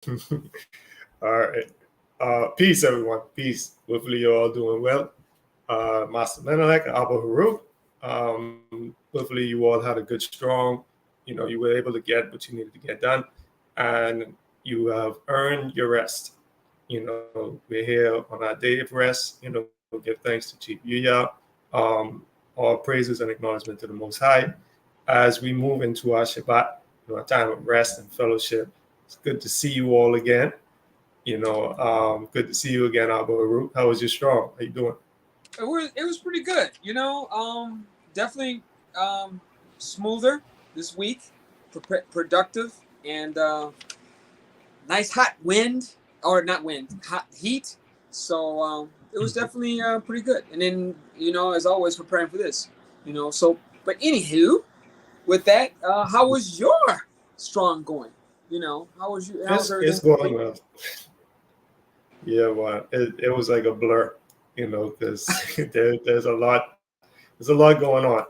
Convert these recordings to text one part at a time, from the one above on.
All right. Peace, everyone. Peace. Hopefully, you're all doing well. Master Menyelek, Abba Herut. Hopefully, you all had a good, strong, you were able to get what you needed to get done, and you have earned your rest. We're here on our day of rest. Give thanks to Chief Yuya. Um, all praises and acknowledgement to the Most High as we move into our Shabbat, a time of rest and fellowship. It's good to see you all again. Good to see you again, Abba Harut. How was your strong? How you doing? It was pretty good. Definitely smoother this week, productive, and nice hot wind or not wind, hot heat. So it was definitely pretty good. And then as always, preparing for this. So but anywho, with that, how was your strong going? How's everything? It's going well. Yeah, well, it was like a blur, because there's a lot going on.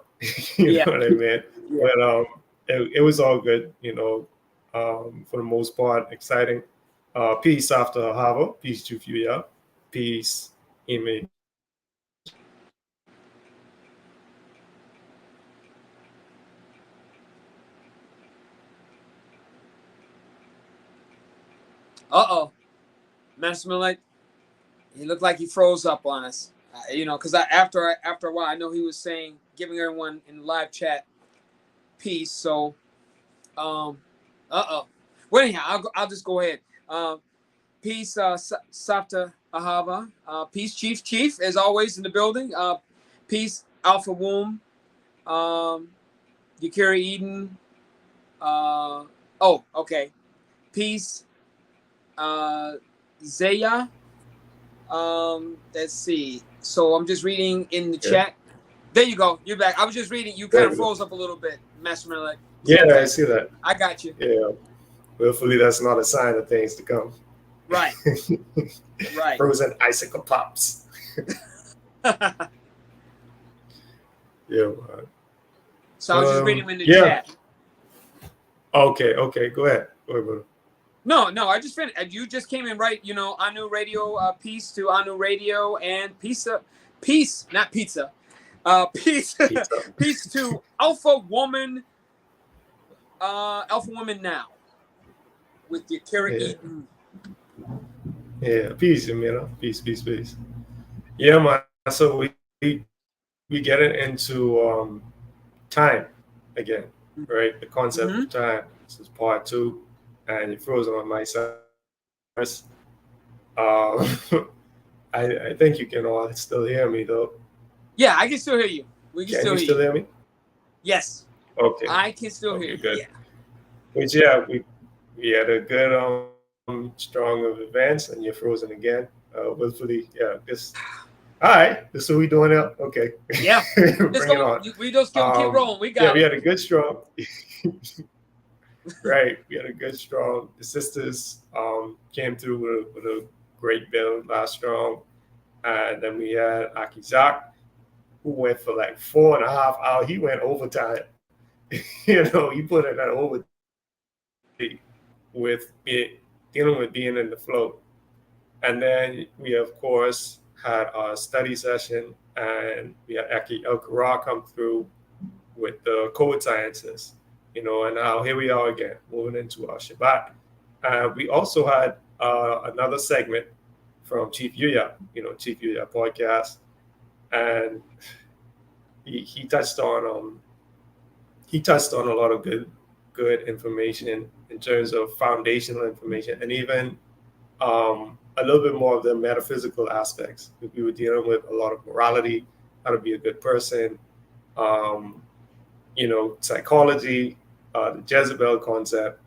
You Yeah. know what I mean? Yeah. But it was all good. For the most part, exciting. Peace after Hava. Peace to Fuya. Peace. Ime. Uh-oh. Master Millette, he looked like he froze up on us. Because after a while, I know he was saying, giving everyone in the live chat peace. So, um, uh-oh. Well, anyhow, I'll just go ahead. Peace, Sapta Ahava. Peace, Chief, as always in the building. Peace, Alpha Womb. Yakira Eden. Okay. Peace, Zaya. Let's see. So I'm just reading in the chat. There you go. You're back. I was just reading. You kind of froze up a little bit, Master Menyelek. Yeah, okay. I see that. I got you. Yeah. Hopefully that's not a sign of things to come. Right. Right. Frozen icicle pops. Yeah. So I was just reading in the chat. Okay. Go ahead, brother. No, I just finished. You just came in right. Anu Radio, peace to Anu Radio, and peace, not pizza. Peace, peace to Alpha Woman now, with the Yakira Eden. Yeah, peace, peace. Yeah, man. So we get it into time again, right? The concept of time. This is part 2. And you're frozen on my side. I think you can all still hear me though. Yeah, I can still hear you. We can still hear me? Yes. Okay. I can still hear you. Good. Yeah. Which we had a good strong of advance, and you're frozen again. Hopefully, this. All right, this is what we doing now. Okay. Yeah. Bring it on. We just keep rolling. We got. Yeah, we had a good strong. Right, we had a good strong. The sisters came through with a great build last strong, and then we had Akizak, who went for like 4.5 hours. He went overtime. He put in that overtime with dealing with being in the flow. And then we of course had our study session, and we had Aki El Kara come through with the code sciences. And now here we are again, moving into our Shabbat. We also had another segment from Chief Yuya, Chief Yuya podcast, and he touched on a lot of good information in terms of foundational information, and even a little bit more of the metaphysical aspects. We were dealing with a lot of morality, how to be a good person, psychology, the Jezebel concept,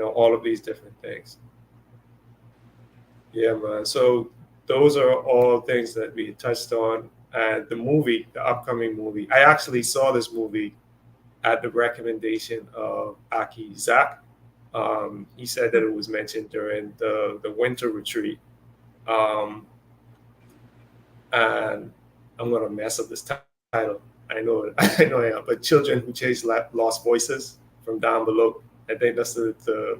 all of these different things. Yeah, man. So those are all things that we touched on. And the upcoming movie, I actually saw this movie at the recommendation of Aki Zak. He said that it was mentioned during the winter retreat. And I'm going to mess up this title. I know I am. But Children Who Chase Lost Voices from Down Below. I think that's the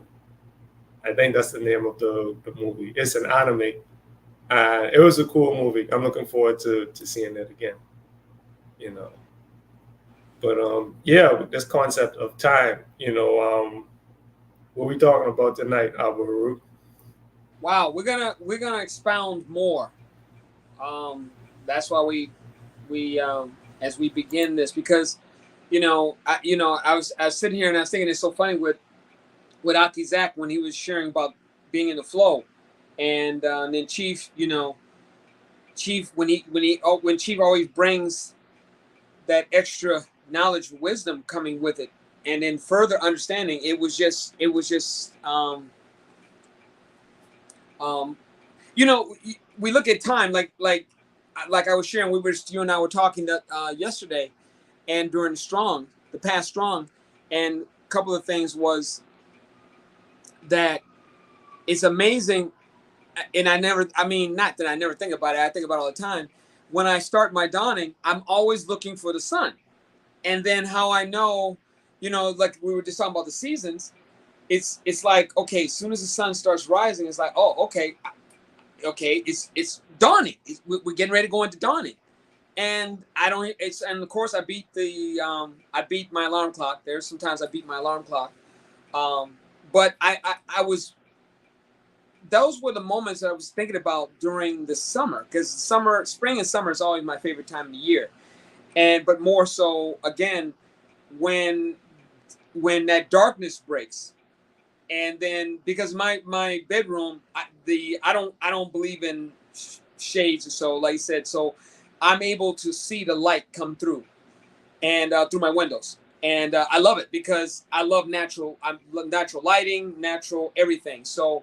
I think that's the name of the movie. It's an anime. It was a cool movie. I'm looking forward to seeing it again. You know, but yeah, with this concept of time, what we talking about tonight, Abba Harut? Wow, we're gonna expound more. That's why we as we begin this, because I was sitting here and I was thinking it's so funny with Aki Zach when he was sharing about being in the flow, and then Chief, Chief when Chief always brings that extra knowledge, wisdom coming with it, and then further understanding. Um, we look at time like I was sharing. You and I were talking yesterday, and during the past strong, and a couple of things was that it's amazing. And not that I never think about it. I think about it all the time. When I start my dawning, I'm always looking for the sun. And then how I know, like we were just talking about the seasons, it's like, okay, as soon as the sun starts rising, it's like, oh, okay, it's dawning. We're getting ready to go into dawning. And I don't. And of course I beat my alarm clock. There's sometimes I beat my alarm clock, but I was. Those were the moments that I was thinking about during the summer, because spring and summer is always my favorite time of the year, but more so again when that darkness breaks, and then because my bedroom, I don't believe in shades, or so like you said, so I'm able to see the light come through, and through my windows, and I love it because I love natural lighting, natural everything. So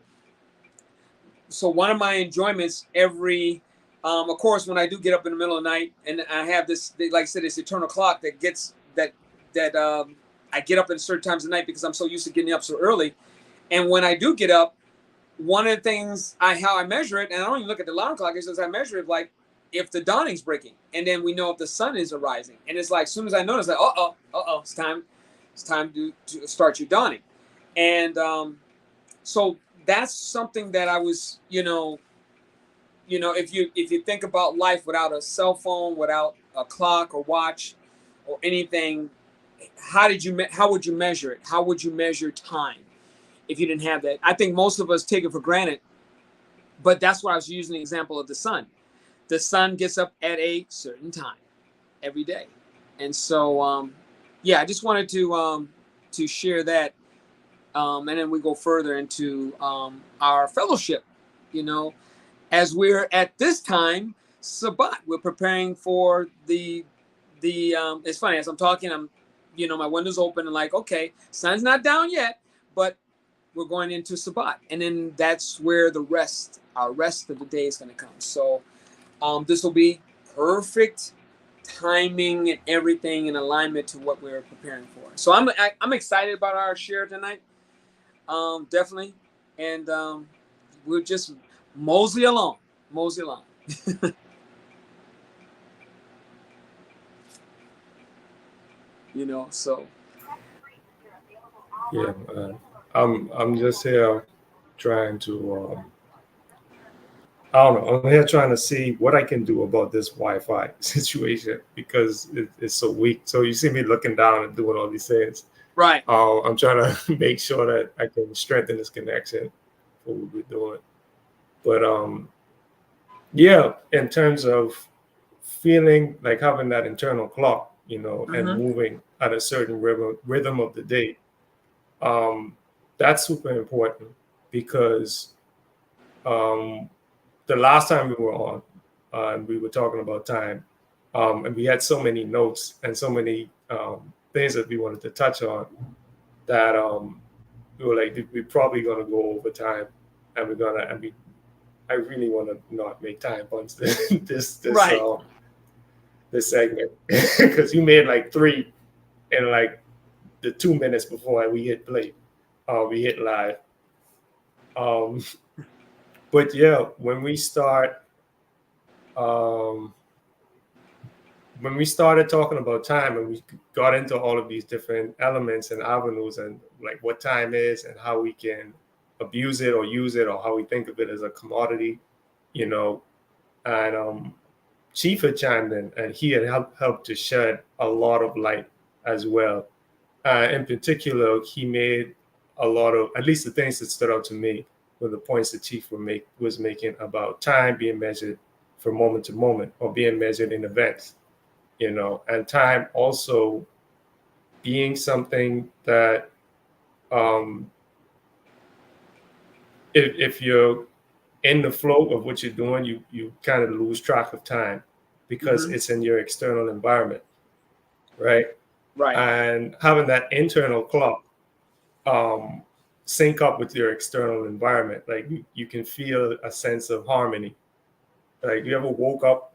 one of my enjoyments of course, when I do get up in the middle of the night, and I have this, like I said, this eternal clock that gets that I get up at certain times of night because I'm so used to getting up so early. And when I do get up, one of the things how I measure it, and I don't even look at the alarm clock, it's just I measure it like if the dawning's breaking, and then we know if the sun is arising. And it's like as soon as I notice, like, it's time to start your dawning. And so that's something that I was, if you think about life without a cell phone, without a clock or watch or anything, how would you measure it? How would you measure time if you didn't have that? I think most of us take it for granted, but that's why I was using the example of the sun. The sun gets up at a certain time every day, and so yeah, I just wanted to share that, and then we go further into our fellowship. As we're at this time, Sabbath, we're preparing for the. It's funny as I'm talking, my window's open and like, okay, sun's not down yet, but we're going into Sabbath, and then that's where our rest of the day is going to come. So this will be perfect timing and everything in alignment to what we're preparing for. So I'm excited about our share tonight, definitely, and we'll just mosey along. So Yeah, I'm just here trying to I don't know. I'm here trying to see what I can do about this Wi-Fi situation because it's so weak. So you see me looking down and doing all these things. right. I'm trying to make sure that I can strengthen this connection for what we're doing. But yeah, in terms of feeling like having that internal clock, and Mm-hmm. moving at a certain rhythm of the day, um, that's super important because um, the last time we were on, and we were talking about time, and we had so many notes and so many things that we wanted to touch on that we were like, we're probably going to go over time, and I really want to not make time punch this Right. this segment because you made like three in like the 2 minutes before we hit play, we hit live. Um, but yeah, um, when we started talking about time and we got into all of these different elements and avenues and like what time is and how we can abuse it or use it, or how we think of it as a commodity, you know. And Chief had chimed in, and he had helped to shed a lot of light as well. In particular, he made a lot of, at least the things that stood out to me, were the points the Chief was making about time being measured from moment to moment, or being measured in events, you know, and time also being something that, if you're in the flow of what you're doing, you kind of lose track of time because it's in your external environment, right? Right. And having that internal clock sync up with your external environment, like you can feel a sense of harmony. Like, you ever woke up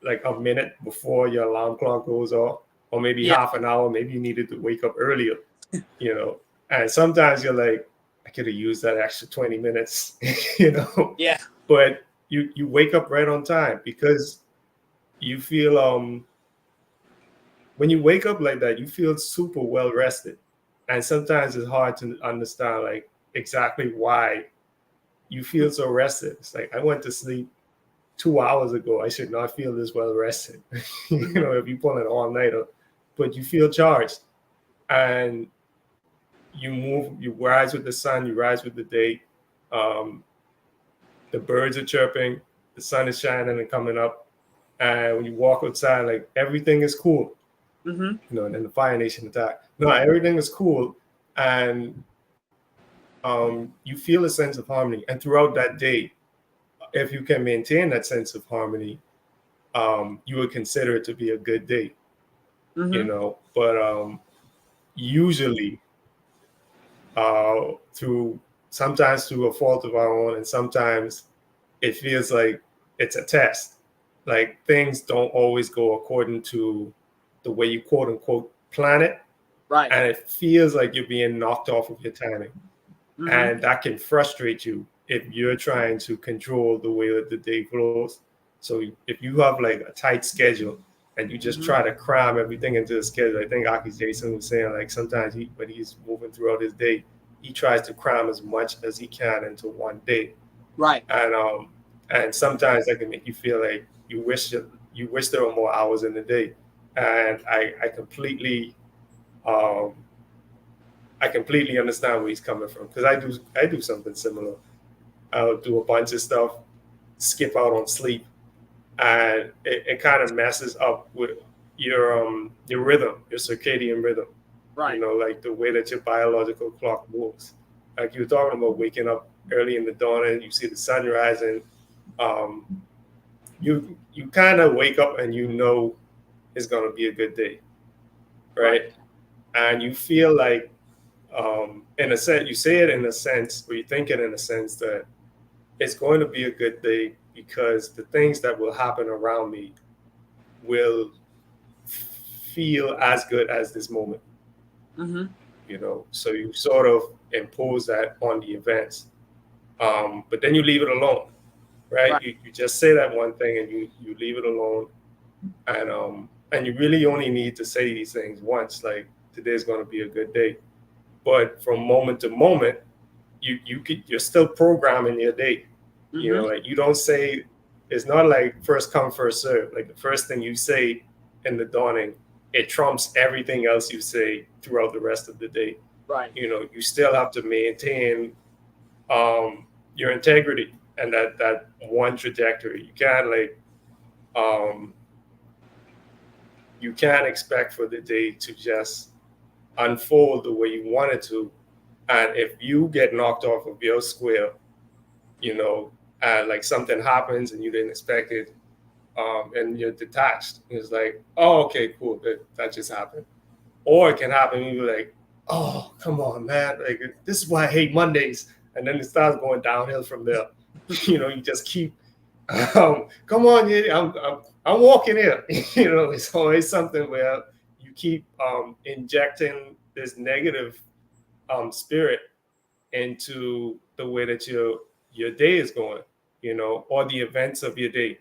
like a minute before your alarm clock goes off, or maybe half an hour, maybe you needed to wake up earlier, you know, and sometimes you're like, I could have used that extra 20 minutes, you know? Yeah. But you wake up right on time because you feel, when you wake up like that, you feel super well rested. And sometimes it's hard to understand like exactly why you feel so rested. It's like, I went to sleep 2 hours ago. I should not feel this well rested. You know, if you pull an all-nighter, but you feel charged, and you move, you rise with the sun, you rise with the day. The birds are chirping, the sun is shining and coming up. And when you walk outside, like, everything is cool. You know, and then the Fire Nation attack. No, everything is cool. And you feel a sense of harmony. And throughout that day, if you can maintain that sense of harmony, you would consider it to be a good day, you know. But usually, sometimes through a fault of our own, and sometimes it feels like it's a test. Like, things don't always go according to the way you quote unquote plan it. Right. And it feels like you're being knocked off of your timing. And that can frustrate you if you're trying to control the way that the day flows. So if you have like a tight schedule and you just try to cram everything into the schedule, I think Aki Jason was saying, like, sometimes when he's moving throughout his day, he tries to cram as much as he can into one day. Right. And sometimes that can make you feel like you wish there were more hours in the day. And I completely understand where he's coming from, because I do something similar. I'll do a bunch of stuff, skip out on sleep, and it kind of messes up with your rhythm, your circadian rhythm. Right. You know, like the way that your biological clock moves. Like you were talking about waking up early in the dawn and you see the sun rising. You kind of wake up and you know it's gonna be a good day, right? And you feel like, in a sense, you say it in a sense, or you think it in a sense that it's going to be a good day because the things that will happen around me will feel as good as this moment. You know, so you sort of impose that on the events, but then you leave it alone, right? You just say that one thing and you leave it alone, and you really only need to say these things once, like, today's going to be a good day. But from moment to moment, you're still programming your day. You know, like, you don't say, it's not like first come first serve. Like, the first thing you say in the dawning, it trumps everything else you say throughout the rest of the day. Right. You know, you still have to maintain your integrity and that one trajectory. You can't you can't expect for the day to just unfold the way you want it to. And if you get knocked off of your square, you know, and like something happens and you didn't expect it, and you're detached, it's like, oh, okay, cool, that just happened. Or it can happen and you're like, oh, come on, man, like, this is why I hate Mondays. And then it starts going downhill from there. You know, you just keep, come on, yeah, I'm walking here. You know, it's always something where you keep injecting this negative spirit into the way that your day is going, you know, or the events of your day.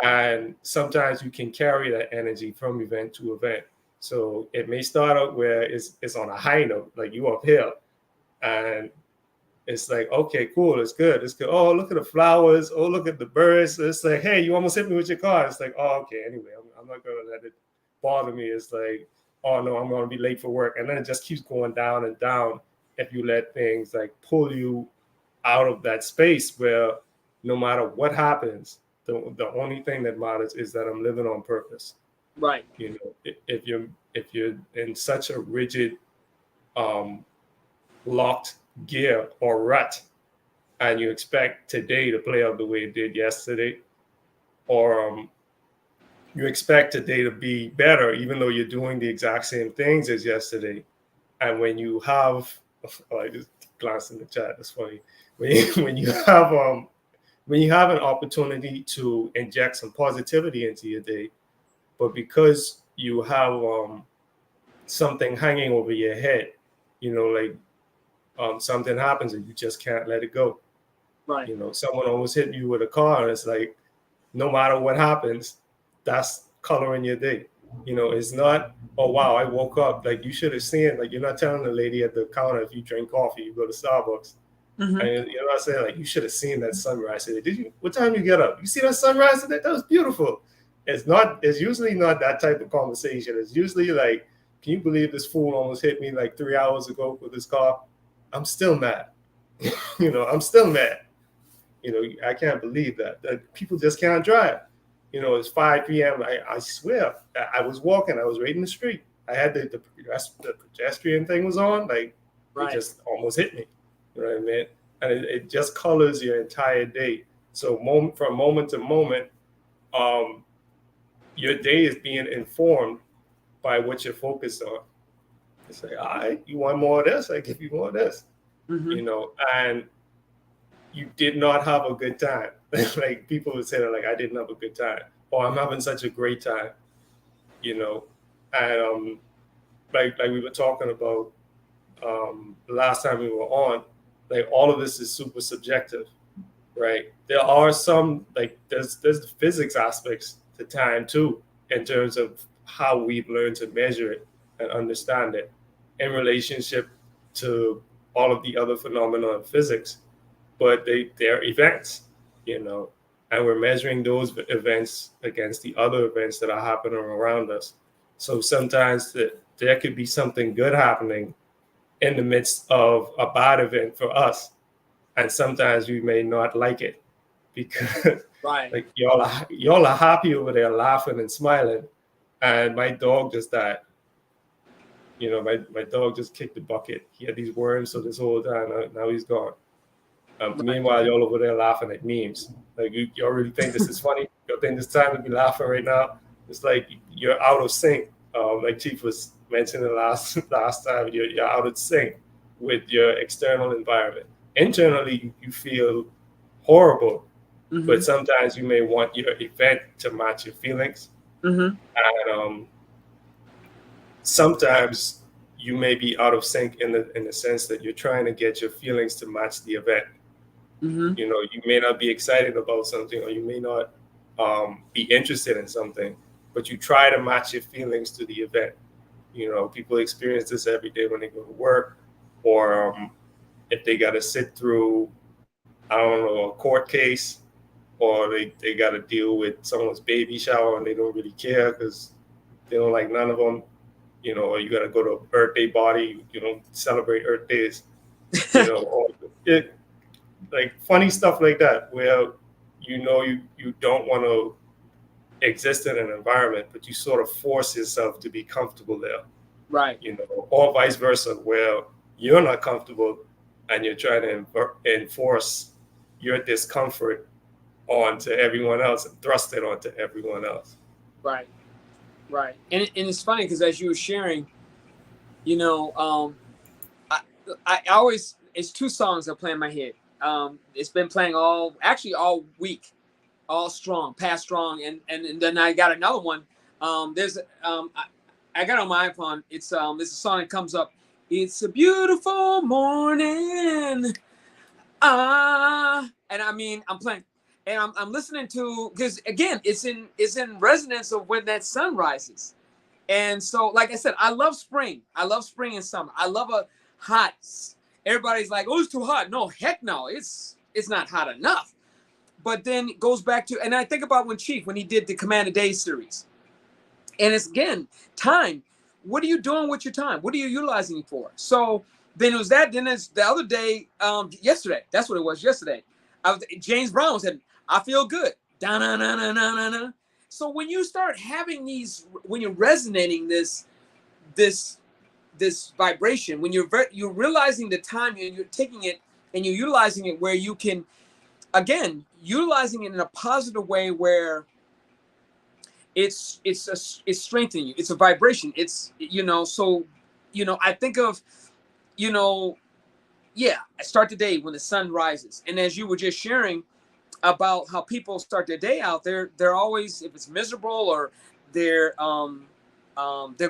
And sometimes you can carry that energy from event to event. So it may start out where it's on a high note, like you up here, and it's like, okay, cool, it's good, it's good. Oh, look at the flowers. Oh, look at the birds. It's like, hey, you almost hit me with your car. It's like, oh, okay, anyway, I'm not gonna let it bother me. It's like, oh no, I'm gonna be late for work, and then it just keeps going down and down if you let things like pull you out of that space where no matter what happens, the only thing that matters is that I'm living on purpose. Right. You know, if you're in such a rigid, um, locked gear or rut, and you expect today to play out the way it did yesterday, or you expect today to be better, even though you're doing the exact same things as yesterday. And when you have, oh, I just glanced in the chat. That's funny. When you have an opportunity to inject some positivity into your day, but because you have something hanging over your head, like something happens and you just can't let it go. Right. Someone almost hit you with a car, and it's like, no matter what happens, that's coloring your day. It's not, oh wow, I woke up. Like, you should have seen, like, you're not telling the lady at the counter, if you drink coffee, you go to Starbucks. Mm-hmm. And you know what I'm saying? Like, you should have seen that sunrise today. Did you? What time you get up? You see that sunrise today? That was beautiful. It's usually not that type of conversation. It's usually like, can you believe this fool almost hit me like 3 hours ago with his car? I'm still mad. I'm still mad. I can't believe that people just can't drive. It's 5 p.m. I swear, I was walking. I was right in the street. I had the pedestrian thing was on. Like, Right. It just almost hit me. You know what I mean? And it just colors your entire day. So from moment to moment, your day is being informed by what you're focused on. It's like, all right, you want more of this? I give you more of this. Mm-hmm. And you did not have a good time. Like, people would say that, like, I didn't have a good time, or I'm having such a great time. And like we were talking about the last time we were on, like, all of this is super subjective, right? There are some, like, there's the physics aspects to time too, in terms of how we've learned to measure it and understand it in relationship to all of the other phenomena of physics. But they're events, and we're measuring those events against the other events that are happening around us. So sometimes there could be something good happening in the midst of a bad event for us, and sometimes we may not like it because Right. like, y'all are happy over there laughing and smiling, and my dog just died. My dog just kicked the bucket. He had these worms so this whole time. Now he's gone. Meanwhile, y'all over there laughing at memes. Like, y'all really think this is funny? Y'all think this time to be laughing right now? It's like you're out of sync. Like Chief was mentioning last time, you're out of sync with your external environment. Internally, you feel horrible, Mm-hmm. but sometimes you may want your event to match your feelings. Mm-hmm. And sometimes you may be out of sync in the sense that you're trying to get your feelings to match the event. Mm-hmm. You may not be excited about something, or you may not be interested in something, but you try to match your feelings to the event. People experience this every day when they go to work, or if they got to sit through, I don't know, a court case, or they got to deal with someone's baby shower and they don't really care because they don't like none of them. Or you got to go to a birthday party, celebrate Earth Days, or like funny stuff like that, where you don't want to exist in an environment, but you sort of force yourself to be comfortable there. Right. Or vice versa, where you're not comfortable and you're trying to enforce your discomfort onto everyone else and thrust it onto everyone else. Right. Right. And it's funny because as you were sharing, I always, it's two songs that play in my head. It's been playing all week, all strong, past strong, and then I got another one. I got on my iPhone. It's a song that comes up. It's a beautiful morning. And I mean, I'm playing, and I'm listening to, because again, it's in resonance of when that sun rises. And so, like I said, I love spring. I love spring and summer. I love a hot, everybody's like, oh, it's too hot. No, heck no, it's not hot enough. But then it goes back to, and I think about when he did the Command a Day series. And it's, again, time. What are you doing with your time? What are you utilizing it for? So then it was that. Then it's the other day, yesterday. That's what it was yesterday. James Brown said, I feel good. Da-na-na-na-na-na-na. So when you start having these, when you're resonating this vibration, when you're realizing the time and you're taking it and you're utilizing it where you can, again, utilizing it in a positive way where it's strengthening you. It's a vibration. It's, so, I think of, I start the day when the sun rises. And as you were just sharing about how people start their day out, they're always, if it's miserable or they're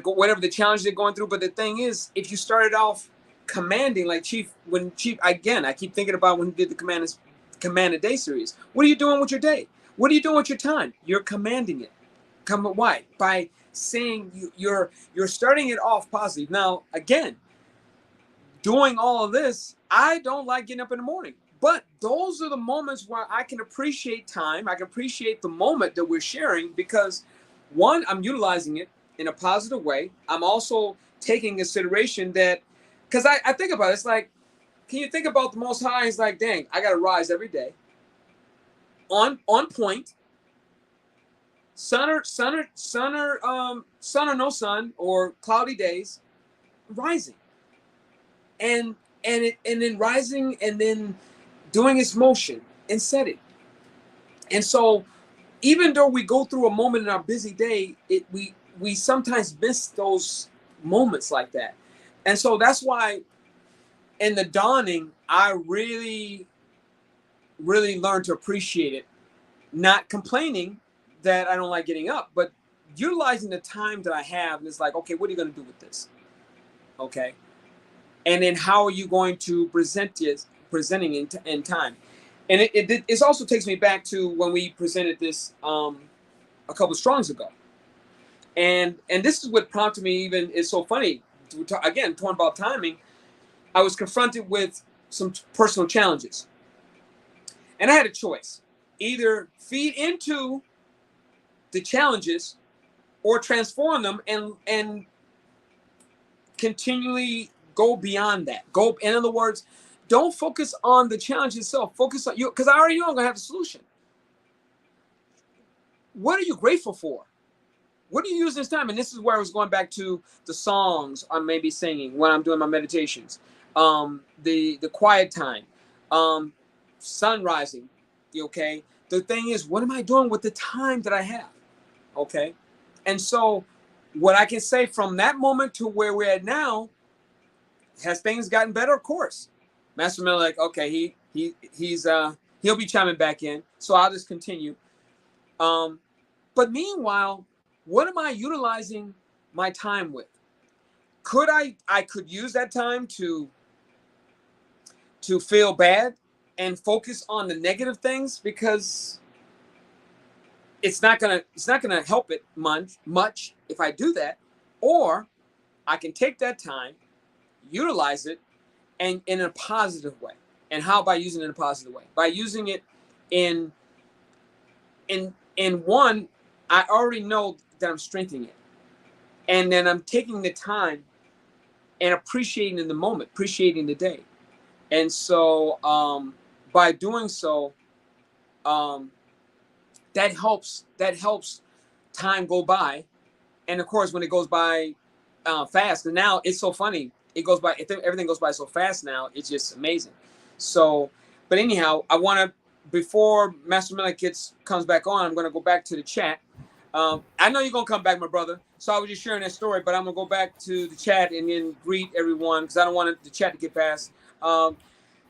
whatever the challenge they're going through. But the thing is, if you started off commanding, like Chief, again, I keep thinking about when he did the Command a Day series. What are you doing with your day? What are you doing with your time? You're commanding it. Why? By saying you're starting it off positive. Now, again, doing all of this, I don't like getting up in the morning. But those are the moments where I can appreciate time. I can appreciate the moment that we're sharing because, one, I'm utilizing it in a positive way. I'm also taking consideration that, because I think about it, it's like, can you think about the Most High? It's like, dang, I got to rise every day. On point. Sun or no sun or cloudy days, rising. And then rising and then doing its motion and setting. And so even though we go through a moment in our busy day, we sometimes miss those moments like that. And so that's why in the dawning, I really, really learned to appreciate it, not complaining that I don't like getting up, but utilizing the time that I have. And it's like, okay, what are you going to do with this? Okay. And then how are you going to presenting in time? And it also takes me back to when we presented this a couple of strongs ago. And this is what prompted me, even, it's so funny, again, talking about timing, I was confronted with some personal challenges. And I had a choice. Either feed into the challenges or transform them and continually go beyond that. In other words, don't focus on the challenge itself. Focus on you, because I already know I'm going to have the solution. What are you grateful for? What do you use this time? And this is where I was going back to the songs I may be singing when I'm doing my meditations. The quiet time, sun rising, okay? The thing is, what am I doing with the time that I have? Okay. And so what I can say from that moment to where we're at now, has things gotten better? Of course. Master Menyelek, okay, he'll be chiming back in. So I'll just continue. But meanwhile, what am I utilizing my time with? I could use that time to feel bad and focus on the negative things because it's not gonna help it much if I do that. Or I can take that time, utilize it, and in a positive way. And how by using it in a positive way? By using it in one, I already know that I'm strengthening it. And then I'm taking the time and appreciating in the moment, appreciating the day. And so by doing so, that helps time go by. And of course, when it goes by fast, and now it's so funny, it goes by, everything goes by so fast now, it's just amazing. So, but anyhow, I want to, before Master Menyelek comes back on, I'm going to go back to the chat. I know you're going to come back, my brother. So I was just sharing that story, but I'm going to go back to the chat and then greet everyone because I don't want the chat to get past.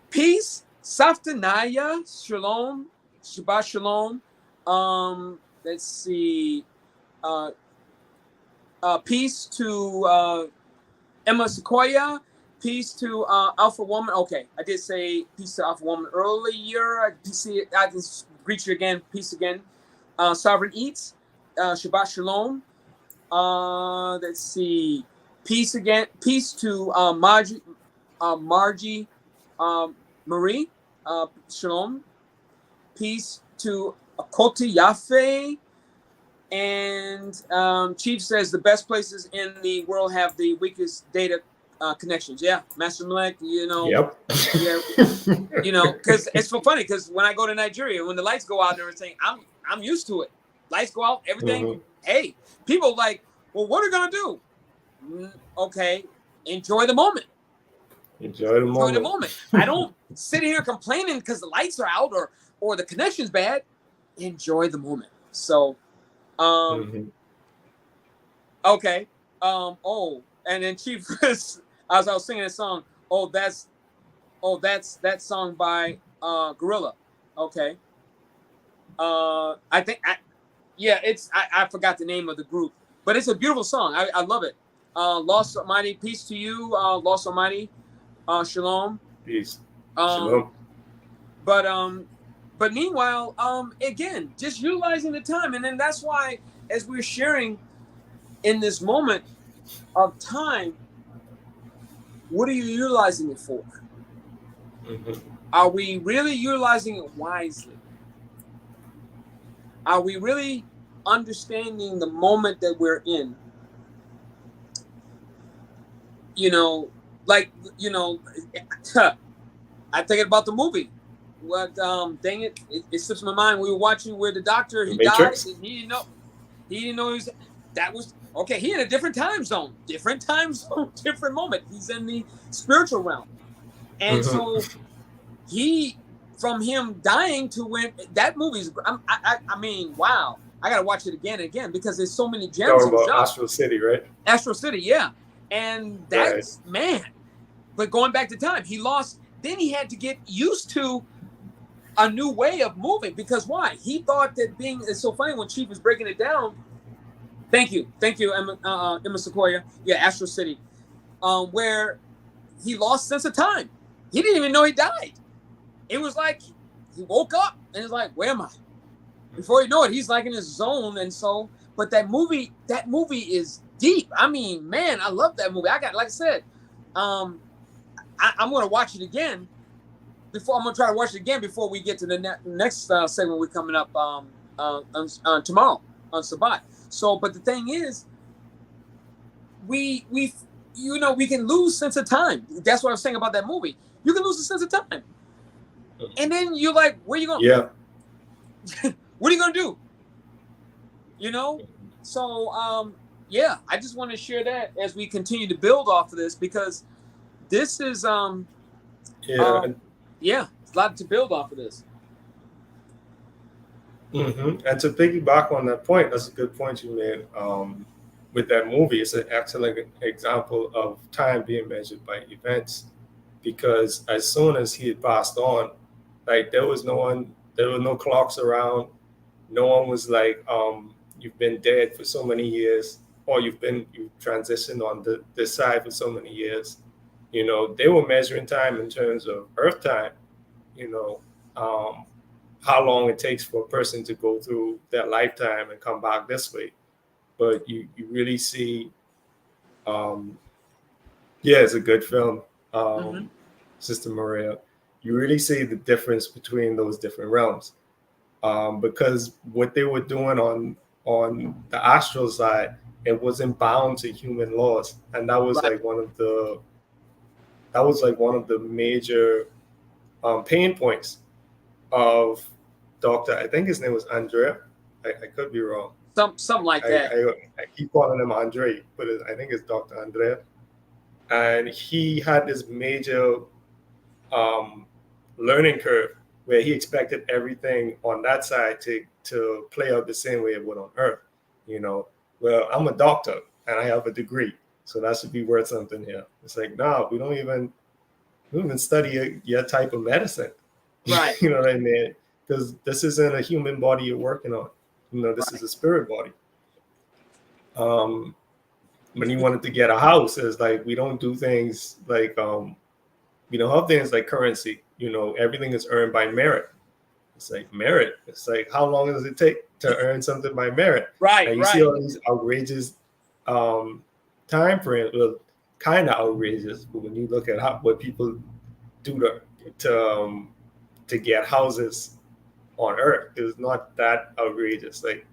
Peace, Saftanaya, Shalom, Shabbat Shalom. Let's see. Peace to Emma Sequoia. Peace to Alpha Woman. Okay, I did say peace to Alpha Woman earlier. I can greet you again. Peace again. Sovereign Eats. Shabbat Shalom. Let's see. Peace again. Peace to Margie Marie, shalom. Peace to Akoti Yafe. And Chief says the best places in the world have the weakest data connections. Yeah, Master Menyelek, Yep. yeah, because it's so funny. Because when I go to Nigeria, when the lights go out and everything, I'm used to it. Lights go out, everything. Mhm. Hey, people like, well, what are we gonna do? Okay, enjoy the moment. Enjoy the moment. I don't sit here complaining because the lights are out or the connection's bad. Enjoy the moment. So, Mhm. okay. Oh, and then Chief, as I was singing a song, that's that song by Gorilla. Okay. I think I forgot the name of the group, but it's a beautiful song. I love it. Lost Almighty, peace to you, Lost Almighty, shalom. Peace. Um, Shalom. but meanwhile, again, just utilizing the time, and then that's why, as we're sharing in this moment of time, what are you utilizing it for? Mhm. Are we really utilizing it wisely? Are we really understanding the moment that we're in? Like, I'm thinking about the movie. What, dang it, it slips my mind. We were watching where the doctor, The he died, Matrix. and he didn't know that was, okay, he in a different time zone, different moment. He's in the spiritual realm. And Mhm. so from him dying to when that movie's, I mean, wow. I got to watch it again and again because there's so many gems Talking in about Job. Astral City, right? Astro City, yeah. And Right. that's, man. But going back to time, he lost. Then he had to get used to a new way of moving because why? He thought that it's so funny when Chief was breaking it down. Thank you, Emma Sequoia. Yeah, Astro City, where he lost sense of time. He didn't even know he died. It was like he woke up and it's like, where am I? Before you know it, he's like in his zone. And so, but that movie is deep. I mean, man, I love that movie. Like I said, I'm going to watch it again. I'm going to try to watch it again before we get to the next segment we're coming up on tomorrow on Sabbath. So, but the thing is, we can lose sense of time. That's what I was saying about that movie. You can lose the sense of time, and then you're like, where are you going? Yeah. What are you going to do? So yeah, I just want to share that as we continue to build off of this because this is Yeah. yeah, it's a lot to build off of this. And to piggyback on that point, that's a good point you made. With that movie, it's an excellent example of time being measured by events, because as soon as he had passed on, like there were no clocks around. No one was like, "You've been dead for so many years," or you've transitioned on this side for so many years. They were measuring time in terms of Earth time. You know, um, how long it takes for a person to go through their lifetime and come back this way. But you really see, um, yeah, it's a good film, Mm-hmm. Sister Maria. You really see the difference between those different realms, because what they were doing on the astral side, it wasn't bound to human laws, and Right. that was like one of the major pain points of Doctor. I think his name was Andrea. I could be wrong. Something like I, that. I keep calling him Andre, but I think it's Dr. Andrea. And he had this major um, learning curve where he expected everything on that side to play out the same way it would on Earth. You know, well, I'm a doctor and I have a degree, so that should be worth something here. It's like, no, we don't even study your type of medicine. Right. You know what I mean? Because this isn't a human body you're working on. This is Right. a spirit body. When he wanted to get a house, it's like we don't do things like we don't have things like currency. Everything is earned by merit. It's like merit. It's like how long does it take to earn something by merit? Right. And you see Right. all these outrageous time frames, kind of outrageous, but when you look at what people do to get houses on Earth, it's not that outrageous. Like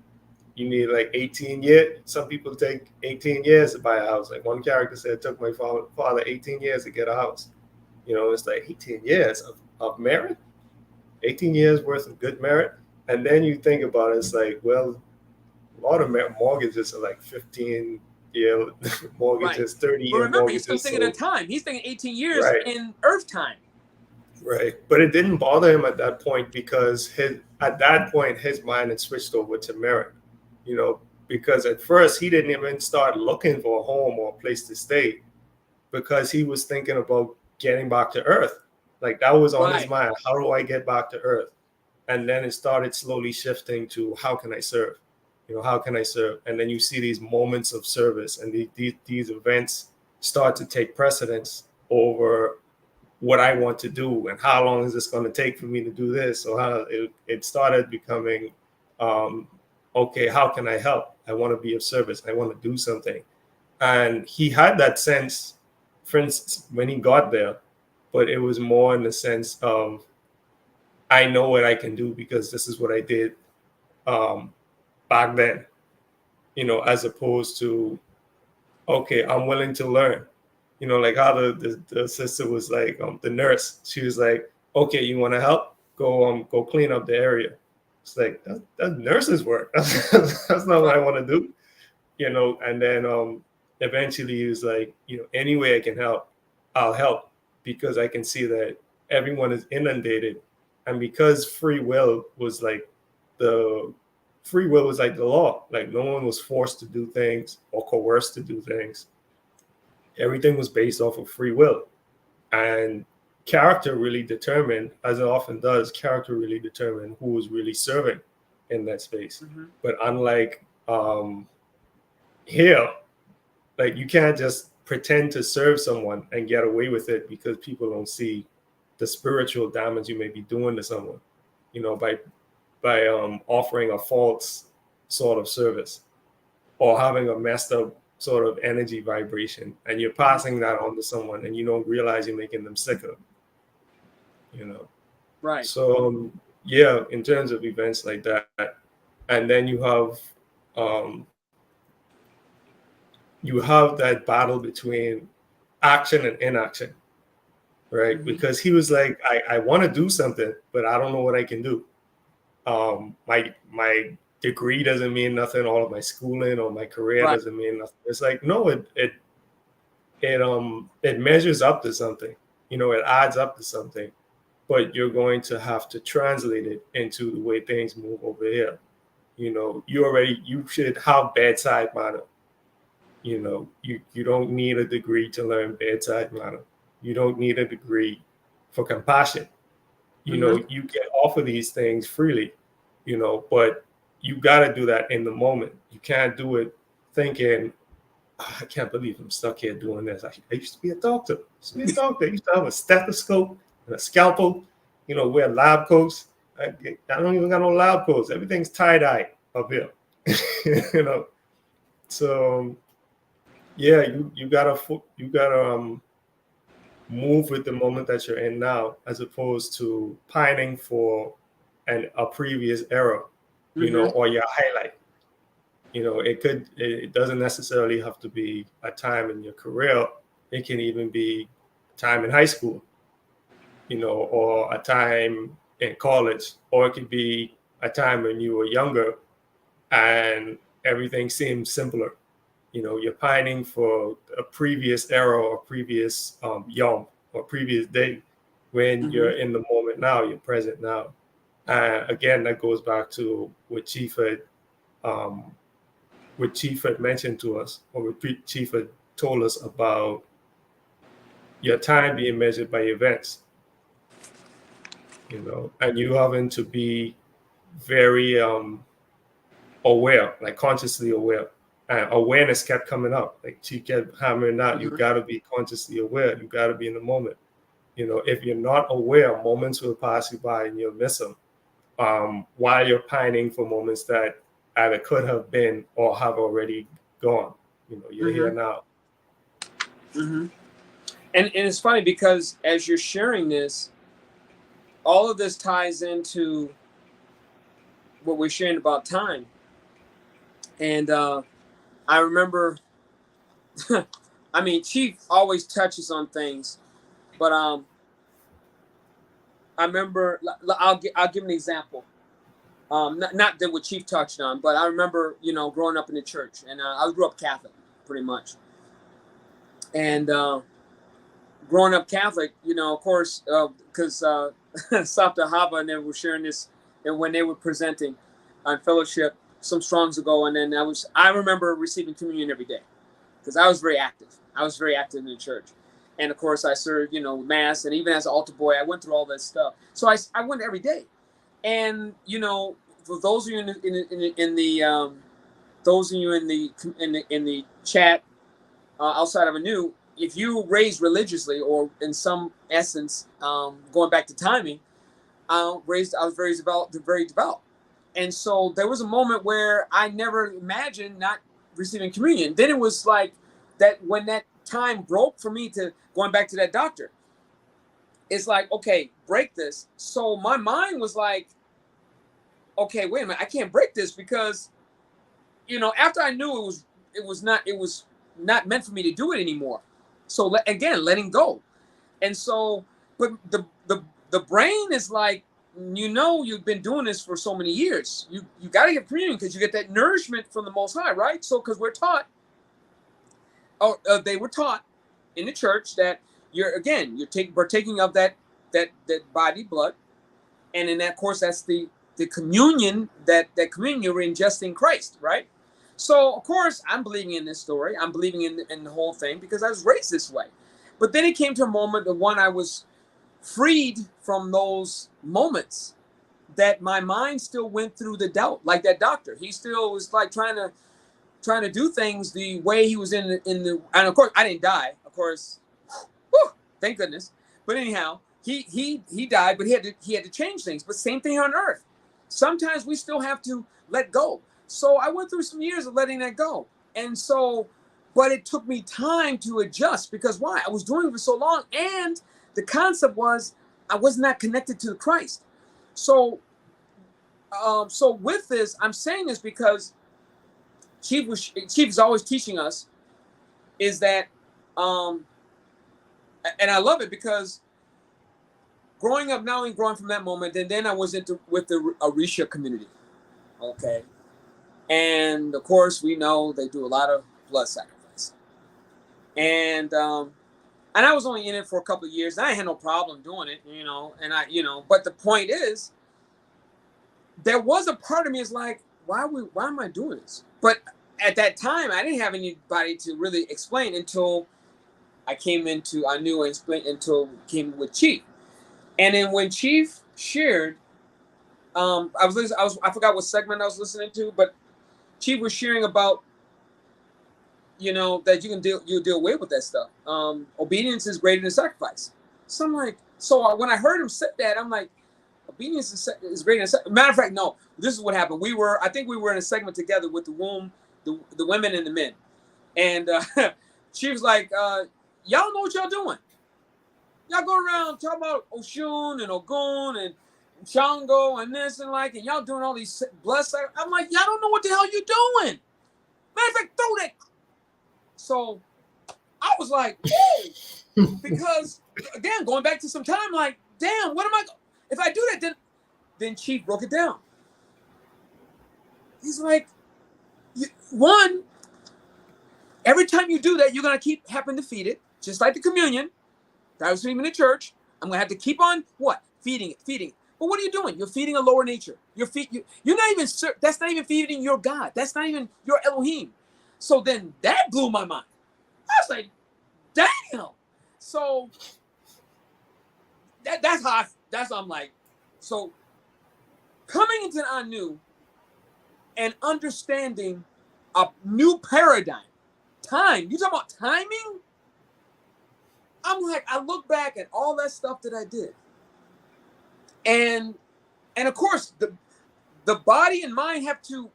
you need like 18 years. Some people take 18 years to buy a house. Like one character said, it took my father 18 years to get a house. It's like 18 years of merit, 18 years worth of good merit. And then you think about it, it's like, well, a lot of mortgages are like 15-year mortgages, 30-year But remember, he's still mortgages. thinking of time. He's thinking 18 years Right. in Earth time. Right. But it didn't bother him at that point because at that point his mind had switched over to merit. Because at first he didn't even start looking for a home or a place to stay because he was thinking about getting back to Earth. Like that was on his mind. How do I get back to Earth? And then it started slowly shifting to how can I serve? How can I serve? And then you see these moments of service and these events start to take precedence over what I want to do and how long is this going to take for me to do this? So how it started becoming, okay, how can I help? I want to be of service. I want to do something. And he had that sense, for instance, when he got there, but it was more in the sense of, I know what I can do because this is what I did back then, as opposed to, okay, I'm willing to learn. Like how the sister was like, the nurse, she was like, okay, you want to help? Go clean up the area. It's like, that's nurse's work. That's not what I want to do, and then eventually he was like, any way I can help, I'll help because I can see that everyone is inundated. And because the free will was like the law, like no one was forced to do things or coerced to do things. Everything was based off of free will. And character really determined, as it often does, character really determined who was really serving in that space. Mm-hmm. But unlike here, like you can't just pretend to serve someone and get away with it because people don't see the spiritual damage you may be doing to someone, by offering a false sort of service or having a messed up sort of energy vibration, and you're passing that on to someone and you don't realize you're making them sicker. Right. So yeah, in terms of events like that, and then you have that battle between action and inaction, right? Mm-hmm. Because he was like, I want to do something, but I don't know what I can do. My degree doesn't mean nothing. All of my schooling or my career doesn't mean nothing. It's like, no, it measures up to something. It adds up to something, but you're going to have to translate it into the way things move over here. You should have bedside manner. You don't need a degree to learn bedside manner. You don't need a degree for compassion. You get offer these things freely, but you got to do that in the moment. You can't do it thinking, I can't believe I'm stuck here doing this. I used to be a doctor. I used to have a stethoscope and a scalpel, wear lab coats. I don't even got no lab coats. Everything's tie-dye up here, So yeah, you gotta move with the moment that you're in now, as opposed to pining for a previous era, or your highlight. It doesn't necessarily have to be a time in your career. It can even be a time in high school, or a time in college, or it could be a time when you were younger and everything seems simpler. You're pining for a previous era or previous yom or previous day when you're in the moment now, you're present now. Again, that goes back to what Chief had mentioned to us, or what Chief had told us about your time being measured by events, and you having to be very aware, like consciously aware. And awareness kept coming up. Like she kept hammering out, you got to be consciously aware. You got to be in the moment. If you're not aware, moments will pass you by and you'll miss them. While you're pining for moments that either could have been or have already gone. You're here now. Mm-hmm. And it's funny because as you're sharing this, all of this ties into what we're sharing about time. And I remember, I mean, Chief always touches on things, but I remember, I'll give an example. Not that what Chief touched on, but I remember, growing up in the church, and I grew up Catholic, pretty much. And growing up Catholic, of course, because Sabbath Abba and they were sharing this, and when they were presenting on fellowship some strongs ago, and then I remember receiving communion every day because I was very active. I was very active in the church, and of course I served, mass, and even as an altar boy, I went through all that stuff. So I went every day, and for those of you in the chat outside of a new. If you raised religiously, or in some essence, going back to timing, I was very devout, and so there was a moment where I never imagined not receiving communion. Then it was like that when that time broke for me to going back to that doctor. It's like, okay, break this. So my mind was like, okay, wait a minute, I can't break this because, after I knew it was not meant for me to do it anymore. So again, letting go. And so, but the brain is like, you've been doing this for so many years. You got to get communion because you get that nourishment from the Most High, right? So, because we're taught, they were taught in the church that you're partaking of that body blood, and in that course, that's the communion that communion you're ingesting Christ, right? So, of course, I'm believing in this story. I'm believing in the whole thing because I was raised this way. But then it came to a moment, the one I was freed from those moments, that my mind still went through the doubt, like that doctor. He still was like trying to do things the way he was in the. And of course, I didn't die. Of course, whew, thank goodness. But anyhow, he died, but he had to change things. But same thing on earth. Sometimes we still have to let go. So I went through some years of letting that go. And so, but it took me time to adjust because why? I was doing it for so long. And the concept was I was not connected to Christ. So, so with this, I'm saying this because Chief is always teaching us is that, and I love it because growing up, not only growing from that moment, and then I was with the Arisha community. Okay. And of course, we know they do a lot of blood sacrifice. And I was only in it for a couple of years. I had no problem doing it, but the point is, there was a part of me is like, why am I doing this? But at that time, I didn't have anybody to really explain until I came until with Chief. And then when Chief shared, I forgot what segment I was listening to, but Chief was sharing about, that you deal with that stuff. Obedience is greater than sacrifice. So I'm like, when I heard him say that, I'm like, obedience is greater than sacrifice. Matter of fact, no, this is what happened. I think we were in a segment together with the women and the men. And she was like, y'all know what y'all doing. Y'all go around talking about Oshun and Ogun and Shango and this and and y'all doing all these blood sacrifices. I'm like, y'all don't know what the hell you doing. Matter of fact, throw that. So I was like, whoa, because again, going back to some time, like, damn, if I do that, then Chief broke it down. He's like, one, every time you do that, you're going to keep having to feed it, just like the communion. I was feeding in the church. I'm going to have to keep on what? Feeding it. But what are you doing? You're feeding a lower nature. You're not even, that's not even feeding your God. That's not even your Elohim. So then that blew my mind. I was like, damn. So that's how I'm like, so coming into the Anu and understanding a new paradigm, time. You talk about timing? I'm like, I look back at all that stuff that I did. And of course, the body and mind have to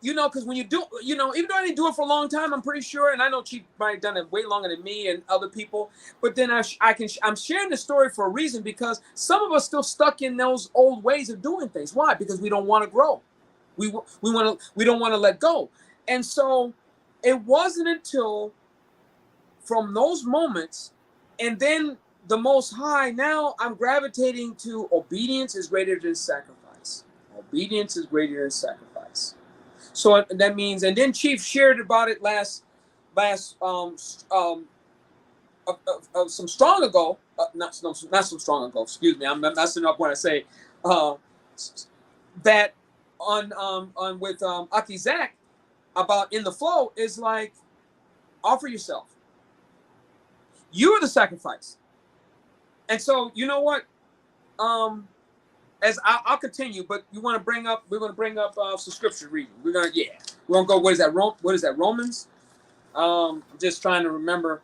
because when you do, even though I didn't do it for a long time, I'm pretty sure, and I know Chief might have done it way longer than me and other people, but then I'm sharing the story for a reason, because some of us still stuck in those old ways of doing things. Why? Because we don't want to grow. We don't want to let go. And so it wasn't until from those moments, and then the Most High, now I'm gravitating to obedience is greater than sacrifice. Obedience is greater than sacrifice. So that means, and then Chief shared about it last some strong ago, not some strong ago. Excuse me, I'm messing up when I say that on with Aki Zach about in the flow is like, offer yourself. You are the sacrifice. And so you know what? As I'll continue, but we're going to bring up some scripture reading. We're gonna go. What is that? Romans. I'm just trying to remember.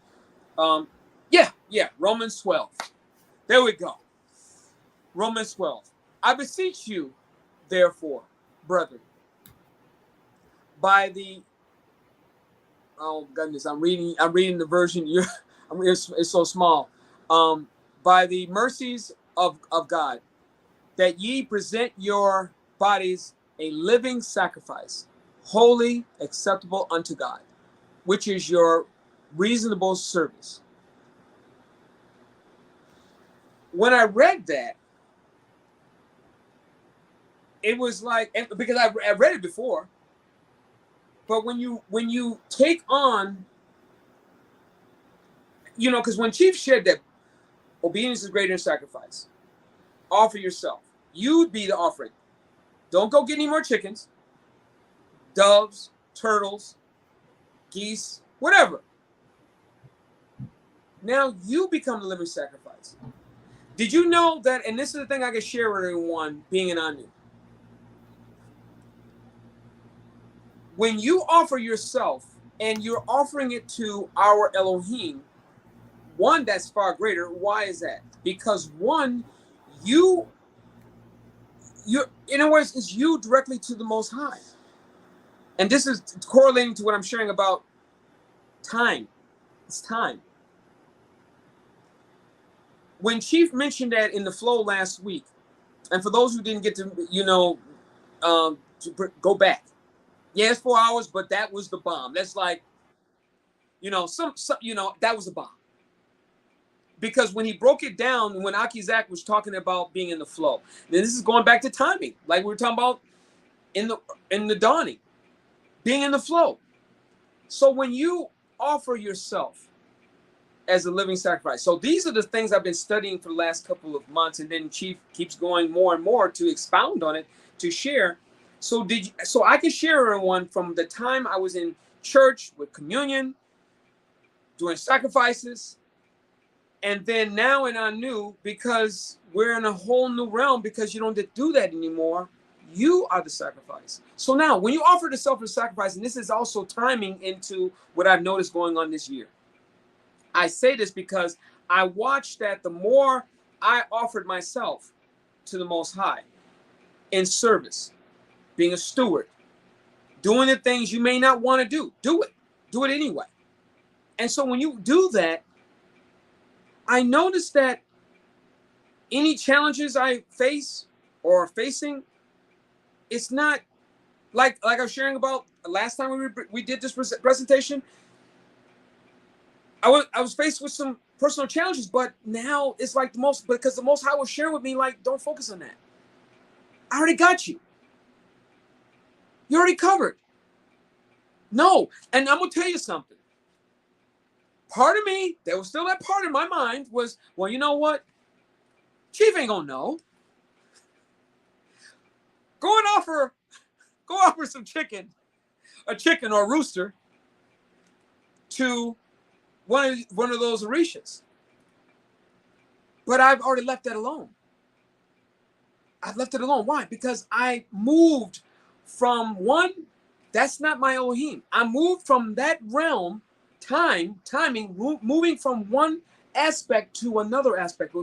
Romans 12. There we go. Romans 12. I beseech you, therefore, brethren, by the I'm reading the version. It's so small. By the mercies of God, that ye present your bodies a living sacrifice, holy, acceptable unto God, which is your reasonable service. When I read that, it was like, because I read it before, but when you take on, because when Chief shared that obedience is greater than sacrifice, offer yourself. You'd be the offering. Don't go get any more chickens, doves, turtles, geese, whatever. Now you become the living sacrifice. Did you know that, and this is the thing I can share with everyone being an Anu. When you offer yourself and you're offering it to our Elohim, one that's far greater, why is that? Because one, you're in other words, it's you directly to the Most High. And this is correlating to what I'm sharing about time. It's time. When Chief mentioned that in the flow last week, and for those who didn't get to, to go back. Yeah, it's 4 hours, but that was the bomb. That's like, that was a bomb. Because when he broke it down, when Aki Zach was talking about being in the flow, then this is going back to timing, like we were talking about in the dawning, being in the flow. So when you offer yourself as a living sacrifice, so these are the things I've been studying for the last couple of months, and then Chief keeps going more and more to expound on it, to share. So I can share everyone from the time I was in church with communion, doing sacrifices. And then now in our new, because we're in a whole new realm, because you don't do that anymore, you are the sacrifice. So now when you offer the selfless sacrifice, and this is also timing into what I've noticed going on this year. I say this because I watched that the more I offered myself to the Most High in service, being a steward, doing the things you may not want to do it anyway. And so when you do that, I noticed that any challenges I face or are facing, it's not like I was sharing about last time we did this presentation. I was faced with some personal challenges, but now it's like because the Most High was sharing with me, like, don't focus on that. I already got you. You're already covered. No, and I'm gonna tell you something. Part of me, there was still that part in my mind was, well, you know what? Chief ain't gonna know. Go offer some chicken or a rooster to one of those Orishas. But I've already left that alone. I've left it alone. Why? Because I moved from one, that's not my Elohim. I moved from that realm, timing, moving from one aspect to another aspect.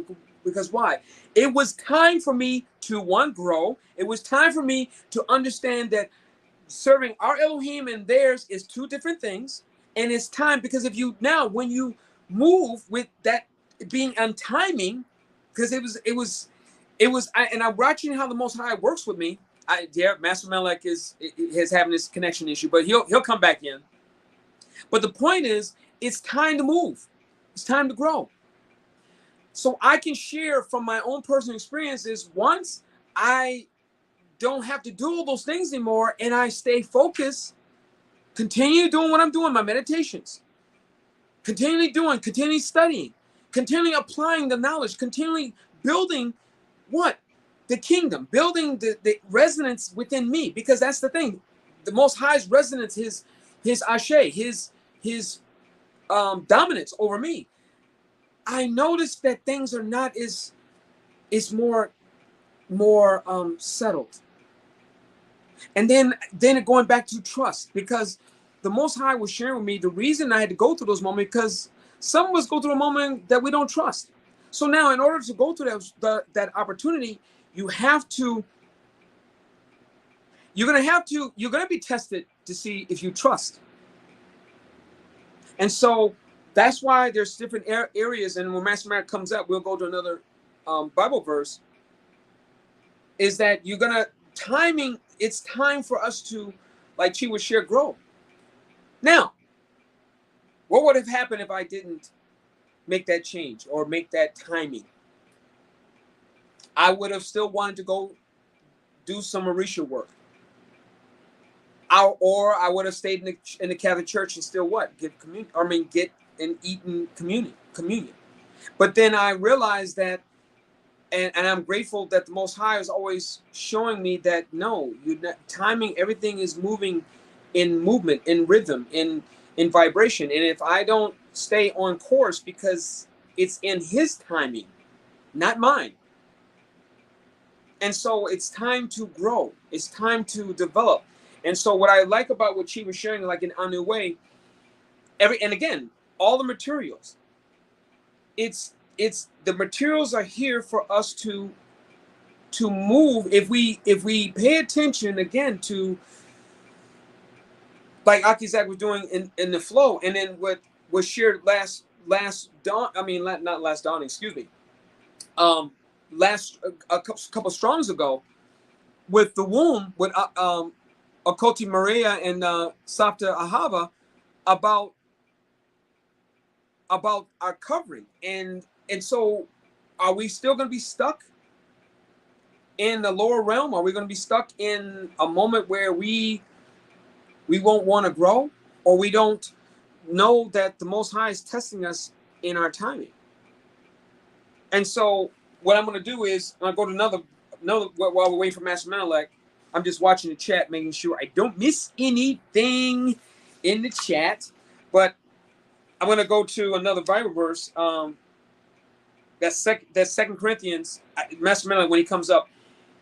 Because why? It was time for me to, one, grow. It was time for me to understand that serving our Elohim and theirs is two different things. And it's time, because if you now, when you move with that being on timing, because and I'm watching how the Most High works with me. Master Menyelek is having this connection issue, but he'll come back in. But the point is, it's time to move. It's time to grow. So I can share from my own personal experiences. Once I don't have to do all those things anymore, and I stay focused, continue doing what I'm doing, my meditations, continually studying, continually applying the knowledge, continually building what? The kingdom, building the resonance within me, because that's the thing. The Most High's resonance, his ashe, his dominance over me. I noticed that things are not is more settled. And then going back to trust, because the Most High was sharing with me the reason I had to go through those moments, because some of us go through a moment that we don't trust. So now, in order to go through that opportunity, you're going to be tested to see if you trust. And so that's why there's different areas. And when Master Menyelek comes up, we'll go to another Bible verse. Is that timing? It's time for us to, like Chi would share, grow. Now, what would have happened if I didn't make that change or make that timing? I would have still wanted to go do some Orisha work. Or I would have stayed in the Catholic Church and still get and eat in communion. But then I realized that, and I'm grateful that the Most High is always showing me that no, timing, everything is moving in movement, in rhythm, in vibration. And if I don't stay on course, because it's in His timing, not mine. And so it's time to grow. It's time to develop. And so what I like about what she was sharing, like in Anu Way, and again, all the materials, it's the materials are here for us to move if we pay attention again to, like Akizak was doing in the flow, and then what was shared last dawn. I mean, not last dawn. Excuse me. A couple strongs ago, with the womb, with Okoti Maria and Sapta Ahava, about our covering, and so are we still going to be stuck in the lower realm? Are we going to be stuck in a moment where we won't want to grow, or we don't know that the Most High is testing us in our timing? And so what I'm going to do is I'll go to another while we're waiting for Master Menyelek. I'm just watching the chat, making sure I don't miss anything in the chat. But I'm going to go to another Bible verse. That's 2 Corinthians. Master Menyelek, when he comes up,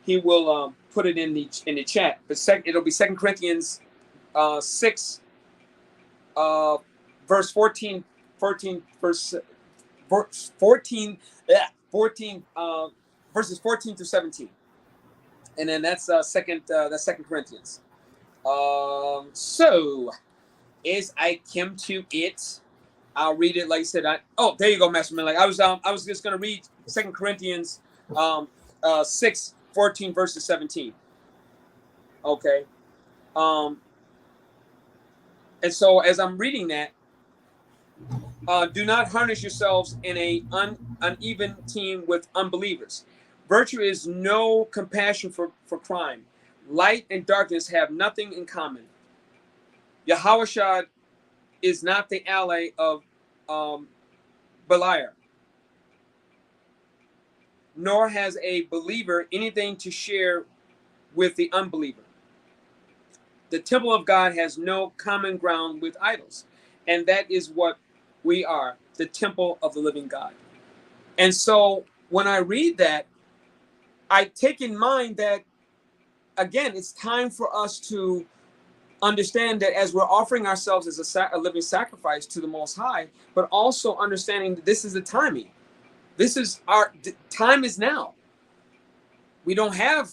he will put it in the chat. But it'll be 2 Corinthians 6, verse 14, verses 14 through 17. And then that's second Corinthians. So as I come to it, I'll read it. Like I said, there you go, Master Menyelek. I was just gonna read 2 Corinthians 6, 14 verses 17. Okay. And so as I'm reading that, do not harness yourselves in a uneven team with unbelievers. Virtue is no compassion for crime. Light and darkness have nothing in common. Yahushua is not the ally of Beliar, nor has a believer anything to share with the unbeliever. The temple of God has no common ground with idols, and that is what we are, the temple of the living God. And so when I read that, I take in mind that, again, it's time for us to understand that as we're offering ourselves as a living sacrifice to the Most High, but also understanding that this is the timing. Time is now. We don't have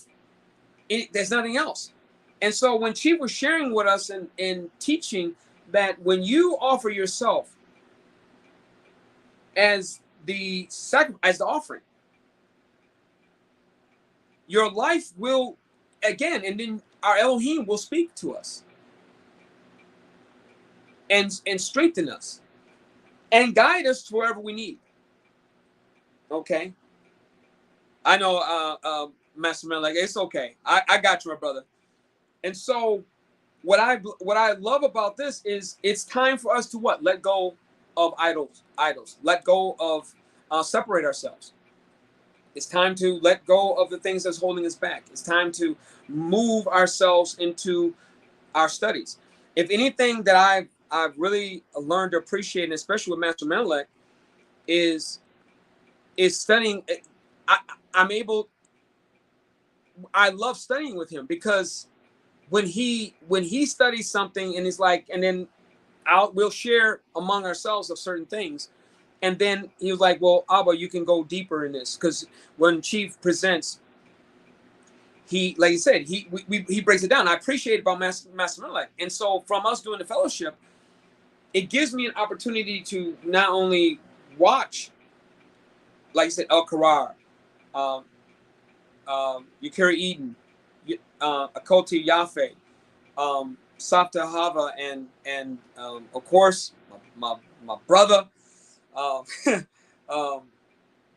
there's nothing else. And so when Chief was sharing with us and teaching that when you offer yourself as the offering, your life will, again, and then our Elohim will speak to us and strengthen us and guide us to wherever we need. Okay. I know, Master Menyelek, it's okay. I got you, my brother. And so what I love about this is it's time for us to what? Let go of idols. Let go of separate ourselves. It's time to let go of the things that's holding us back. It's time to move ourselves into our studies. If anything that I've really learned to appreciate, and especially with Master Menyelek, is studying. I love studying with him, because when he studies something and he's like, and then we'll share among ourselves of certain things, and then he was like, well, Abba, you can go deeper in this, because when Chief presents, he, like he said, he breaks it down. I appreciate it about Master Menyelek. And so from us doing the fellowship, it gives me an opportunity to not only watch, like you said, El Karar, Yakira Eden, Akoti Yafe, Safta Hava, and of course my brother,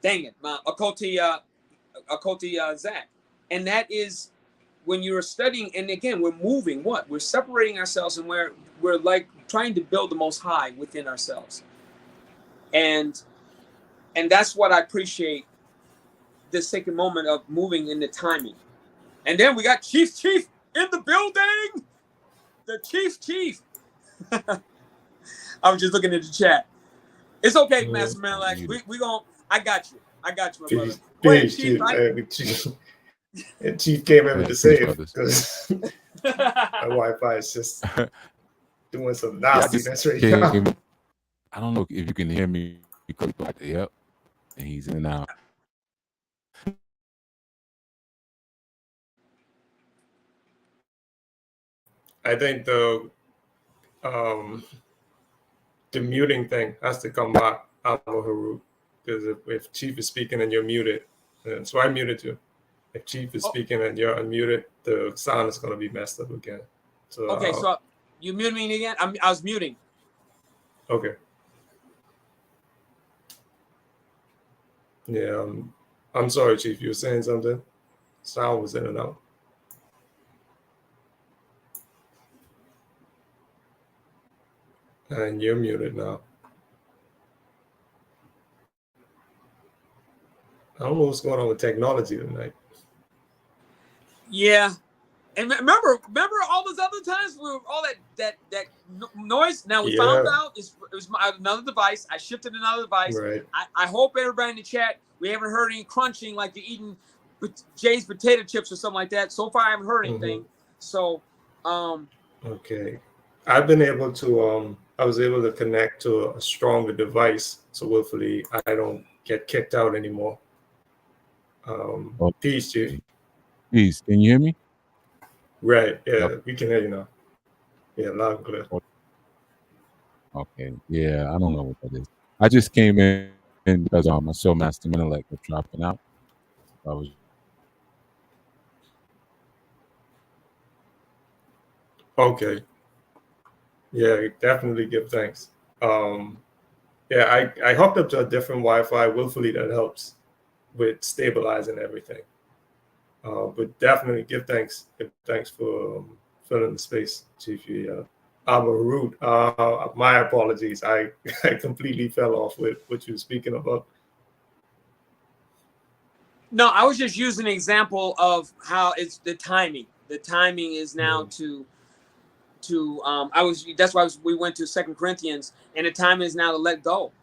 dang it, my Akoti Zach. And that is when you're studying, and again, we're moving, we're separating ourselves, and we're like trying to build the Most High within ourselves. And that's what I appreciate, this second moment of moving in the timing. And then we got Chief in the building. The Chief. I was just looking at the chat. It's okay, Master Menyelek. We gon' I got you, my brother. Go ahead, Chief. And Chief came in to save, because my Wi-Fi is just doing some nastiness right now. I don't know if you can hear me. Yep. And he's in and out. I think the muting thing has to come back out of Herut, because if Chief is speaking and you're muted, so I muted you. If Chief is speaking and you're unmuted, the sound is going to be messed up again. So okay, so you mute me again? I was muting. Okay. Yeah, I'm sorry, Chief. You were saying something? Sound was in and out. And you're muted now. I don't know what's going on with technology tonight. Yeah. And remember all those other times where all that noise? Now we found out it was another device. I shifted another device. Right. I hope everybody in the chat, we haven't heard any crunching like you're eating Jay's potato chips or something like that. So far, I haven't heard anything. So, okay. I've been able to, I was able to connect to a stronger device. So hopefully I don't get kicked out anymore. Peace, Chief. Peace. Can you hear me? Right. Yeah, we can hear you now. Yeah, loud and clear. Okay. Yeah, I don't know what that is. I just came in because I saw Master Menyelek was dropping out. I was. Okay. Yeah, definitely give thanks. Yeah, I hooked up to a different Wi-Fi. Willfully, that helps with stabilizing everything. But definitely give thanks. Give thanks for filling the space, Chief. I'm a root. My apologies. I completely fell off with what you were speaking about. no, I was just using an example of how it's the timing. The timing is now that's why we went to 2 Corinthians, and the time is now to let go.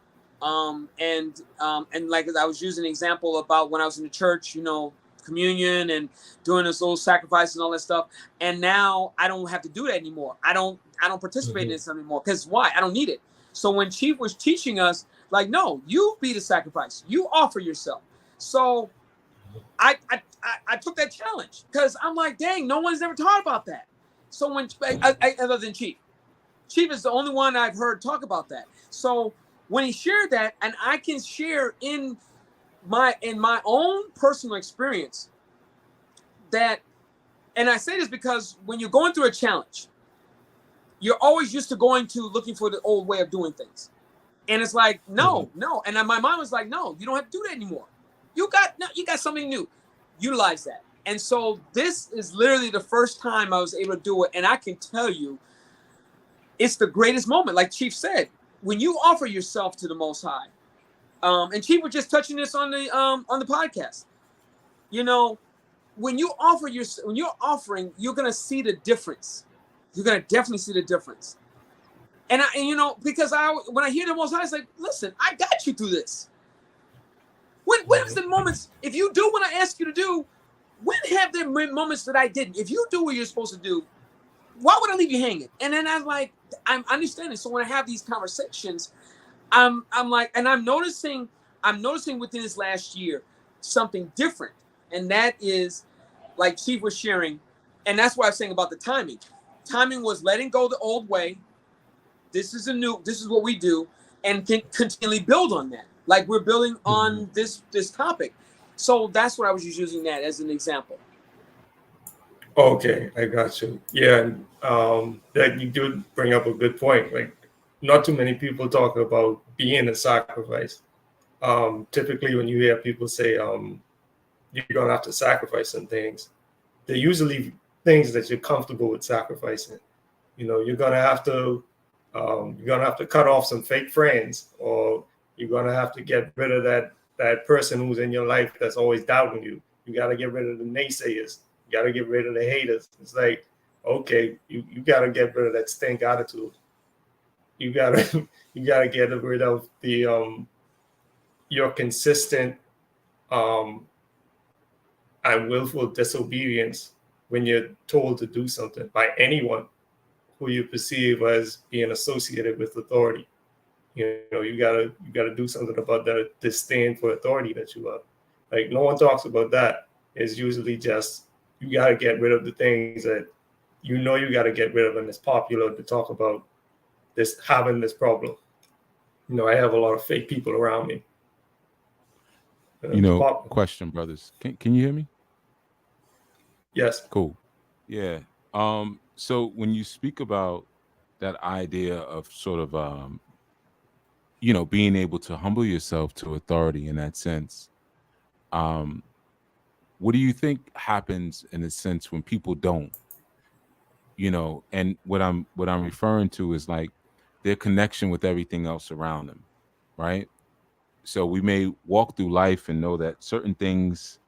And like I was using an example about when I was in the church, communion and doing this little sacrifice and all that stuff. And now I don't have to do that anymore. I don't participate in this anymore. Because why? I don't need it. So when Chief was teaching us, like, no, you be the sacrifice. You offer yourself. So I took that challenge because I'm like, dang, no one's ever taught about that. So when other than Chief is the only one I've heard talk about that. So when he shared that, and I can share in my own personal experience that, and I say this because when you're going through a challenge, you're always used to looking for the old way of doing things. And it's like, no. And my mind was like, no, you don't have to do that anymore. You got something new. Utilize that. And so this is literally the first time I was able to do it. And I can tell you, it's the greatest moment. Like Chief said, when you offer yourself to the Most High, and Chief was just touching this on the podcast. You know, when you're offering, you're gonna see the difference. You're gonna definitely see the difference. And because when I hear the Most High, it's like, listen, I got you through this. When's the moments, if you do what I ask you to do, when have there been moments that I didn't? If you do what you're supposed to do, why would I leave you hanging? And then I'm understanding. So when I have these conversations, I'm like, and I'm noticing within this last year something different. And that is, like Chief was sharing, and that's what I was saying about the timing. Timing was letting go the old way. This is what we do, and can continually build on that. Like we're building on this topic. So that's what I was just using that as an example. Okay, I got you. Yeah, and that you do bring up a good point. Like, not too many people talk about being a sacrifice. Typically, when you hear people say you're gonna have to sacrifice some things, they're usually things that you're comfortable with sacrificing. You're gonna have to cut off some fake friends, or you're gonna have to get rid of that person who's in your life that's always doubting you. You got to get rid of the naysayers. You got to get rid of the haters. It's like, okay, you got to get rid of that stink attitude. You gotta you gotta get rid of the your consistent and willful disobedience when you're told to do something by anyone who you perceive as being associated with authority. You gotta do something about that disdain for authority that you have. Like, no one talks about that. It's usually just, you gotta get rid of the things that you gotta get rid of, and it's popular to talk about having this problem. I have a lot of fake people around me. Question, brothers. Can you hear me? Yes. Cool. Yeah. So when you speak about that idea of sort of being able to humble yourself to authority in that sense, what do you think happens in a sense when people don't? And what I'm referring to is like their connection with everything else around them, right? So we may walk through life and know that certain things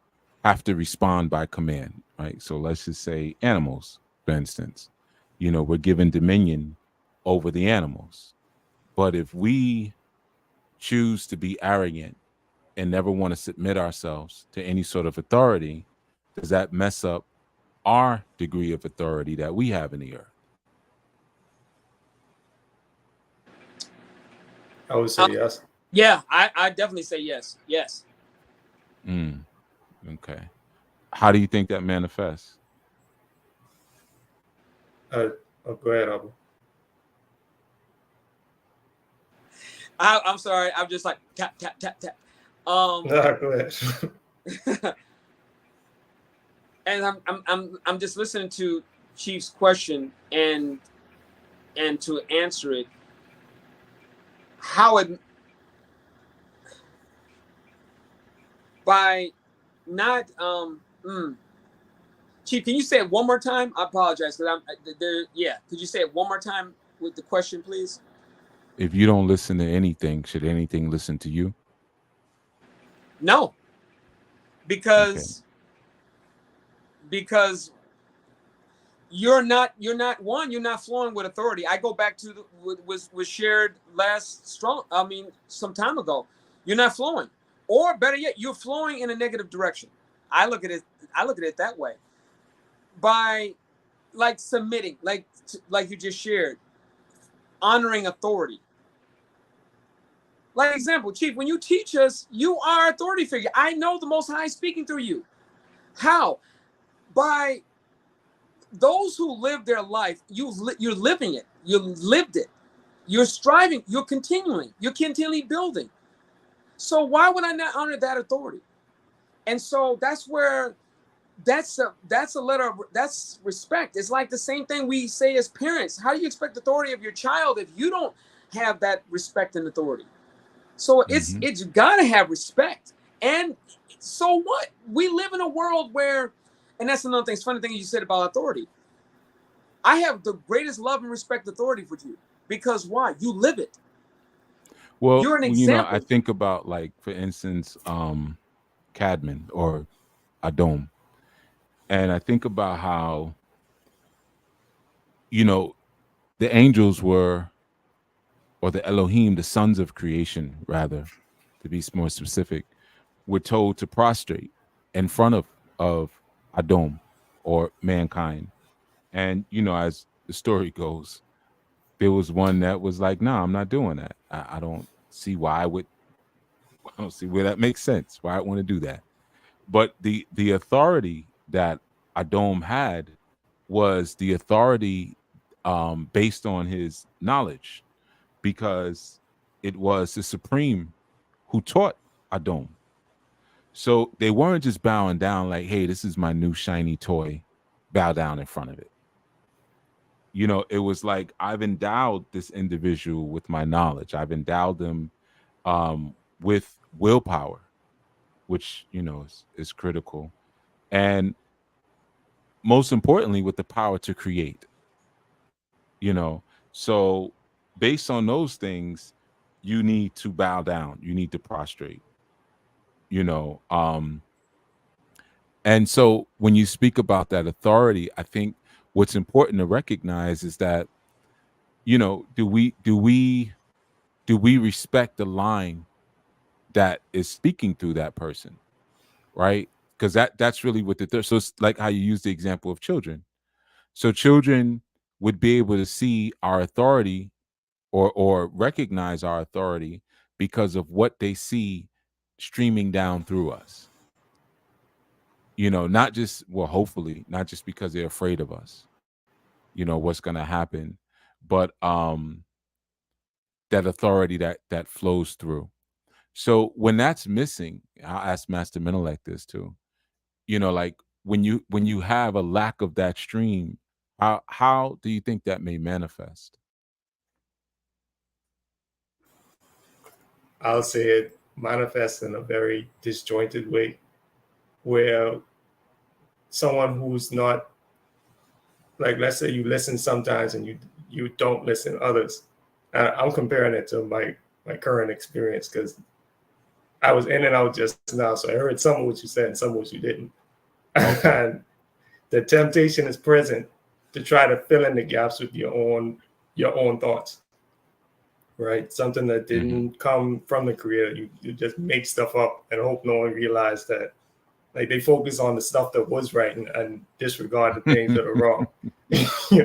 have to respond by command, right? So let's just say animals, for instance. We're given dominion over the animals. But if we choose to be arrogant and never want to submit ourselves to any sort of authority, does that mess up our degree of authority that we have in the earth? I would say yes. Yeah, I definitely say yes. Yes. Okay. How do you think that manifests? Go ahead, Abba. I'm sorry. I'm just like tap tap tap tap. Go ahead. And I'm just listening to Chief's question and to answer it. How it by not Chief, can you say it one more time? I apologize because I'm there. Yeah, could you say it one more time with the question, please? If you don't listen to anything, should anything listen to you? No, because you're not flowing with authority. I go back to was shared some time ago. You're not flowing, or better yet, you're flowing in a negative direction. I look at it that way. By like submitting, like you just shared, honoring authority. Like example, Chief, when you teach us, you are an authority figure. I know the Most High speaking through you. How? By those who live their life, you're living it. You lived it. You're striving. You're continually building. So why would I not honor that authority? And so that's where that's a letter of, that's respect. It's like the same thing we say as parents. How do you expect authority of your child if you don't have that respect and authority? So it's gotta have respect. And so what? We live in a world where, and that's another thing. It's funny thing you said about authority. I have the greatest love and respect authority for you because why? You live it. Well, you're an example. I think about, like, for instance, Cadman or Adom, and I think about how, the angels were, or the Elohim, the sons of creation, rather, to be more specific, were told to prostrate in front of Adom, or mankind. And as the story goes, there was one that was like, "No, I'm not doing that. I don't see why I don't see where that makes sense. Why I want to do that." But the authority that Adom had was the authority based on his knowledge, because it was the Supreme who taught Adom. So they weren't just bowing down like, "Hey, this is my new shiny toy. Bow down in front of it." It was like, I've endowed this individual with my knowledge. I've endowed them with willpower, which, is critical. And most importantly, with the power to create, So based on those things, you need to bow down. You need to prostrate, And so when you speak about that authority, I think what's important to recognize is that, do we respect the line that is speaking through that person, right? Because that's really what so it's like how you use the example of children. So children would be able to see our authority or recognize our authority because of what they see streaming down through us. Not just, well, hopefully not just because they're afraid of us, what's going to happen, but that authority that flows through. So when that's missing, I'll ask Master Menyelek this too. Like when you have a lack of that stream, how do you think that may manifest? I'll say it manifests in a very disjointed way, where someone who's not, like, let's say you listen sometimes and you don't listen others. I'm comparing it to my current experience, because I was in and out just now, so I heard some of what you said and some of what you didn't. And the temptation is present to try to fill in the gaps with your own thoughts, right? Something that didn't come from the creator. You just make stuff up and hope no one realized that. Like, they focus on the stuff that was right and disregard the things that are wrong. You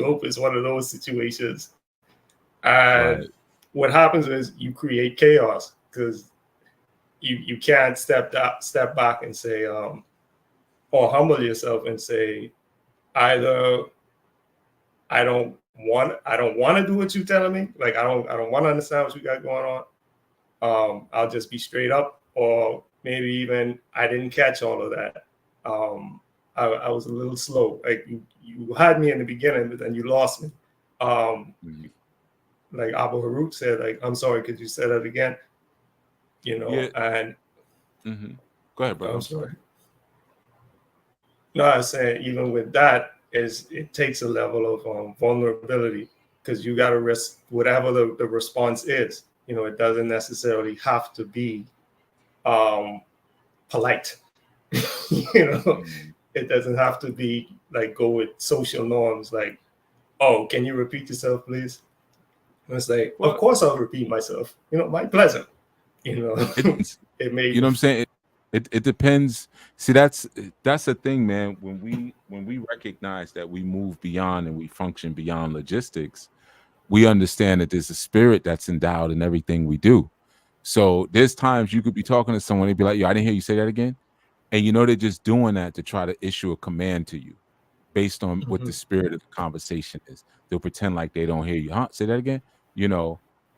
hope it's one of those situations. And Right. what happens is you create chaos, because you can't step back and say, or humble yourself and say, either I don't want to do what you're telling me. Like, I don't want to understand what you got going on. I'll just be straight up, or maybe even I didn't catch all of that. I was a little slow. Like, you had me in the beginning, but then you lost me. Like Abba Herut said, like, I'm sorry, could you say that again? Yeah. And Go ahead, brother. I'm sorry. No, I was saying, even with that, it takes a level of vulnerability, because you got to risk whatever the response is. It doesn't necessarily have to be polite. It doesn't have to be like, go with social norms, like, "Oh, can you repeat yourself, please?" And it's like, of course I'll repeat myself. My pleasure. It may. You know what I'm saying? It depends. See, that's the thing, man. When we recognize that we move beyond and we function beyond logistics, we understand that there's a spirit that's endowed in everything we do. So there's times you could be talking to someone, they'd be like, yo, I didn't hear you say that again. And they're just doing that to try to issue a command to you based on what the spirit of the conversation is. They'll pretend like they don't hear you. Huh? Say that again.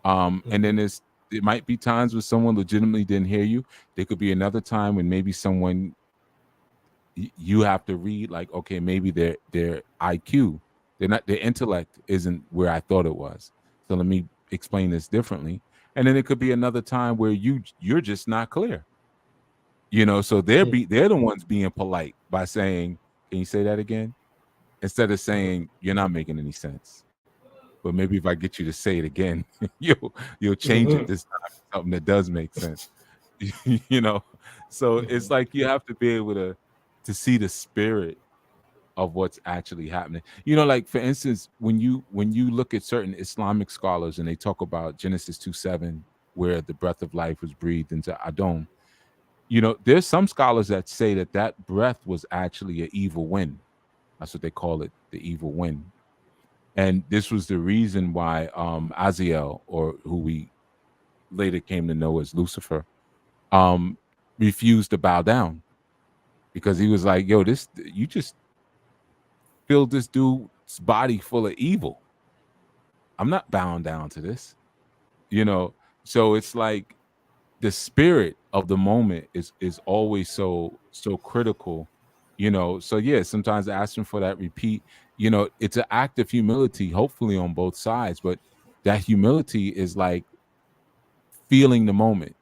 And then it might be times when someone legitimately didn't hear you. There could be another time when maybe someone you have to read like, okay, maybe their IQ, their intellect isn't where I thought it was. So let me explain this differently. And then it could be another time where you're just not clear. So they're the ones being polite by saying, can you say that again? Instead of saying, you're not making any sense. But maybe if I get you to say it again, you'll change it this time to something that does make sense. So it's like you have to be able to see the spirit of what's actually happening. Like for instance, when you look at certain Islamic scholars and they talk about Genesis 2:7, where the breath of life was breathed into Adam, there's some scholars that say that breath was actually an evil wind. That's what they call it, the evil wind. And this was the reason why Aziel, or who we later came to know as Lucifer, refused to bow down, because he was like, yo, you just filled this dude's body full of evil. I'm not bowing down to this. So it's like the spirit of the moment is always so critical. So yeah, sometimes asking for that repeat, it's an act of humility, hopefully on both sides, but that humility is like feeling the moment.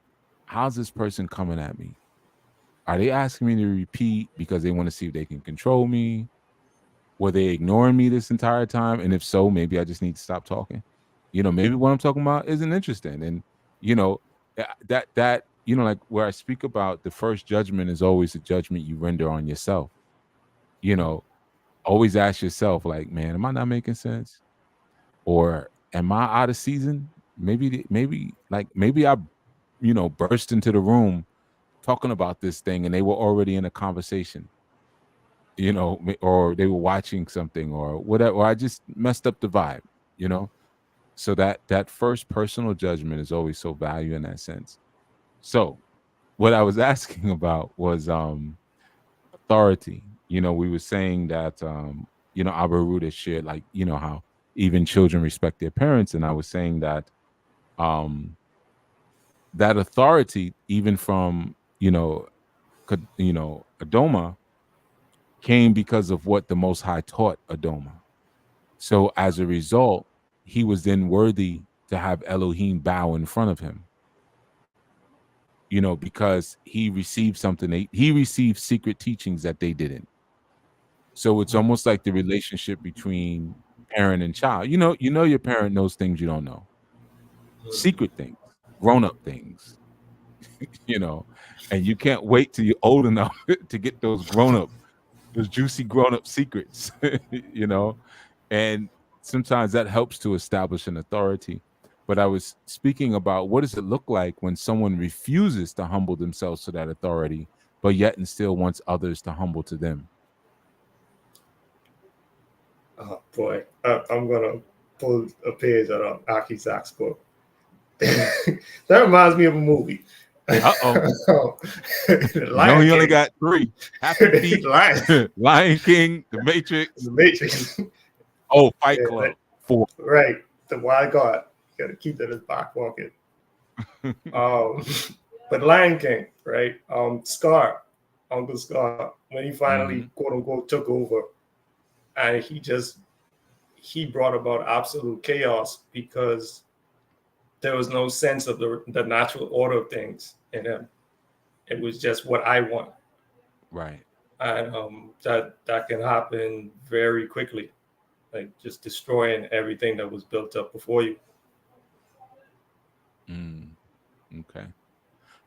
How's this person coming at me? Are they asking me to repeat because they want to see if they can control me? Were they ignoring me this entire time? And if so, maybe I just need to stop talking. Maybe what I'm talking about isn't interesting. And that like where I speak about the first judgment is always a judgment you render on yourself. Always ask yourself, like, man, am I not making sense? Or am I out of season? Maybe I burst into the room talking about this thing and they were already in a conversation, or they were watching something or whatever, or I just messed up the vibe, so that first personal judgment is always so valuable in that sense. So what I was asking about was authority. We were saying that Abba Herut has shared, like, how even children respect their parents, and I was saying that that authority, even from Adoma, came because of what the Most High taught Adoma. So as a result, he was then worthy to have Elohim bow in front of him. Because he received something, he received secret teachings that they didn't. So it's almost like the relationship between parent and child. Your parent knows things you don't know. Secret things, grown-up things, and you can't wait till you're old enough to get those juicy grown-up secrets, and sometimes that helps to establish an authority. But I was speaking about, what does it look like when someone refuses to humble themselves to that authority, but yet and still wants others to humble to them? Oh boy, I'm gonna pull a page out of Aki Zach's book. That reminds me of a movie. Uh-oh. He only got 3. Happy Feet, Lion King, The Matrix. Oh, Fight Club. 4. Right. The Wild God. You gotta keep that in his back pocket. But Lion King, right? Scar, Uncle Scar, when he finally quote unquote took over, and he brought about absolute chaos because there was no sense of the natural order of things in him. It was just what I want. Right. And that can happen very quickly, like just destroying everything that was built up before you. Okay.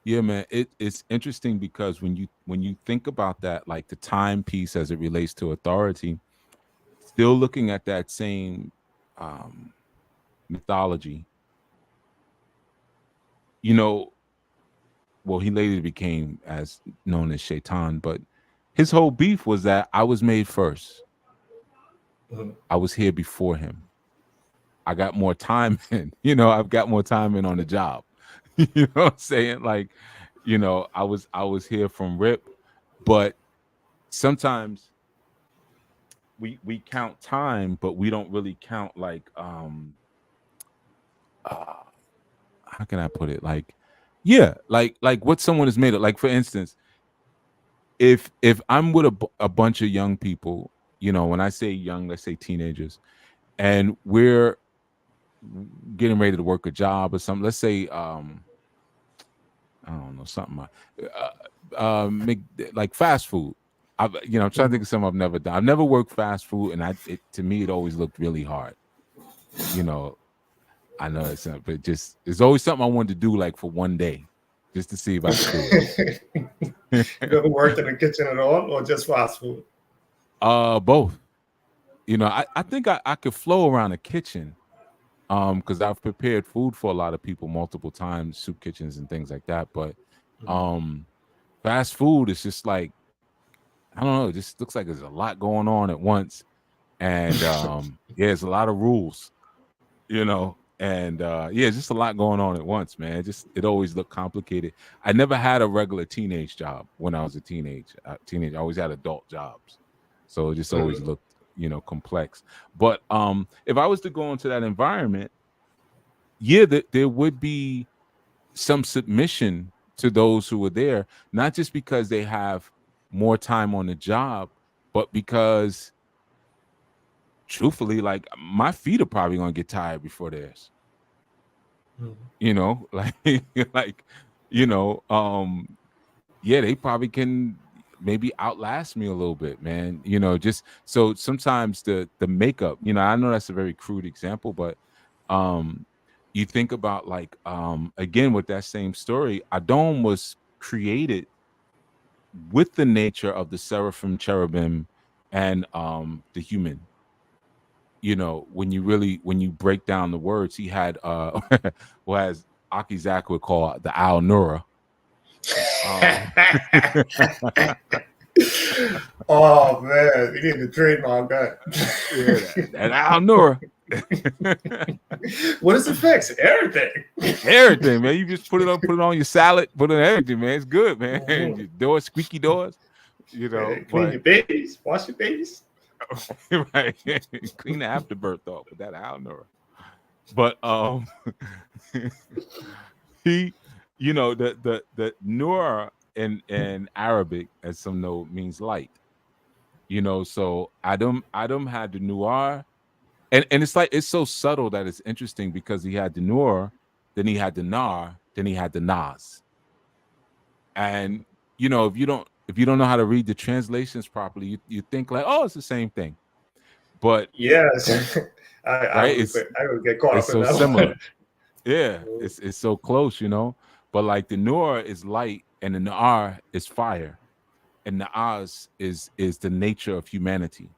Yeah, man. It's interesting because when you think about that, like the timepiece as it relates to authority, still looking at that same mythology, well, he later became as known as Shaitan, but his whole beef was that I was made first. I was here before him. I got more time in. I've got more time in on the job. You know what I'm saying? Like, I was here from rip, but sometimes we count time, but we don't really count like how can I put it? Like, yeah, like what someone has made it. Like, for instance, if I'm with a bunch of young people, when I say young, let's say teenagers, and we're getting ready to work a job or something. Let's say I don't know, something make, like fast food. I'm trying to think of something I've never done. I've never worked fast food, and to me it always looked really hard. I know it's not, but it's always something I wanted to do, like for one day, just to see if I could do it. You ever worked in the kitchen at all, or just fast food? Both. I think I could flow around a kitchen, because I've prepared food for a lot of people multiple times, soup kitchens and things like that. But fast food is just like, I don't know, it just looks like there's a lot going on at once, and yeah, there's a lot of rules, and yeah, just a lot going on at once, man. It always looked complicated. I never had a regular teenage job when I was a teenager. I always had adult jobs, so it just always looked complex. But if I was to go into that environment, yeah, there would be some submission to those who were there, not just because they have more time on the job, but because truthfully, like, my feet are probably gonna get tired before theirs. Like, yeah, they probably can maybe outlast me a little bit, man. Just so sometimes the makeup, I know that's a very crude example, but you think about, like, again, with that same story, Adon was created with the nature of the seraphim, cherubim, and the human. When you break down the words, he had what as Aki Zak would call the Al Nura. Oh man, we need to trademark that. Yeah, that Al Nura. What does it fix? Everything, man. You just put it on your salad, put it on everything, man. It's good, man. Your doors, squeaky doors. Clean your babies, wash your babies. Right. Clean the afterbirth off with that Al Nura. But he, the Nur in Arabic, as some know, means light. So Adam had the Nur, and it's like, it's so subtle that it's interesting, because he had the Nur, then he had the Nar, then he had the Nas. And if you don't know how to read the translations properly, you think like, oh, it's the same thing. But yes, I would get caught up in that. Similar. Yeah, it's so close, But like the Nur is light, and the Nar is fire, and the Az is the nature of humanity.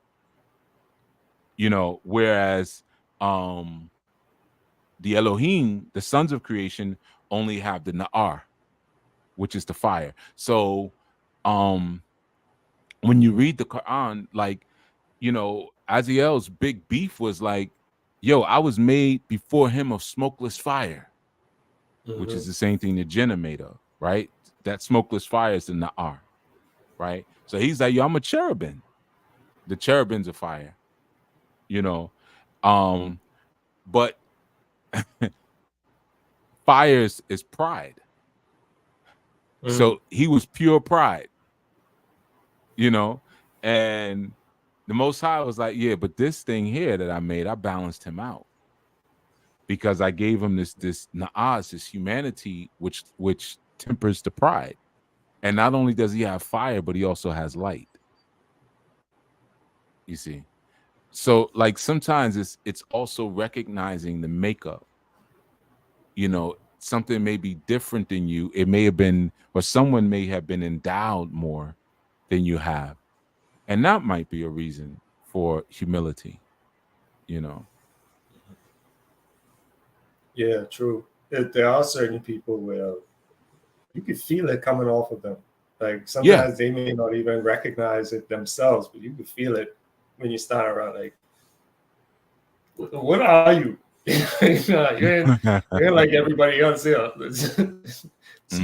Whereas the Elohim, the sons of creation, only have the Na'ar, which is the fire. So when you read the Quran, like, Aziel's big beef was like, yo, I was made before him of smokeless fire, which is the same thing the jinn are made of, right? That smokeless fire is the Na'ar, right? So he's like, yo, I'm a cherubim. The cherubims are fire, but fire is pride. So he was pure pride, and the Most High was like, yeah, but this thing here that I made, I balanced him out, because I gave him this na'az, this humanity, which tempers the pride. And not only does he have fire, but he also has light. You see? So like sometimes it's also recognizing the makeup. Something may be different than you. It may have been, or someone may have been endowed more than you have. And that might be a reason for humility, Yeah, true. There are certain people where you can feel it coming off of them. Like sometimes they may not even recognize it themselves, but you can feel it when you stand around. Like, what are you? You're like everybody else here. What's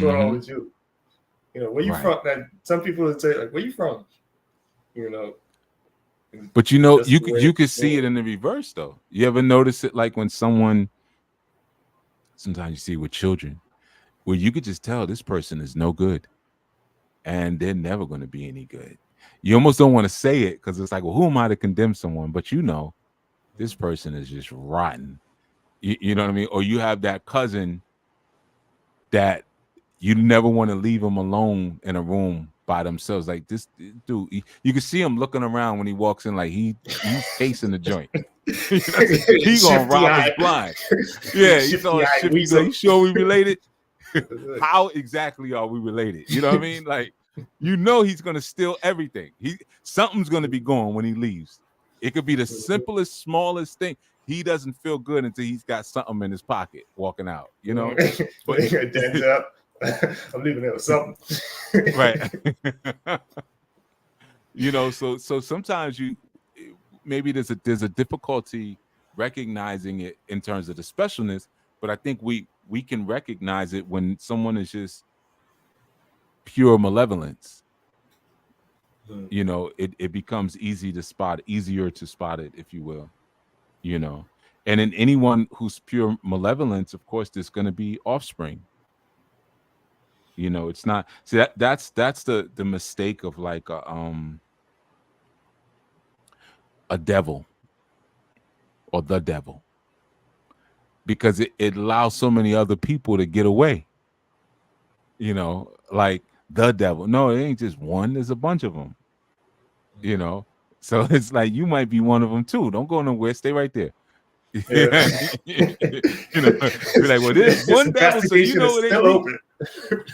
going on with you? Where you Right. from? That some people would say, like, where you from? But Just the way you could it's see it going. in the reverse though. You ever notice it like when someone, sometimes you see with children, where you could just tell this person is no good and they're never going to be any good. You almost don't want to say it because it's like, well, who am I to condemn someone? But this person is just rotten. You know what I mean? Or you have that cousin that you never want to leave them alone in a room by themselves. Like this dude, you can see him looking around when he walks in, like he's casing the joint. He gonna Shifty rob us eye. blind. Yeah, he's Shifty all eye shifty. weasel. Like, you sure we related? How exactly are we related? You know what I mean? Like, he's gonna steal everything. Something's gonna be going when he leaves. It could be the simplest, smallest thing. He doesn't feel good until he's got something in his pocket walking out. But Denzel, I'm leaving there with something. right. So sometimes maybe there's a difficulty recognizing it in terms of the specialness, but I think we can recognize it when someone is just pure malevolence. It becomes easier to spot it, if you will. And in anyone who's pure malevolence, of course, there's going to be offspring. It's not. See, that's the mistake of like a devil or the devil, because it allows so many other people to get away. Like the devil. No, it ain't just one. There's a bunch of them. So it's like you might be one of them too. Don't go nowhere. Stay right there. Yeah. Be like, well, there's one devil, so investigation is it ain't still me. open.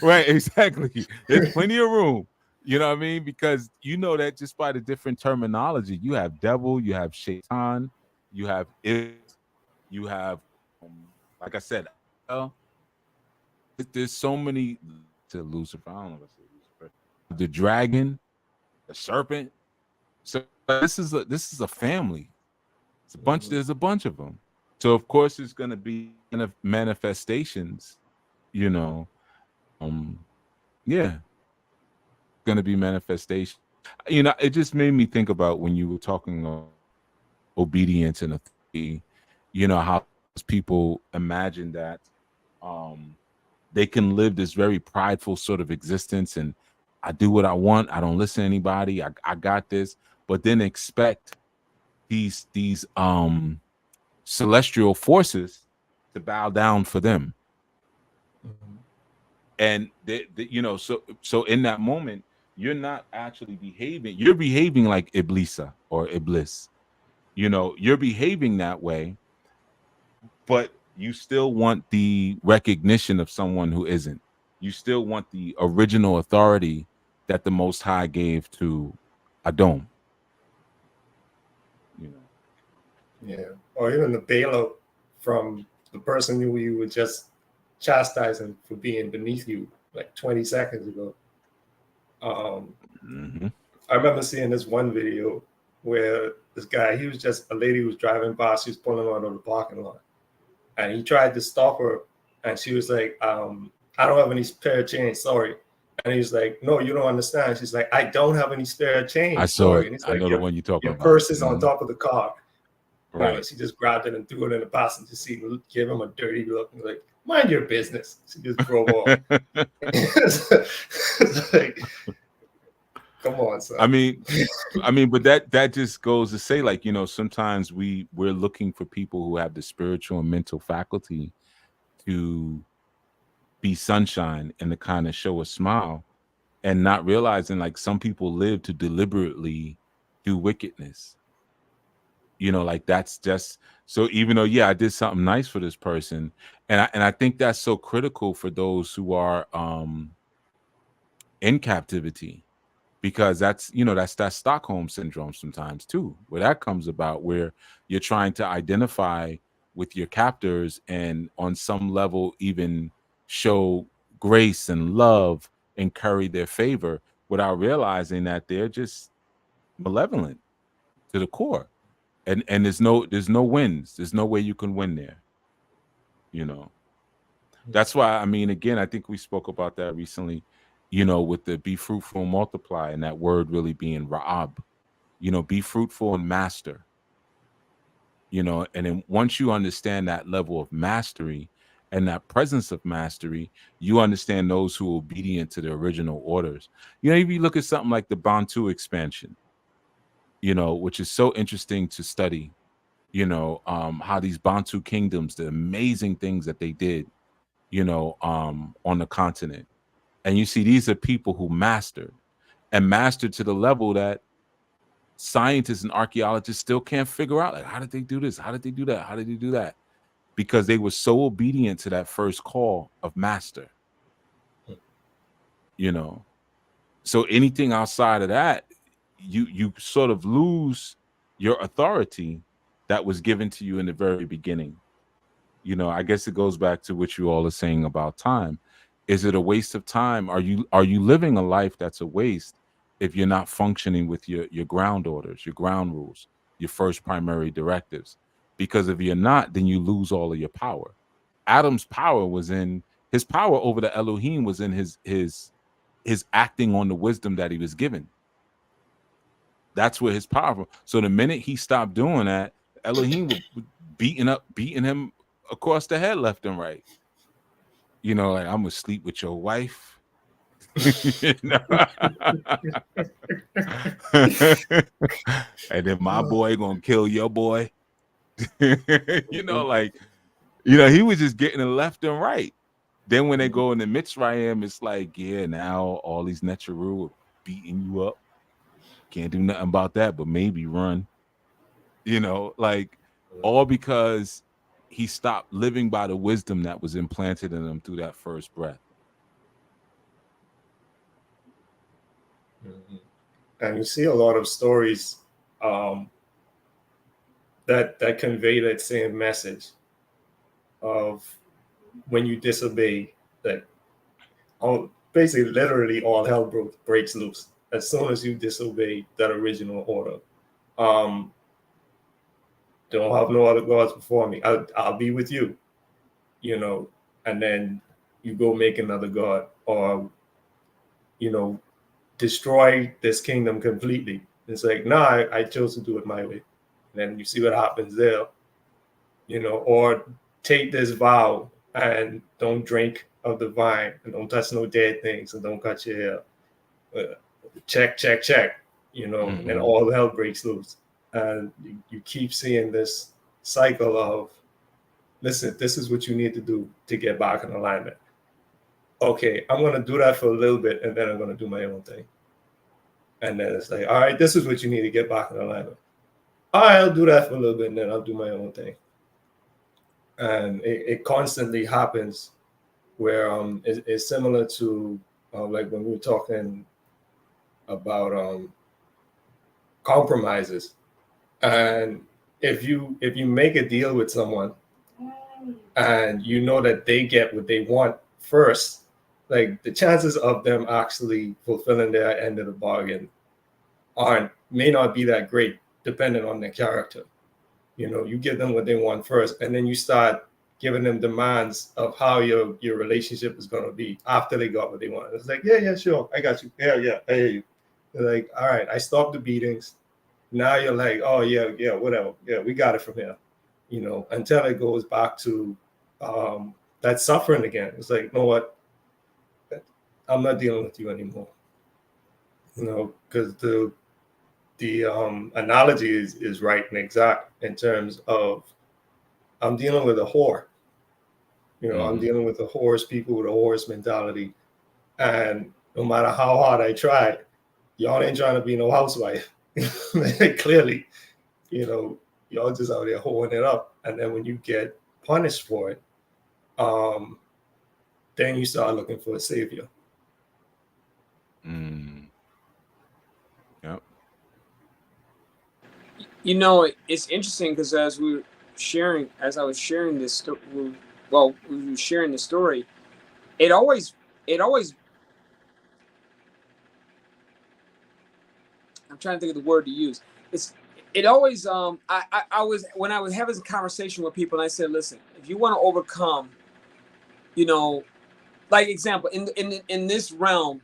Right, exactly. There's plenty of room. You know what I mean? Because that just by the different terminology. You have devil, you have shaitan, you have it, you have, like I said, there's so many to Lucifer. I don't know if I say Lucifer. The dragon, the serpent. So this is a family. There's a bunch of them. So of course there's going to be manifestations. Yeah, going to be manifestation. It just made me think about when you were talking about obedience and authority. How people imagine that they can live this very prideful sort of existence, and I do what I want. I don't listen to anybody. I got this, but then expect these celestial forces to bow down for them. And so in that moment, you're not actually behaving. You're behaving like Iblisa or Iblis. You're behaving that way, but you still want the recognition of someone who isn't. You still want the original authority that the Most High gave to Adon. Yeah. Or even the bailout from the person who you were just chastising for being beneath you like 20 seconds ago. I remember seeing this one video where this guy, he was just a lady who was driving by, she was pulling out of the parking lot, and he tried to stop her, and she was like, I don't have any spare change, sorry. And he's like, no, you don't understand. She's like, I don't have any spare change. I saw sorry. it. And he's I like, know the one you're talking your about. purse is on top of the car. Right. She just grabbed it and threw it in the passenger seat and gave him a dirty look and like, mind your business. She just drove off. It's like, come on, son. I mean, but that just goes to say, like, sometimes we're looking for people who have the spiritual and mental faculty to be sunshine and to kind of show a smile, and not realizing like some people live to deliberately do wickedness. Like that's just so, even though, yeah, I did something nice for this person. And I think that's so critical for those who are in captivity, because that's that Stockholm syndrome sometimes too, where that comes about, where you're trying to identify with your captors and on some level even show grace and love and curry their favor without realizing that they're just malevolent to the core. And there's no wins. There's no way you can win there. You know. That's why, I mean, again, I think we spoke about that recently, you know, with the be fruitful and multiply, and that word really being Ra'ab, you know, be fruitful and master, you know, and then once you understand that level of mastery and that presence of mastery, you understand those who are obedient to the original orders. You know, if you look at something like the Bantu expansion, you know, which is so interesting to study, you know, how these Bantu kingdoms, the amazing things that they did, you know, on the continent. And you see, these are people who mastered and mastered to the level that scientists and archaeologists still can't figure out. Like, how did they do this? How did they do that? How did they do that? Because they were so obedient to that first call of master, you know. So anything outside of that, you sort of lose your authority that was given to you in the very beginning. You know, I guess it goes back to what you all are saying about time. Is it a waste of time? Are you living a life that's a waste if you're not functioning with your ground orders, your ground rules, your first primary directives? Because if you're not, then you lose all of your power. Adam's power was in his power over the Elohim was in his acting on the wisdom that he was given. That's where his power. So the minute he stopped doing that, Elohim would beating him across the head left and right. You know, like, I'm gonna sleep with your wife. You know? And then my boy gonna kill your boy. You know, like, you know, he was just getting it left and right. Then when they go in the Mitzrayim, it's like, yeah, now all these Necharu are beating you up. Can't do nothing about that, but maybe run. You know, like, all because he stopped living by the wisdom that was implanted in him through that first breath. And you see a lot of stories that convey that same message of when you disobey, that basically literally all hell breaks loose as soon as you disobey that original order. Don't have no other gods before me. I'll be with you, you know, and then you go make another god, or, you know, destroy this kingdom completely. It's like, nah, I chose to do it my way. And then you see what happens there, you know, or take this vow and don't drink of the vine and don't touch no dead things and don't cut your hair. Check, you know, and then all hell breaks loose. And you keep seeing this cycle of, listen, this is what you need to do to get back in alignment. Okay, I'm going to do that for a little bit, and then I'm going to do my own thing. And then it's like, all right, this is what you need to get back in alignment. All right, I'll do that for a little bit, and then I'll do my own thing. And it constantly happens, where it's similar to like when we were talking about compromises. And if you make a deal with someone and you know that they get what they want first, like, the chances of them actually fulfilling their end of the bargain may not be that great, depending on their character. You know, you give them what they want first, and then you start giving them demands of how your relationship is going to be after they got what they want. It's like, yeah, sure, I got you. Yeah, I hear you. They're like, all right, I stopped the beatings. Now you're like, oh yeah, whatever. Yeah, we got it from here. You know, until it goes back to that suffering again. It's like, you know what? I'm not dealing with you anymore. You know, because the analogy is right and exact in terms of, I'm dealing with a whore. You know, I'm dealing with a horse, people with a horse mentality. And no matter how hard I try, y'all ain't trying to be no housewife. Clearly, you know, y'all just out there holding it up. And then when you get punished for it, then you start looking for a savior. Yep. You know, it's interesting because as I was sharing this, we were sharing the story. It always. I'm trying to think of the word to use. it always I was when I was having a conversation with people, and I said, listen, if you want to overcome, you know, like example in this realm,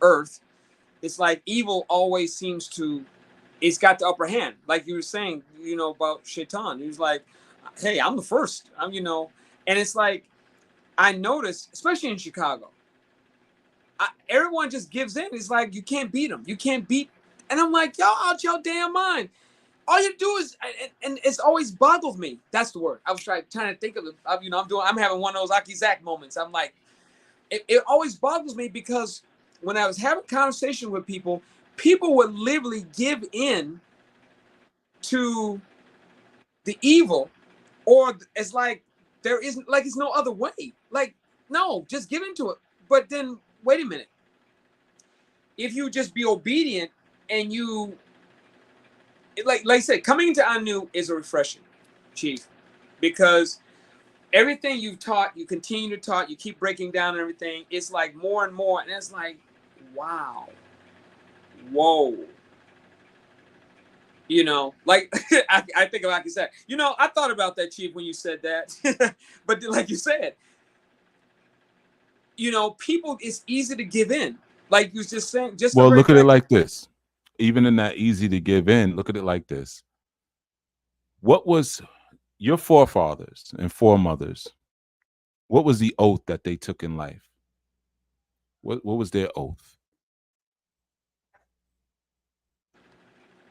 Earth, it's like evil always seems to, it's got the upper hand. Like you were saying, you know, about Shaitan. He was like, hey, I'm the first. I'm, you know, and it's like I noticed, especially in Chicago, everyone just gives in. It's like you can't beat them. You can't beat. And I'm like, y'all out your damn mind. All you do is, and it's always boggled me. That's the word. I was trying to think of it. You know, I'm having one of those Aki Zach moments. I'm like, it always boggles me because when I was having conversation with people, people would literally give in to the evil, or it's like there isn't, like it's no other way. Like, no, just give into it. But then wait a minute. If you just be obedient and you, like I said, coming into Anu is a refreshing, Chief, because everything you've taught, you continue to taught, you keep breaking down everything. It's like more and more, and it's like, wow, whoa. You know, like I think like you said, you know, I thought about that, Chief, when you said that. But like you said, you know, people, it's easy to give in. Like you was just saying, just well, look at it like this. Even in that easy to give in, look at it like this. What was your forefathers and foremothers? What was the oath that they took in life? What was their oath?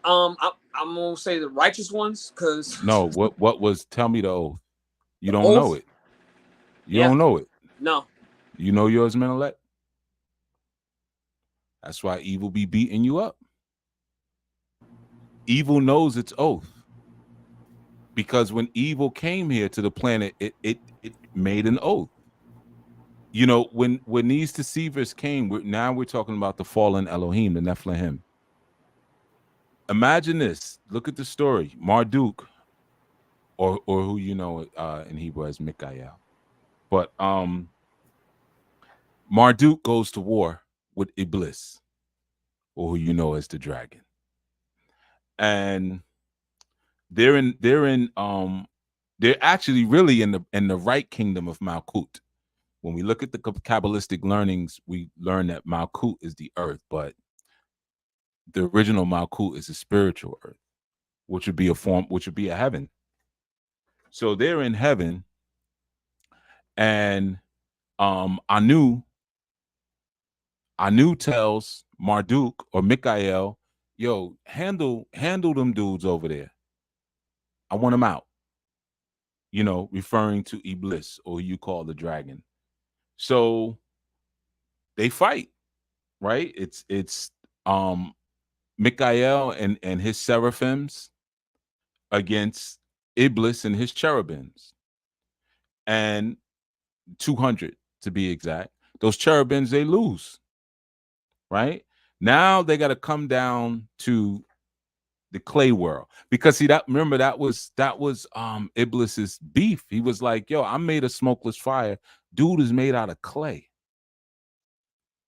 I'm gonna say the righteous ones, because No, what was, tell me the oath. You don't oath? know it. You don't know it. No. You know yours, Menyelek? That's why evil be beating you up. Evil knows its oath. Because when evil came here to the planet, it made an oath. You know, when these deceivers came, now we're talking about the fallen Elohim, the Nephilim. Imagine this. Look at the story. Marduk, or who you know in Hebrew as Mikael. But Marduk goes to war with Iblis, or who you know as the dragon. And they're actually really in the right kingdom of Malkut. When we look at the Kabbalistic learnings, we learn that Malkut is the earth, but the original Malkut is a spiritual earth, which would be a heaven. So they're in heaven, and Anu tells Marduk or Mikael, yo, handle them dudes over there. I want them out. You know, referring to Iblis, or you call the dragon. So they fight, right? It's Mikael and his seraphims against Iblis and his cherubims, and 200 to be exact. Those cherubims, they lose, right? Now they got to come down to the clay world, because see, that remember that was Iblis's beef. He was like, yo, I made a smokeless fire. Dude is made out of clay.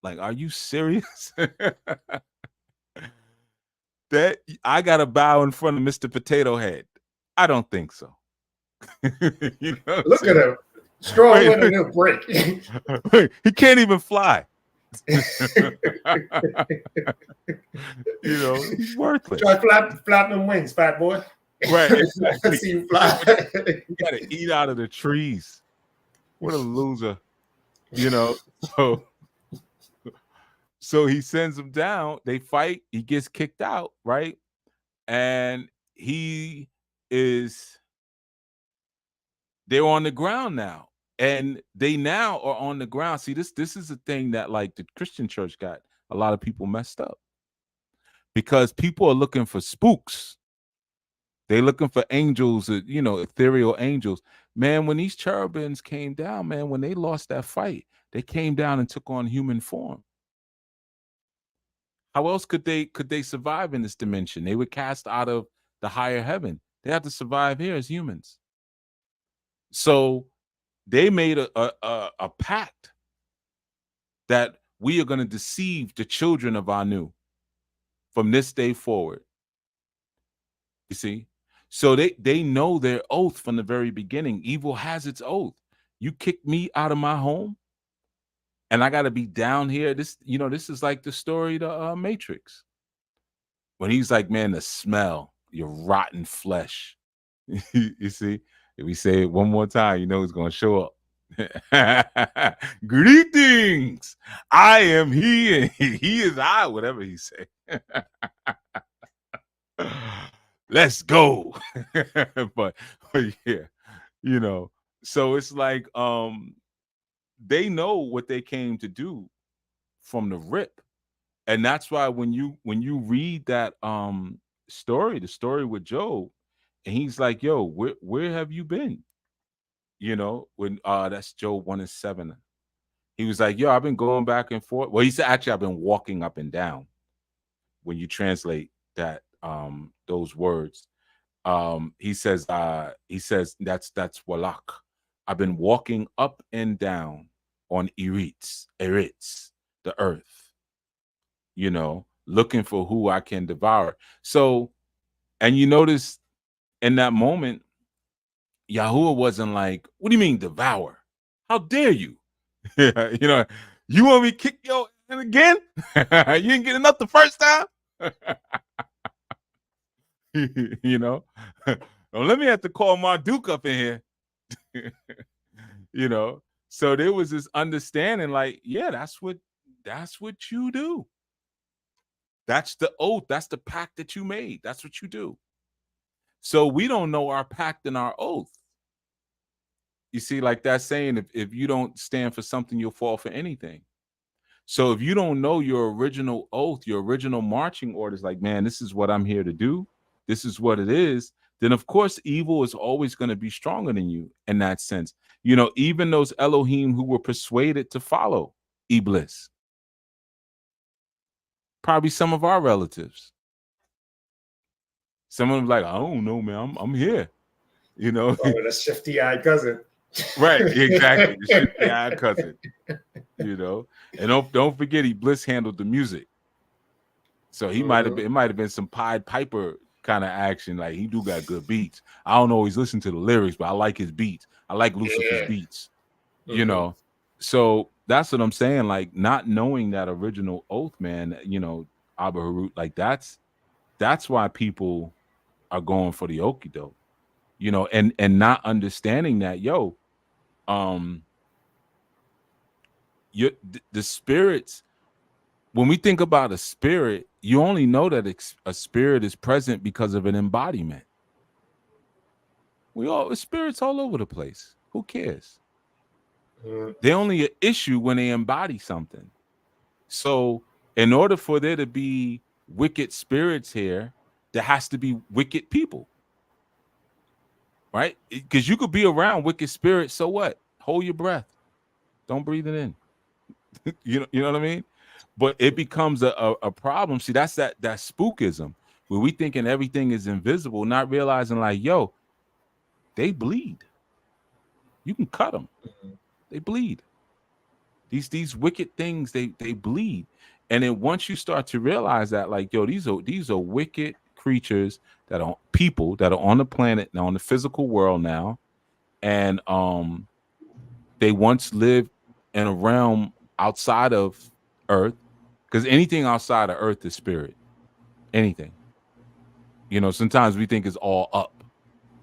Like, are you serious? That I gotta bow in front of Mr. Potato Head? I don't think so. You know, look at him, strong with a new break. He can't even fly. You know, he's worthless. Try flapping them wings, fat boy. Right, exactly. See you fly. You gotta eat out of the trees. What a loser. You know, so he sends them down. They fight. He gets kicked out, right? And they're on the ground now. And they now are on the ground. See, this is a thing that, like, the Christian church got a lot of people messed up, because people are looking for spooks. They're looking for angels, you know, ethereal angels. Man, when these cherubims came down, man, when they lost that fight, they came down and took on human form. How else could they survive in this dimension? They were cast out of the higher heaven. They have to survive here as humans. So they made a pact that we are going to deceive the children of Anu from this day forward. You see? So they know their oath from the very beginning. Evil has its oath. You kick me out of my home and I got to be down here. This, this is like the story to Matrix. When he's like, man, the smell, your rotten flesh. You see? If we say it one more time, it's going to show up. Greetings. I am he and he is I, whatever he say. Let's go. but yeah, so it's like they know what they came to do from the rip. And that's why when you read that story, the story with Job, and he's like, yo, where have you been? When that's Job 1:7. He was like, yo, I've been going back and forth. Well, he said, actually, I've been walking up and down. When you translate that those words, he says that's walak. I've been walking up and down on Eretz, the earth, looking for who I can devour. So, and you notice in that moment, Yahuwah wasn't like, what do you mean devour? How dare you? You want me to kick your ass again? You didn't get enough the first time? Don't let me have to call Marduk up in here. So there was this understanding, like, yeah, that's what you do. That's the oath, that's the pact that you made. That's what you do. So we don't know our pact and our oath. You see, like that saying, if you don't stand for something, you'll fall for anything. So if you don't know your original oath, your original marching orders, like, man, this is what I'm here to do, this is what it is, then of course evil is always going to be stronger than you in that sense. Even those Elohim who were persuaded to follow Iblis, probably some of our relatives. Some of them like, I don't know, man, I'm here. Oh, the shifty-eyed cousin. Right, exactly. The shifty-eyed cousin. And don't forget, Iblis handled the music. So he might have been, it might have been some Pied Piper kind of action. Like, he do got good beats. I don't always listen to the lyrics, but I like his beats. I like Lucifer's beats. So that's what I'm saying. Like, not knowing that original oath, man, Abba Herut, like that's why people are going for the okie doke, and not understanding that, the spirits, when we think about a spirit, you only know that a spirit is present because of an embodiment. Spirits all over the place. Who cares? They're only an issue when they embody something. So in order for there to be wicked spirits here, there has to be wicked people. Right? Because you could be around wicked spirits, so what? Hold your breath. Don't breathe it in. You know what I mean? But it becomes a problem. See, that's that spookism, where we thinking everything is invisible, not realizing, like, yo, they bleed. You can cut them. They bleed. These wicked things, they bleed. And then once you start to realize that, like, yo, these are wicked creatures that are people that are on the planet now, on the physical world now, and they once lived in a realm outside of Earth, because anything outside of Earth is spirit. Anything. Sometimes we think it's all up.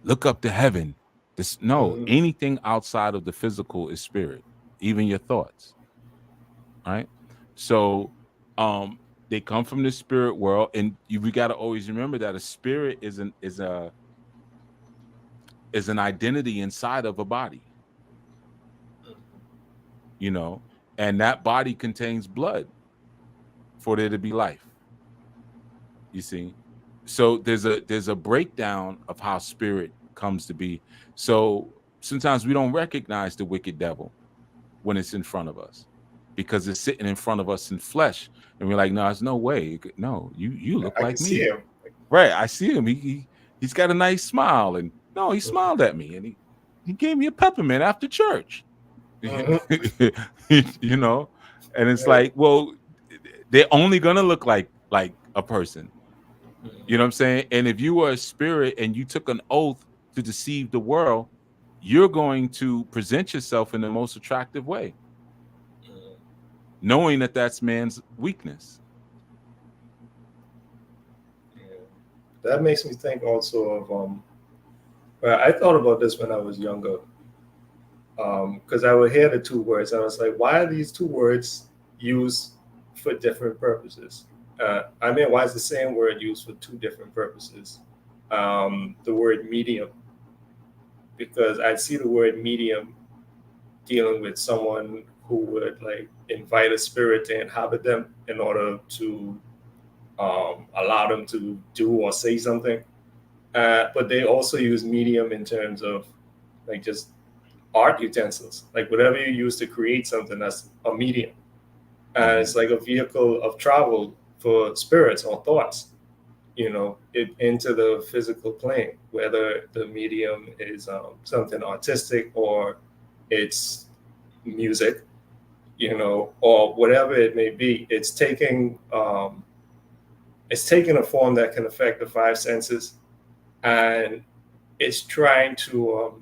Look up to heaven. Anything outside of the physical is spirit, even your thoughts. Right? So they come from the spirit world, and we got to always remember that a spirit is an identity inside of a body. And that body contains blood for there to be life. You see? So there's a breakdown of how spirit comes to be. So sometimes we don't recognize the wicked devil when it's in front of us, because it's sitting in front of us in flesh, and we're like, no, there's no way. No, you look like me. See him. Right, I see him. He's got a nice smile, and no, he smiled at me, and he gave me a peppermint after church. And it's like, well, they're only gonna look like a person. You know what I'm saying? And if you were a spirit and you took an oath to deceive the world, you're going to present yourself in the most attractive way, knowing that that's man's weakness. That makes me think also of well, I thought about this when I was younger, because I would hear the two words and I was like, why are these two words used for different purposes? I mean, why is the same word used for two different purposes? The word medium, because I see the word medium dealing with someone who would like invite a spirit to inhabit them in order to allow them to do or say something. But they also use medium in terms of like just art utensils, like whatever you use to create something, that's a medium. And it's like a vehicle of travel for spirits or thoughts, into the physical plane, whether the medium is something artistic or it's music, or whatever it may be. It's taking a form that can affect the five senses, and it's trying to.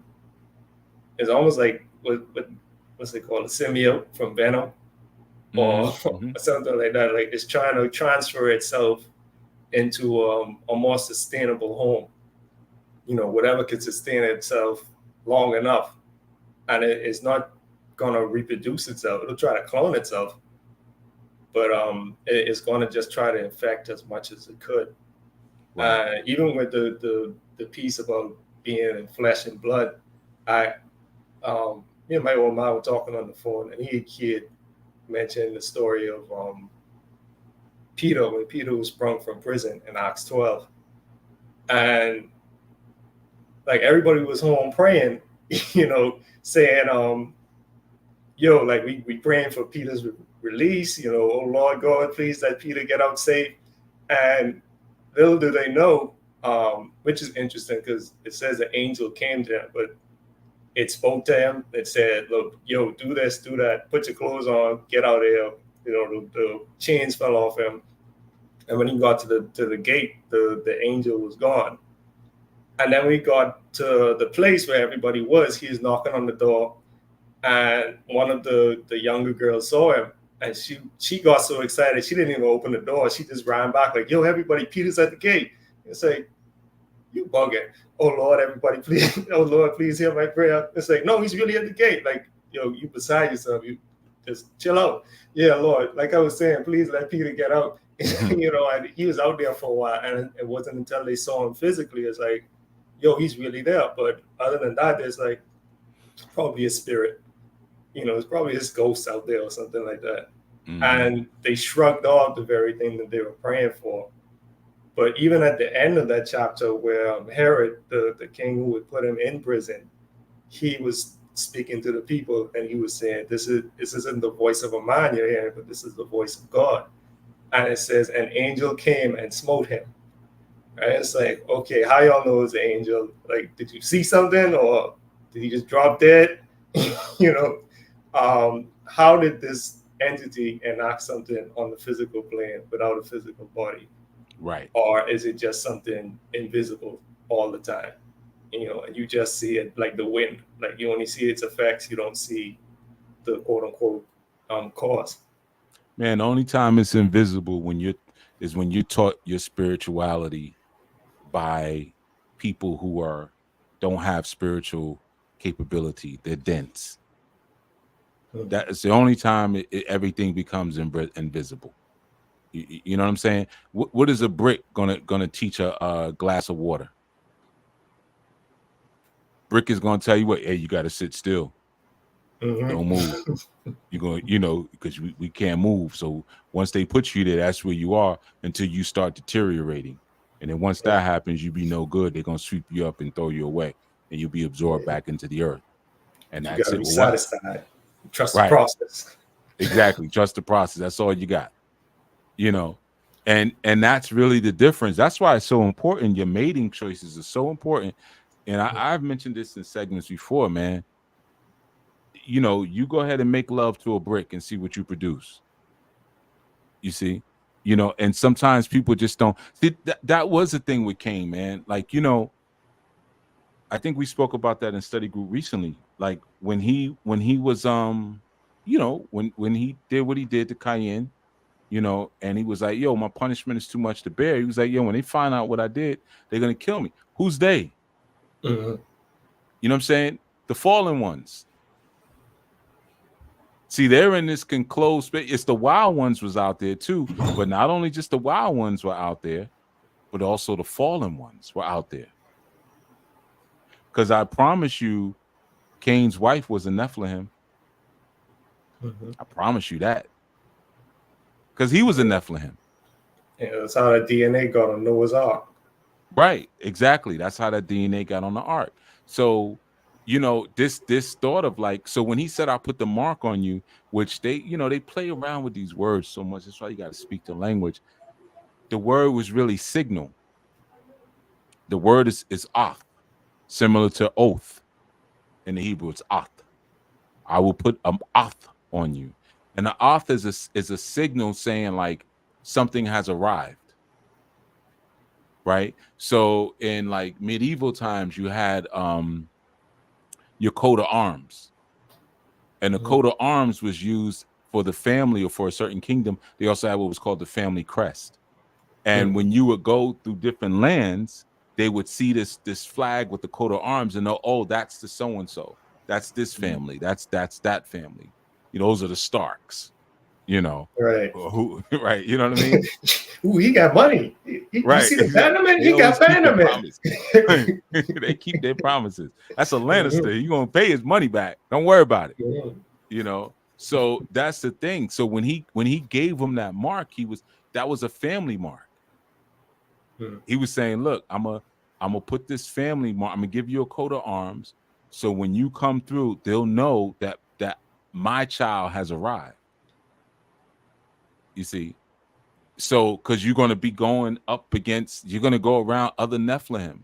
It's almost like what's it called, a symbiote from Venom, or something like that. Like it's trying to transfer itself into a more sustainable home. Whatever can sustain itself long enough, and it's not gonna reproduce itself. It'll try to clone itself, but it's gonna just try to infect as much as it could. Right. Even with the piece about being in flesh and blood, me and my old man were talking on the phone, and he had mentioned the story of Peter, when Peter was sprung from prison in Acts 12, and like everybody was home praying, saying, "Yo, like we praying for Peter's release, oh Lord God, please let Peter get out safe." And little do they know, which is interesting because it says the angel came to him, but it spoke to him. It said, "Look, yo, do this, do that, put your clothes on, get out of here." The chains fell off him, and when he got to the gate, the angel was gone. And then we got to the place where everybody was. He was knocking on the door, and one of the younger girls saw him, and she got so excited she didn't even open the door. She just ran back like, "Yo, everybody, Peter's at the gate." It's like, you bugging. "Oh Lord, everybody, please, oh Lord, please hear my prayer." It's like, no, he's really at the gate. Like, yo, you beside yourself. You just chill out. "Yeah, Lord, like I was saying, please let Peter get out." And he was out there for a while, and it wasn't until they saw him physically, it's like, yo, he's really there. But other than that, there's like probably a spirit. It's probably his ghost out there or something like that. And they shrugged off the very thing that they were praying for. But even at the end of that chapter, where Herut, the king who would put him in prison, he was speaking to the people, and he was saying, this isn't the voice of a man you're hearing, but this is the voice of God. And it says, an angel came and smote him. Right? It's like, okay, how y'all know it's an angel? Like, did you see something, or did he just drop dead? How did this entity enact something on the physical plane without a physical body? Right. Or is it just something invisible all the time? And you just see it like the wind. Like you only see its effects. You don't see the quote unquote cause. Man, the only time it's invisible when you're taught your spirituality by people who don't have spiritual capability. They're dense. That is the only time everything becomes invisible. You know what I'm saying? What is a brick gonna teach a glass of water? Brick is gonna tell you what, hey, you got to sit still. Don't move. You're going, because we can't move. So once they put you there, that's where you are until you start deteriorating. And then once that happens, you be no good. They're gonna sweep you up and throw you away, and you'll be absorbed back into the earth. And you that's gotta it. be satisfied. Trust Right. the process. Exactly. Trust the process. That's all you got. And that's really the difference. That's why it's so important. Your mating choices are so important. And I've mentioned this in segments before, man. You go ahead and make love to a brick and see what you produce. You see, You know, and sometimes people just don't see that was the thing with Cain, man. Like, you know, I think we spoke about that in study group recently. Like when he was you know, when he did what he did to Cain, you know, and he was like, yo, my punishment is too much to bear. He was like, yo, when they find out what I did, they're gonna kill me. Who's they? Mhm. You know what I'm saying? The fallen ones. See, they're in this enclosed space. It's the wild ones was out there too, but not only just the wild ones were out there, but also the fallen ones were out there. Because I promise you, Cain's wife was a Nephilim. Mhm. I promise you that. Because he was a Nephilim. Yeah, that's how the DNA got on Noah's Ark. Right. Exactly. That's how that DNA got on the ark. So, you know, this thought of like, so when he said, I'll put the mark on you, which they, you know, they play around with these words so much. That's why you got to speak the language. The word was really signal. The word is oath, similar to oath in the Hebrew. It's oath. I will put an oath on you. And the oath is a signal saying like something has arrived. Right. So in like medieval times, you had your coat of arms. And the coat of arms was used for the family or for a certain kingdom. They also had what was called the family crest. And when you would go through different lands, they would see this flag with the coat of arms and know, oh, that's the so and so. That's this family. That's that family. You know, those are the Starks. You know, Right. who right? You know what I mean? Ooh, he got money. You Right. see the Bannerman? They He got always keep their Bannerman. promise. They keep their promises. That's a Lannister. You're gonna pay his money back. Don't worry about it. You know. So that's the thing. So when he gave him that mark, that was a family mark. He was saying, look, I'm gonna put this family mark. I'm gonna give you a coat of arms. So when you come through, they'll know that my child has arrived. You see. So, because you're going to be going up against, you're going to go around other Nephilim,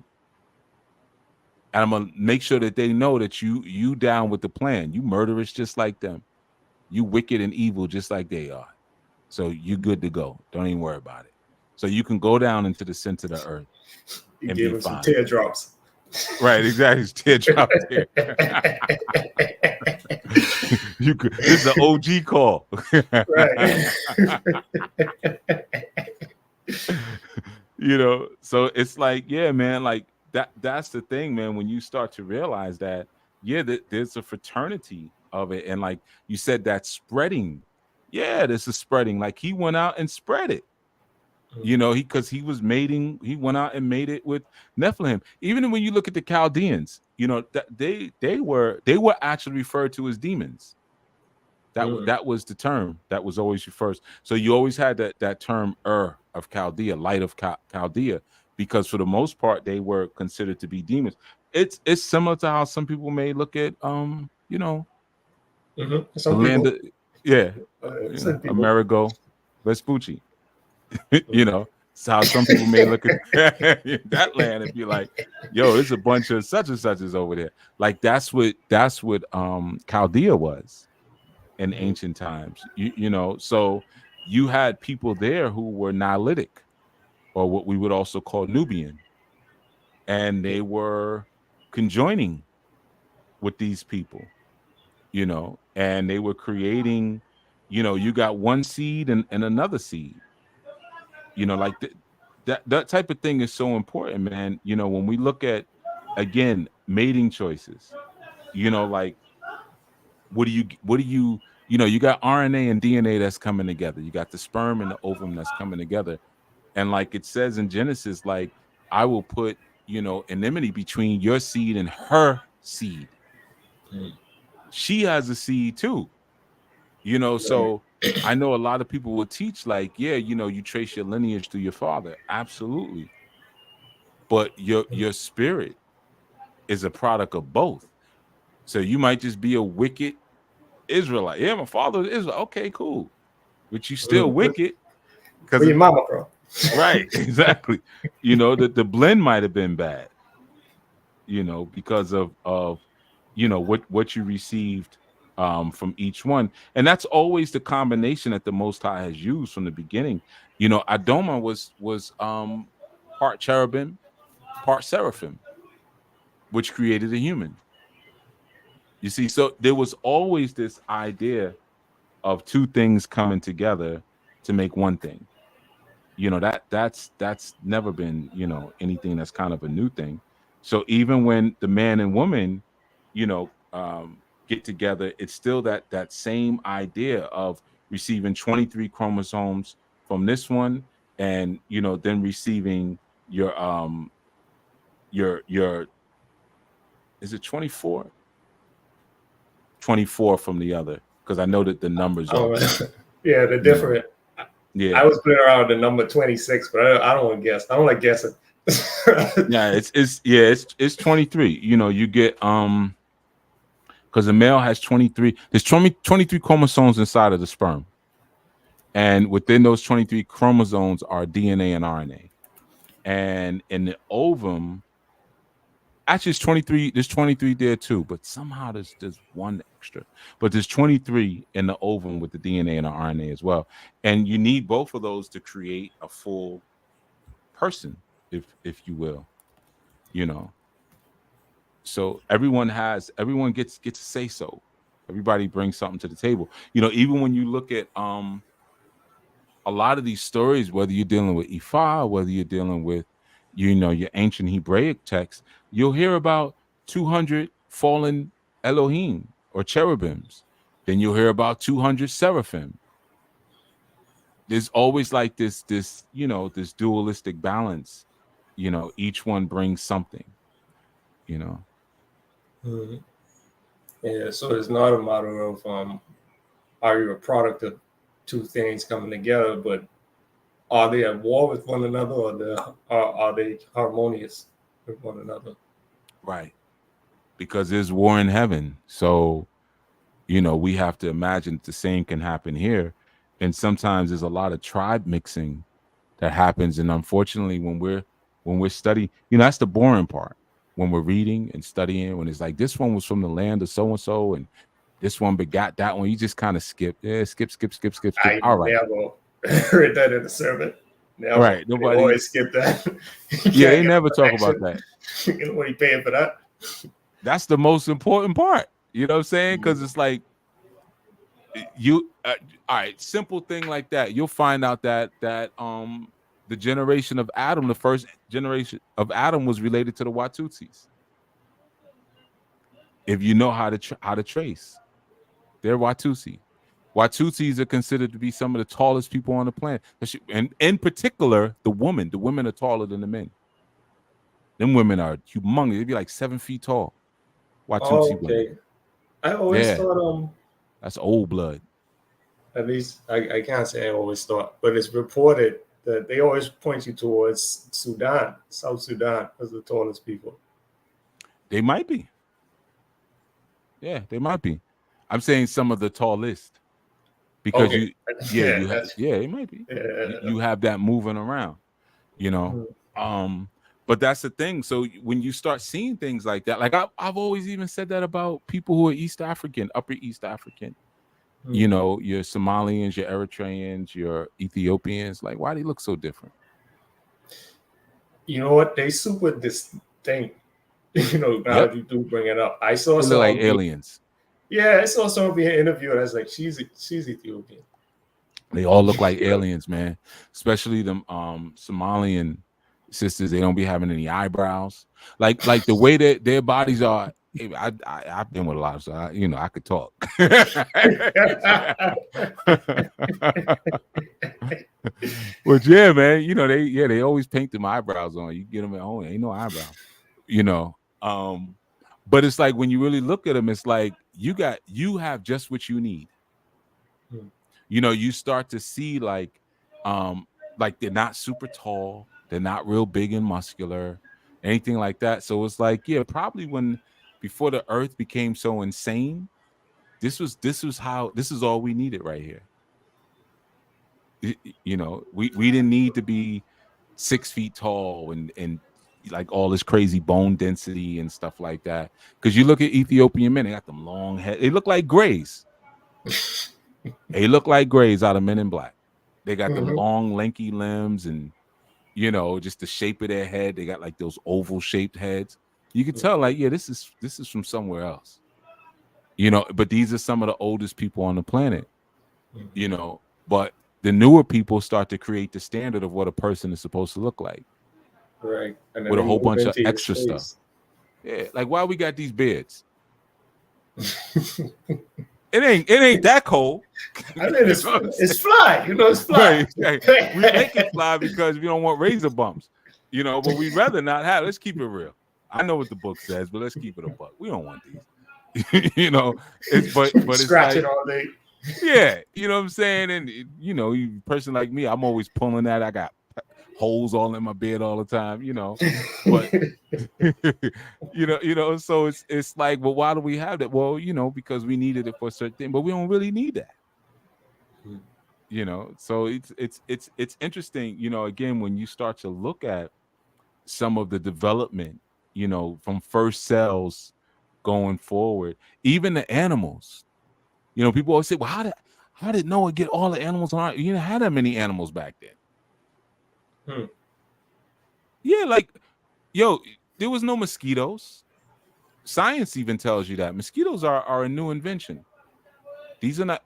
and I'm going to make sure that they know that you down with the plan. You murderous just like them. You wicked and evil just like they are. So you good to go. Don't even worry about it. So you can go down into the center of the earth You and give be him some fine. teardrops. Right, exactly. Teardrops here. This is an OG call. Right. You know, so it's like, yeah, man, like that's the thing, man. When you start to realize that, yeah, there's a fraternity of it. And like you said, that spreading, yeah, there's a spreading. Like he went out and spread it. You know, because he was mating, he went out and made it with Nephilim. Even when you look at the Chaldeans, you know, that they were actually referred to as demons. That was the term that was always referred. So you always had that term of Chaldea, light of Chaldea, because for the most part they were considered to be demons. It's similar to how some people may look at you know, the land of, yeah, you know, Amerigo Vespucci. You know, it's how some people may look at that land and be like, yo, there's a bunch of such and suches over there. Like that's what Chaldea was in ancient times. You know, so you had people there who were Nihitic, or what we would also call Nubian, and they were conjoining with these people, you know, and they were creating, you know, you got one seed and another seed, you know, like that type of thing is so important, man. You know, when we look at, again, mating choices, you know, like what do you you know, you got RNA and DNA that's coming together. You got the sperm and the ovum that's coming together. And like it says in Genesis, like, I will put, you know, enmity between your seed and her seed. She has a seed too, you know. So I know a lot of people will teach like, yeah, you know, you trace your lineage through your father. Absolutely. But your spirit is a product of both. So you might just be a wicked Israelite. Yeah, my father is Israel. Okay, cool. But you still wicked. Where your mama from? Right, exactly. You know, the blend might have been bad, you know, because of you know what you received from each one. And that's always the combination that the Most High has used from the beginning. You know, Adoma was part cherubim, part seraphim, which created a human. You see, so there was always this idea of two things coming together to make one thing. You know, that's never been, you know, anything that's kind of a new thing. So even when the man and woman, you know, get together, it's still that same idea of receiving 23 chromosomes from this one, and you know, then receiving your is it 24 from the other, because I know that the numbers are yeah, the different. Yeah, I was playing around with the number 26, but I don't want to guess. I don't like guessing. yeah, it's 23. You know, you get because the male has 23. There's 23 chromosomes inside of the sperm, and within those 23 chromosomes are DNA and RNA. And in the ovum, actually, it's 23. There's 23 there too, but somehow there's one extra. But there's 23 in the ovum with the DNA and the RNA as well. And you need both of those to create a full person, if you will. You know. So everyone gets to say so. Everybody brings something to the table. You know, even when you look at a lot of these stories, whether you're dealing with Ifa, whether you're dealing with, you know, your ancient Hebraic text, you'll hear about 200 fallen Elohim or cherubims. Then you'll hear about 200 seraphim. There's always like this, you know, this dualistic balance. You know, each one brings something, you know. Mm-hmm. Yeah, so it's not a matter of are you a product of two things coming together, but are they at war with one another, or are they harmonious with one another? Right. Because there's war in heaven. So, you know, we have to imagine the same can happen here. And sometimes there's a lot of tribe mixing that happens. And unfortunately, when we're studying, you know, that's the boring part. When we're reading and studying, when it's like this one was from the land of so and so, and this one begot that one, you just kind of skip. Yeah, skip. I All right. never heard that in the sermon. Never. Right. They Nobody always skip that. Yeah, they never talk about that. Nobody paying for that. That's the most important part. You know what I'm saying? Because it's like you all right, simple thing like that. You'll find out that the generation of Adam, the first generation of Adam, was related to the Watutsis. If you know how to trace, they're Watusi. Watutsis are considered to be some of the tallest people on the planet, and in particular, the women are taller than the men. Them women are humongous. They'd be like 7 feet tall. Watutsi women. Okay. I always thought that's old blood. at least I can't say I always thought, but it's reported that they always point you towards Sudan, South Sudan, as the tallest people. They might be. Yeah, they might be. I'm saying some of the tallest, because Okay. it might be. Yeah. You have that moving around, you know. But that's the thing. So when you start seeing things like that, like I've always even said that about people who are East African, Upper East African. You know, your Somalians, your Eritreans, your Ethiopians. Like, why do they look so different? You know what? They super distinct. You know, now that you do bring it up, I saw They some look like aliens. Yeah, I saw someone being interviewed. I was like, she's Ethiopian. They all look like aliens, man. Especially them Somalian sisters. They don't be having any eyebrows. Like the way that their bodies are. I've been with a lot, so I could talk. But yeah, man, you know, they always paint them eyebrows on. You get them at home, ain't no eyebrows. You know, but it's like when you really look at them, it's like you have just what you need. You know, you start to see like they're not super tall, they're not real big and muscular, anything like that. So it's like, yeah, probably before the earth became so insane, this is all we needed right here. You know, we didn't need to be 6 feet tall and like all this crazy bone density and stuff like that. Because you look at Ethiopian men, they got them long head. They look like grays. They look like grays out of Men in Black. They got them long, lanky limbs, and just the shape of their head. They got like those oval shaped heads. You can tell, like, yeah, this is from somewhere else. But these are some of the oldest people on the planet. But the newer people start to create the standard of what a person is supposed to look like. Right. And with a whole bunch of extra stuff. Yeah, like why we got these beards? It ain't that cold. I mean, it's fly. It's fly. Right. We make it fly because we don't want razor bumps. But we'd rather not have. Let's keep it real. I know what the book says, but let's keep it a buck. We don't want these. But it's scratch like, it all day. Yeah, you know what I'm saying? And you person like me, I'm always pulling that. I got holes all in my bed all the time, but so it's like, well, why do we have that? Well, because we needed it for a certain thing, but we don't really need that. So it's interesting, again, when you start to look at some of the development, from first cells going forward, even the animals, people always say, well, how did Noah get all the animals on? You didn't have that many animals back then. Yeah, like, there was no mosquitoes. Science even tells you that mosquitoes are a new invention.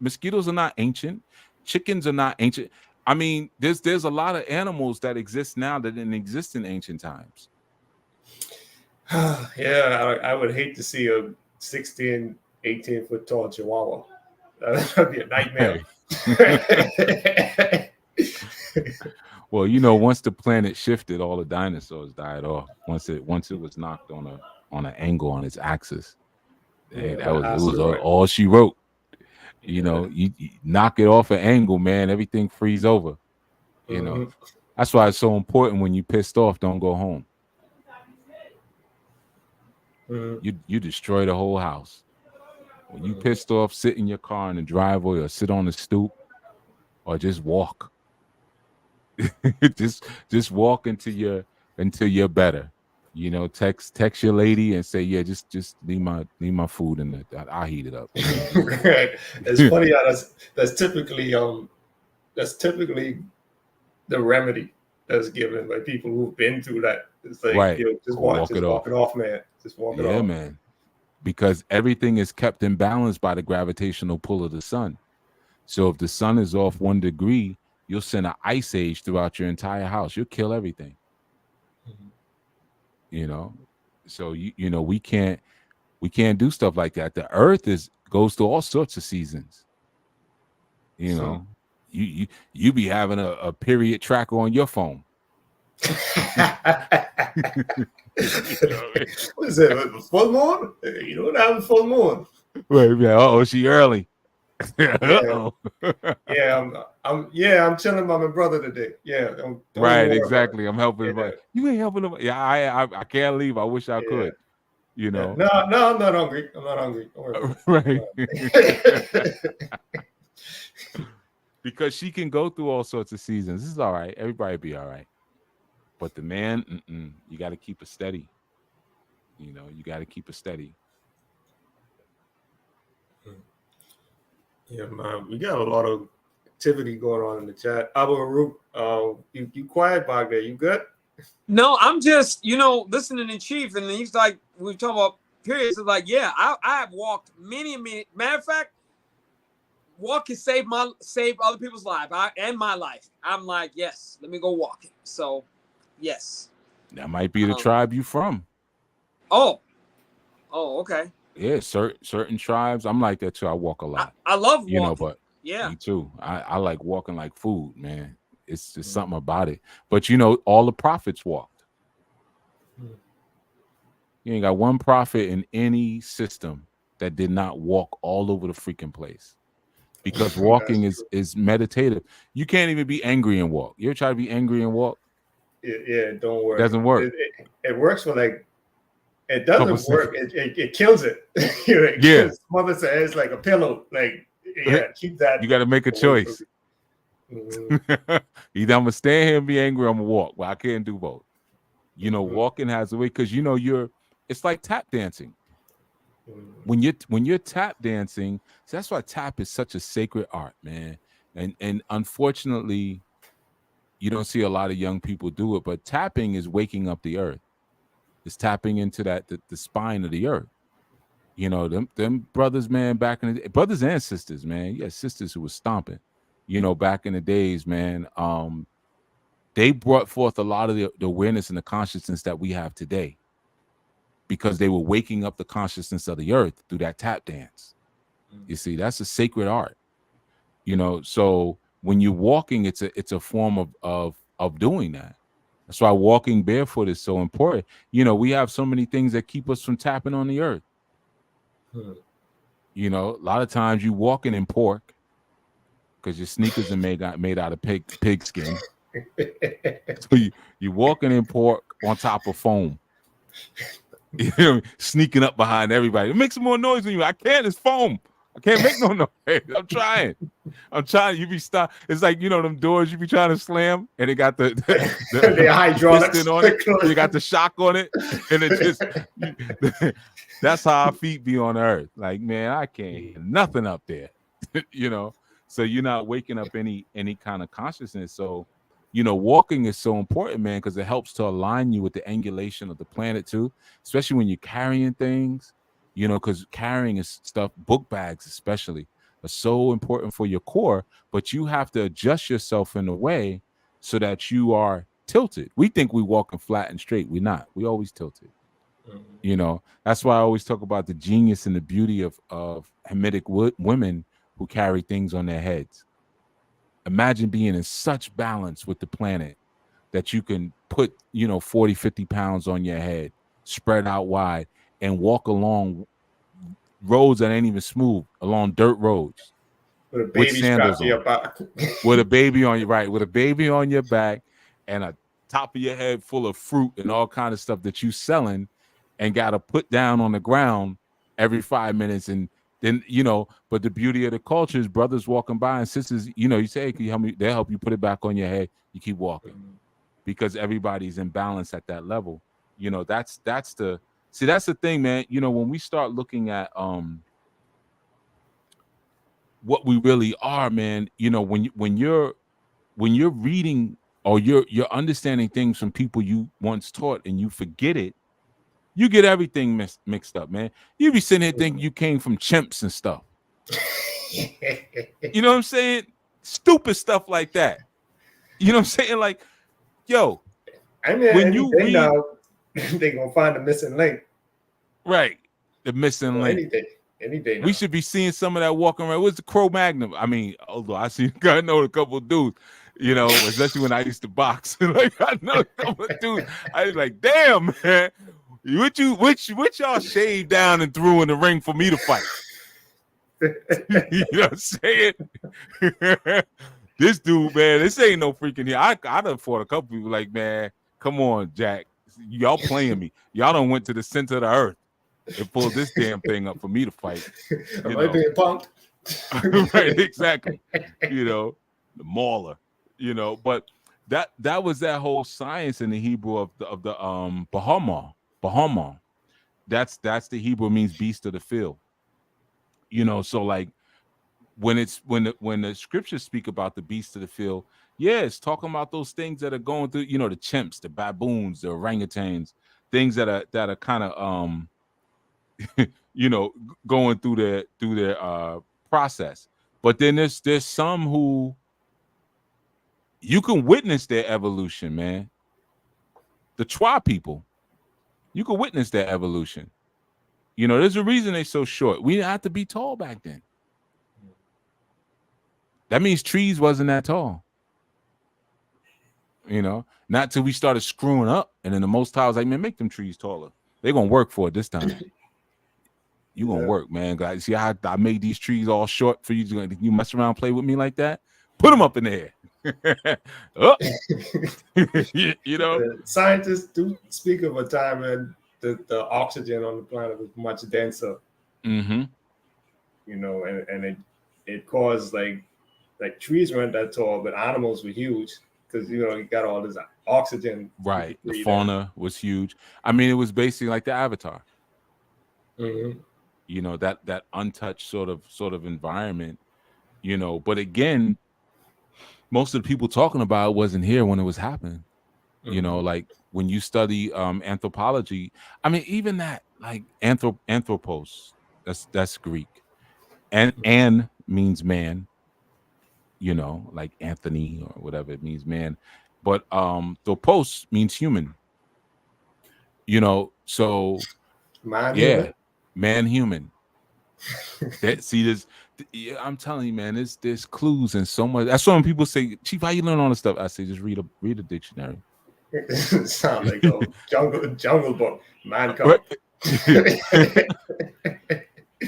Mosquitoes are not ancient. Chickens are not ancient. I mean, there's a lot of animals that exist now that didn't exist in ancient times. Yeah, I would hate to see a 16, 18-foot tall chihuahua. That'd be a nightmare. Well, once the planet shifted, all the dinosaurs died off. Once it was knocked on an angle on its axis, it was all she wrote. You knock it off an angle, man, everything frees over. That's why it's so important when you pissed off, don't go home. You destroy the whole house. When you pissed off, sit in your car in the driveway or sit on the stoop or just walk. just walk until you're better. Text your lady and say, yeah, just leave my food in I'll heat it up. Right. It's funny how that's typically the remedy that's given by people who've been through that. It's like, right. Just walk it off, man. Just walk it off. Yeah, man. Because everything is kept in balance by the gravitational pull of the sun. So if the sun is off 1 degree, you'll send an ice age throughout your entire house. You'll kill everything. So we can't do stuff like that. The earth goes through all sorts of seasons. You be having a period tracker on your phone. What is it? Full moon? You don't have a full moon. Right, yeah. She early. Yeah. I'm chilling by my brother today. Yeah. Don't right, exactly. I'm helping him. You ain't helping him. Yeah, I can't leave. I wish I could. No, I'm not hungry. I'm not hungry. Right. Because she can go through all sorts of seasons. This is all right. Everybody be all right. But the man, you got to keep it steady. You got to keep it steady. Yeah, man. We got a lot of activity going on in the chat. Abba Herut, you quiet back there. You good? No, I'm just, listening to Chief, and he's like, we talking about periods. It's like, yeah, I have walked many. Matter of fact, walk can save other people's life and my life. I'm like, yes, let me go walking. So, yes. That might be the tribe you from. Oh, okay. Yeah, certain tribes. I'm like that too. I walk a lot. I love walking. But yeah, me too. I like walking like food, man. It's just something about it. But all the prophets walked. You ain't got one prophet in any system that did not walk all over the freaking place. Because walking is meditative. You can't even be angry and walk. You ever try to be angry and walk? Yeah, it don't work. It doesn't work. It works for like. It doesn't work. It kills it. It smothers it. It's like a pillow. Like, keep that. You got to make a choice. Either I'm gonna stand here and be angry, or I'm gonna walk. Well, I can't do both. Walking has a way, because it's like tap dancing. Mhm. When you're tap dancing, so that's why tap is such a sacred art, man. And unfortunately, you don't see a lot of young people do it, but tapping is waking up the earth. It's tapping into the spine of the earth. Them brothers, man, back in the day, brothers and sisters, man. Yeah, sisters who were stomping, back in the days, man. They brought forth a lot of the awareness and the consciousness that we have today, because they were waking up the consciousness of the earth through that tap dance. You see, that's a sacred art. So when you're walking, it's a form of doing that. That's why walking barefoot is so important. We have so many things that keep us from tapping on the earth. Hmm. A lot of times you walking in pork because your sneakers are made out of pig skin. So you walking in pork on top of foam. Sneaking up behind everybody. It makes more noise than you. I can't. It's foam. I can't make no noise. I'm trying. You be stop. It's like them doors you be trying to slam, and it got the hydraulics piston on it. You got the shock on it, and it just. That's how our feet be on the earth. Like, man, I can't hear nothing up there. So you're not waking up any kind of consciousness. So, walking is so important, man, because it helps to align you with the angulation of the planet too, especially when you're carrying things. Because carrying is stuff, book bags especially, are so important for your core, but you have to adjust yourself in a way so that you are tilted. We think we walking flat and straight. We're not. We always tilted. That's why I always talk about the genius and the beauty of Hamitic women who carry things on their heads. Imagine being in such balance with the planet that you can put 40, 50 pounds on your head, spread out wide, and walk along roads that ain't even smooth, along dirt roads with a with baby strapped sandals to your on, back. with a baby on your right, with a baby on your back, and a top of your head full of fruit and all kind of stuff that you selling, and got to put down on the ground every 5 minutes. And then but the beauty of the culture is brothers walking by and sisters, you say, hey, can you help me? They'll help you put it back on your head. You keep walking because everybody's in balance at that level. That's the thing, man. When we start looking at what we really are, man, when you're reading or you're understanding things from people you once taught and you forget it, you get everything mixed up, man. You be sitting here thinking you came from chimps and stuff. You know what I'm saying? Stupid stuff like that. You know what I'm saying? Like, yo, I mean, when you read, now, they gonna find the missing link. Right, the missing link. Any day now. We should be seeing some of that walking around. What's the Cro-Magnon? I mean, although I know a couple of dudes, especially when I used to box. Like, I know a couple of dudes. I was like, damn, man, which y'all shaved down and threw in the ring for me to fight? You know what I'm saying? This dude, man, this ain't no freaking here. I done fought a couple people like, man, come on, Jack. Y'all playing me. Y'all done went to the center of the earth and pulled this damn thing up for me to fight. Am I being punked? Right, exactly. The mauler, but that was that whole science in the Hebrew of the Bahama. That's the Hebrew, means beast of the field. So like when the scriptures speak about the beast of the field, yeah, it's talking about those things that are going through, the chimps, the baboons, the orangutans, things that are kind of going through their process. But then there's some who you can witness their evolution, man. The Twa people, you can witness their evolution. There's a reason they're so short. We didn't have to be tall back then. That means trees wasn't that tall. Not till we started screwing up. And then the Most High was like, man, make them trees taller. They're going to work for it this time. You going to work, man. Guys, see how I made these trees all short for you? You mess around, play with me like that? Put them up in the air. Oh. Scientists do speak of a time when the oxygen on the planet was much denser. Mm-hmm. And it caused like trees weren't that tall, but animals were huge. because you got all this oxygen. Right. The fauna was huge. I mean, it was basically like the Avatar. Mm-hmm. That untouched sort of environment. But again, most of the people talking about it wasn't here when it was happening. Mm-hmm. Like when you study anthropology, I mean, even that, like anthropos, that's Greek, and an means man, like Anthony or whatever, it means man, but topos means human. So Man, yeah, man, human. See this. Yeah, I'm telling you, man. There's clues and so much. That's why when people say, "Chief, how you learn all this stuff?" I say, just read a dictionary. Sound like a jungle book. Man, come.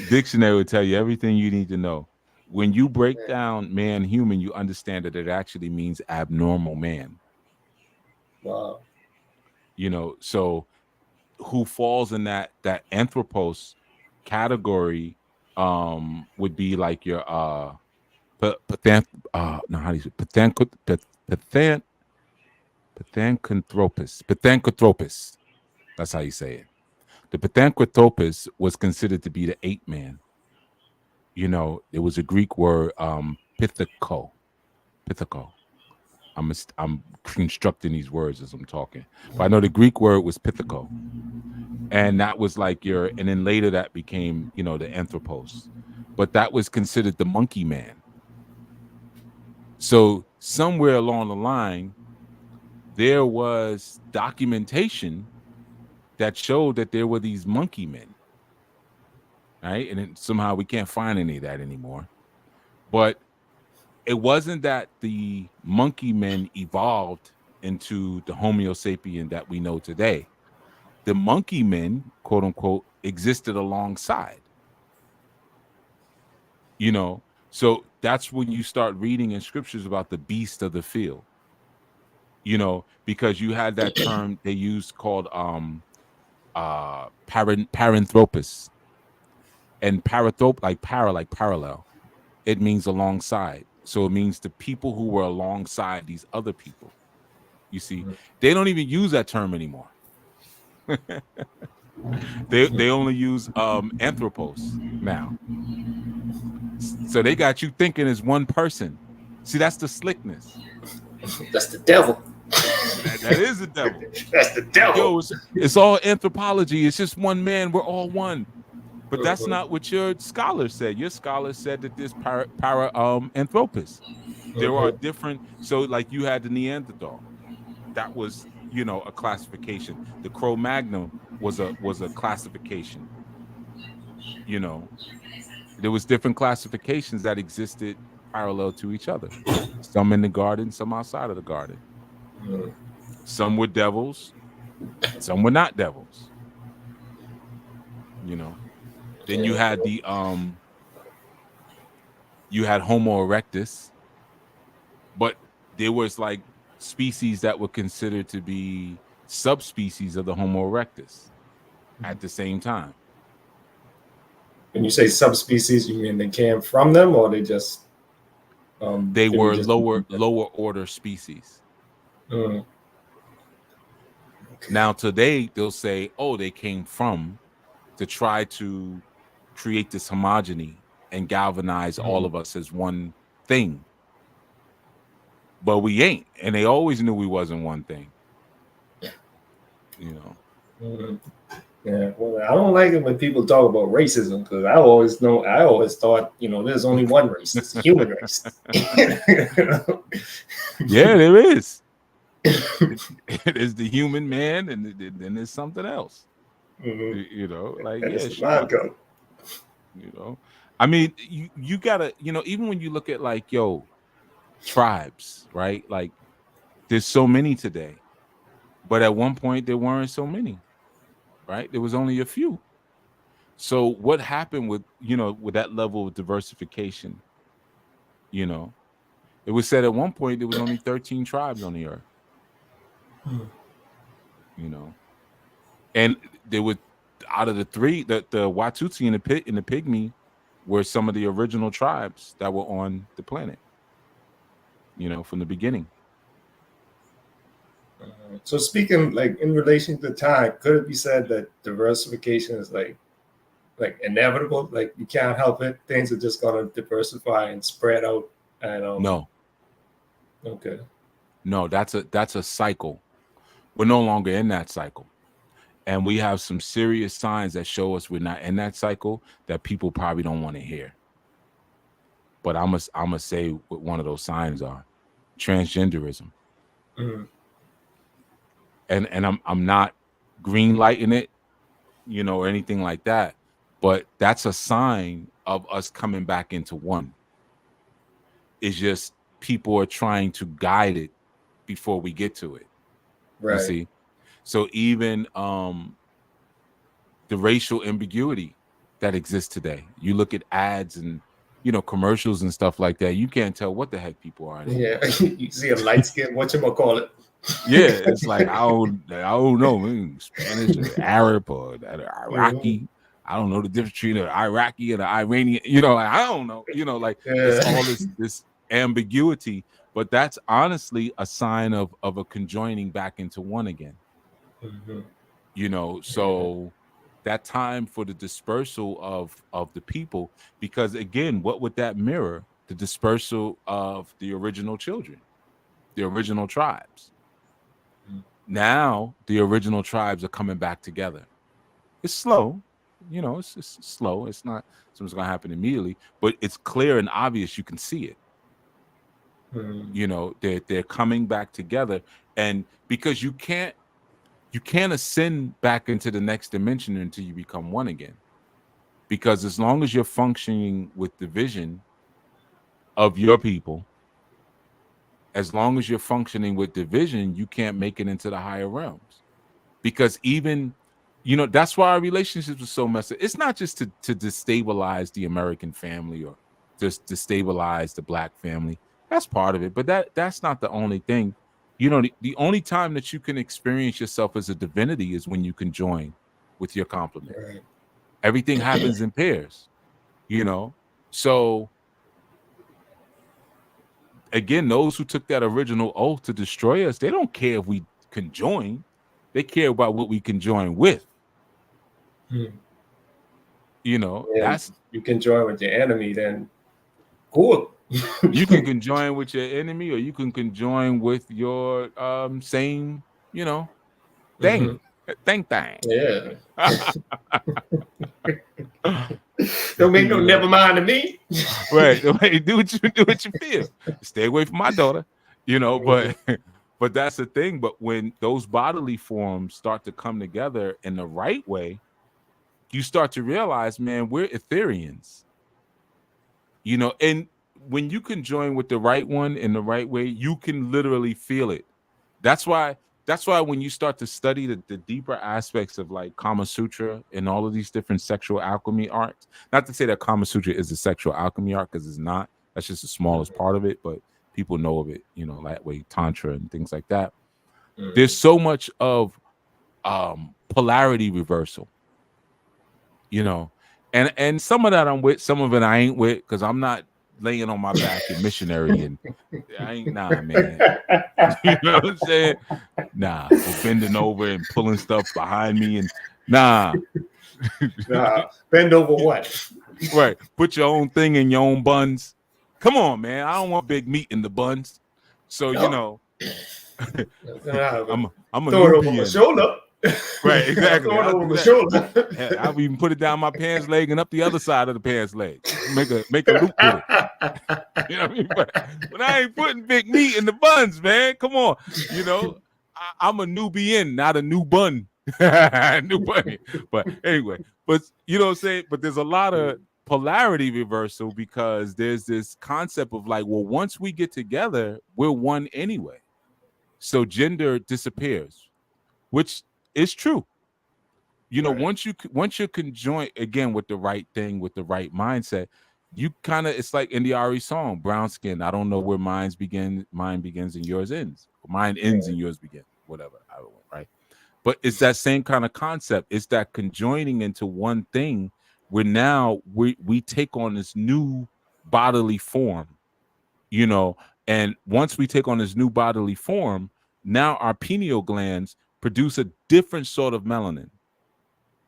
Dictionary will tell you everything you need to know. When you break down man, human, you understand that it actually means abnormal man. Wow. So who falls in that anthropos category would be like your Pithecanthropus. That's how you say it. The Pithecanthropus was considered to be the ape man. It was a Greek word, pithico. I'm constructing these words as I'm talking, but I know the Greek word was pithico, and that was like and then later that became, the anthropos, but that was considered the monkey man. So somewhere along the line, there was documentation that showed that there were these monkey men, right? And then somehow we can't find any of that anymore. But it wasn't that the monkey men evolved into the Homo sapien that we know today. The monkey men, quote unquote, existed alongside. So that's when you start reading in scriptures about the beast of the field. Because you had that term they used called paranthropus, and like parallel. It means alongside. So it means the people who were alongside these other people. You see, they don't even use that term anymore. They only use anthropos now. So they got you thinking as one person. See, that's the slickness. That's the devil. That is the devil. That's the devil. Yo, it's all anthropology. It's just one man. We're all one. But that's not what your scholar said. Your scholar said that there's anthropos. There are different. So, like you had the Neanderthal. That was, a classification. The Cro-Magnon was a classification. There was different classifications that existed parallel to each other. Some in the garden, some outside of the garden. Some were devils, some were not devils. Then you had the you had Homo erectus, but there was like species that were considered to be subspecies of the Homo erectus at the same time. When you say subspecies, you mean they came from them, or they just they were lower order species. Okay. Now today they'll say, oh, they came from, to try to create this homogeny and galvanize all of us as one thing. But we ain't, and they always knew we wasn't one thing. Yeah, well, I don't like it when people talk about racism, because I always thought, there's only one race. It's the human race. Yeah, there is. It is the human man, and then there's something else. Like, yeah, sure. I mean, you gotta, even when you look at like, tribes, right? Like, there's so many today, but at one point there weren't so many, right? There was only a few. So what happened with, with that level of diversification? It was said at one point there was only 13 tribes on the earth. And there were, out of the three, the Watusi and the Pygmy were some of the original tribes that were on the planet, from the beginning. So speaking like in relation to time, could it be said that diversification is like inevitable? Like you can't help it. Things are just gonna diversify and spread out. And No, okay, no, that's a cycle. We're no longer in that cycle. And we have some serious signs that show us we're not in that cycle that people probably don't want to hear. But I'm gonna say what one of those signs are: transgenderism. mm-hmm. And I'm not green lighting it, or anything like that. But that's a sign of us coming back into one. It's just people are trying to guide it before we get to it. You Right. see? So even the racial ambiguity that exists today. You look at ads and commercials and stuff like that. You can't tell what the heck people are anymore. Yeah, you see a light skin, whatchamacallit. Yeah, it's like I don't know, man, Spanish or Arab or Iraqi. I don't know the difference between an Iraqi and an Iranian. I don't know. It's all this ambiguity, but that's honestly a sign of a conjoining back into one again. So that time for the dispersal of the people, because again, what would that mirror? The dispersal of the original children, the original tribes. Now the original tribes are coming back together. It's slow, it's slow. It's not something's gonna happen immediately, but it's clear and obvious. You can see it. They're coming back together, and because you can't ascend back into the next dimension until you become one again. Because as long as you're functioning with the vision of your people, as long as you're functioning with division, you can't make it into the higher realms. Because even, that's why our relationships are so messed up. It's not just to destabilize the American family or just destabilize the Black family. That's part of it, but that's not the only thing. The only time that you can experience yourself as a divinity is when you can join with your complement. Right. Everything happens in pairs, So again, those who took that original oath to destroy us, they don't care if we conjoin. They care about what we conjoin with. That's you can join with your enemy, then cool. You can conjoin with your enemy, or you can conjoin with your same, thing. Thing. Yeah. Don't make no never mind to me. Right. Do what you feel. Stay away from my daughter. But that's the thing. But when those bodily forms start to come together in the right way, you start to realize, man, we're Ethereans. And when you can join with the right one in the right way, you can literally feel it. That's why when you start to study the deeper aspects of like Kama Sutra and all of these different sexual alchemy arts, not to say that Kama Sutra is a sexual alchemy art, because it's not. That's just the smallest part of it, but people know of it, that way, Tantra and things like that. There's so much of polarity reversal, and some of that I'm with, some of it I ain't with, because I'm not laying on my back and missionary, and I ain't, nah, man. You know what I'm saying? Nah, or bending over and pulling stuff behind me, and nah. Bend over what? Right. Put your own thing in your own buns. Come on, man. I don't want big meat in the buns. So, I'm a throw it over my Nubian. shoulder. Right, exactly. Throw it over my shoulder. I'll even put it down my pants leg and up the other side of the pants leg. Make a loop with it. You know what I mean? But I ain't putting big meat in the buns, man. Come on. I'm a Nubian, not a new bun. New bunny. But anyway, but you know what I'm saying? But there's a lot of polarity reversal, because there's this concept of like, well, once we get together, we're one anyway. So gender disappears, which is true. Right. Once you're conjoined again with the right thing, with the right mindset, you kind of, it's like in the Ari song, brown skin. I don't know where mine begins and yours ends. Mine ends and yours begin. Whatever. I don't know, right? But it's that same kind of concept. It's that conjoining into one thing where now we take on this new bodily form, and once we take on this new bodily form, now our pineal glands produce a different sort of melanin.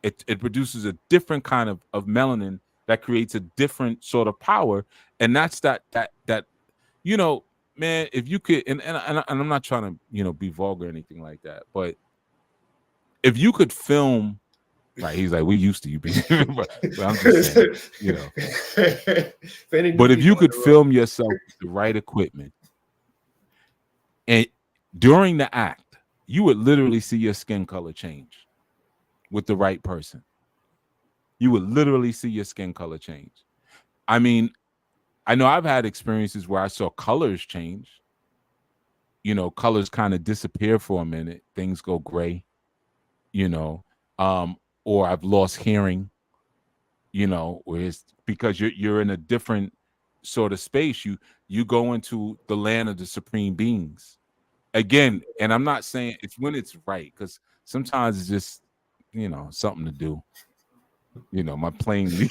It produces a different kind of melanin that creates a different sort of power. And that's that, you know, man, if you could, and I'm not trying to, you know, be vulgar or anything like that, but if you could film, right, he's like, we used to you being, but I'm just saying, you know, but if you could film yourself with the right equipment, and during the act, you would literally see your skin color change with the right person. You would literally see your skin color change. I mean, I know I've had experiences where I saw colors change. You know, colors kind of disappear for a minute. Things go gray, you know, or I've lost hearing, you know, where it's because you're in a different sort of space. You go into the land of the supreme beings. Again, and I'm not saying it's when it's right, because sometimes it's just, you know, something to do. You know, my plane.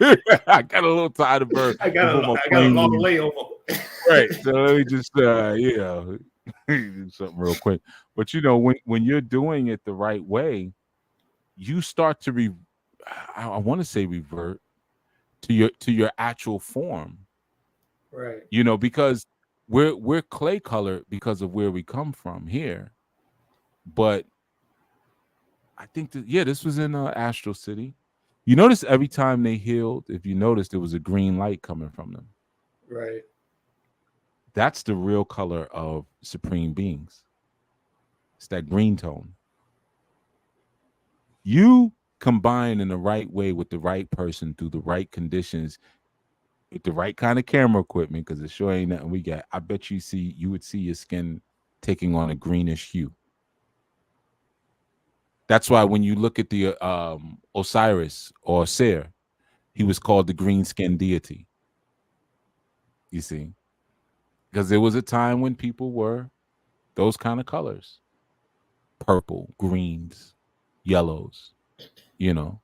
I got a little tired of bird. I got a long layover. Right. So let me just, you know, do something real quick. But you know, when you're doing it the right way, you start to I want to say revert to your actual form. Right. You know, because we're clay colored because of where we come from here. But I think that, yeah, this was in Astral City. You notice every time they healed, if you noticed, there was a green light coming from them. Right. That's the real color of supreme beings. It's that green tone. You combine in the right way with the right person through the right conditions with the right kind of camera equipment, because it sure ain't nothing we got. I bet you would see your skin taking on a greenish hue. That's why when you look at the Osiris or Ser, he was called the green skin deity. You see, because there was a time when people were those kind of colors, purple, greens, yellows, you know,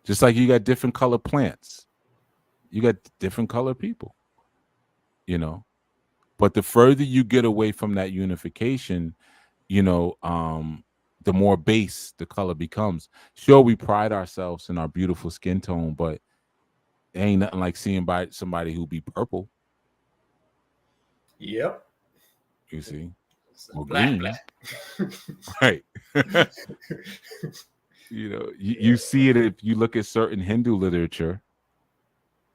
just like you got different color plants, you got different color people, you know. But the further you get away from that unification, you know, the more base the color becomes. Sure, we pride ourselves in our beautiful skin tone, but it ain't nothing like seeing by somebody who be purple. Yep. You see, or Black. green, right? You know, you see it if you look at certain Hindu literature.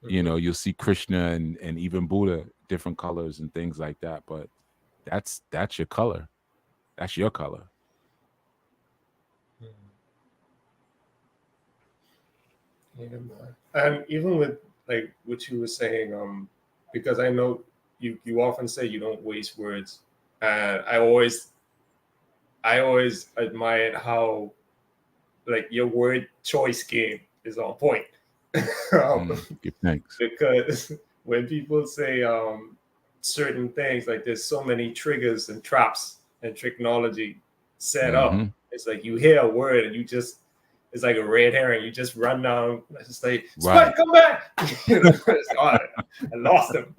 You know, you'll see Krishna and even Buddha, different colors and things like that. But that's your color. That's your color. Yeah, and even with like what you were saying, because I know you often say you don't waste words, and I always admired how like your word choice game is on point. Give thanks. Because when people say certain things, like there's so many triggers and traps and technology set up, it's like you hear a word and you just, it's like a red herring. You just run down. It's just like, Spike, come back. You know, I lost him.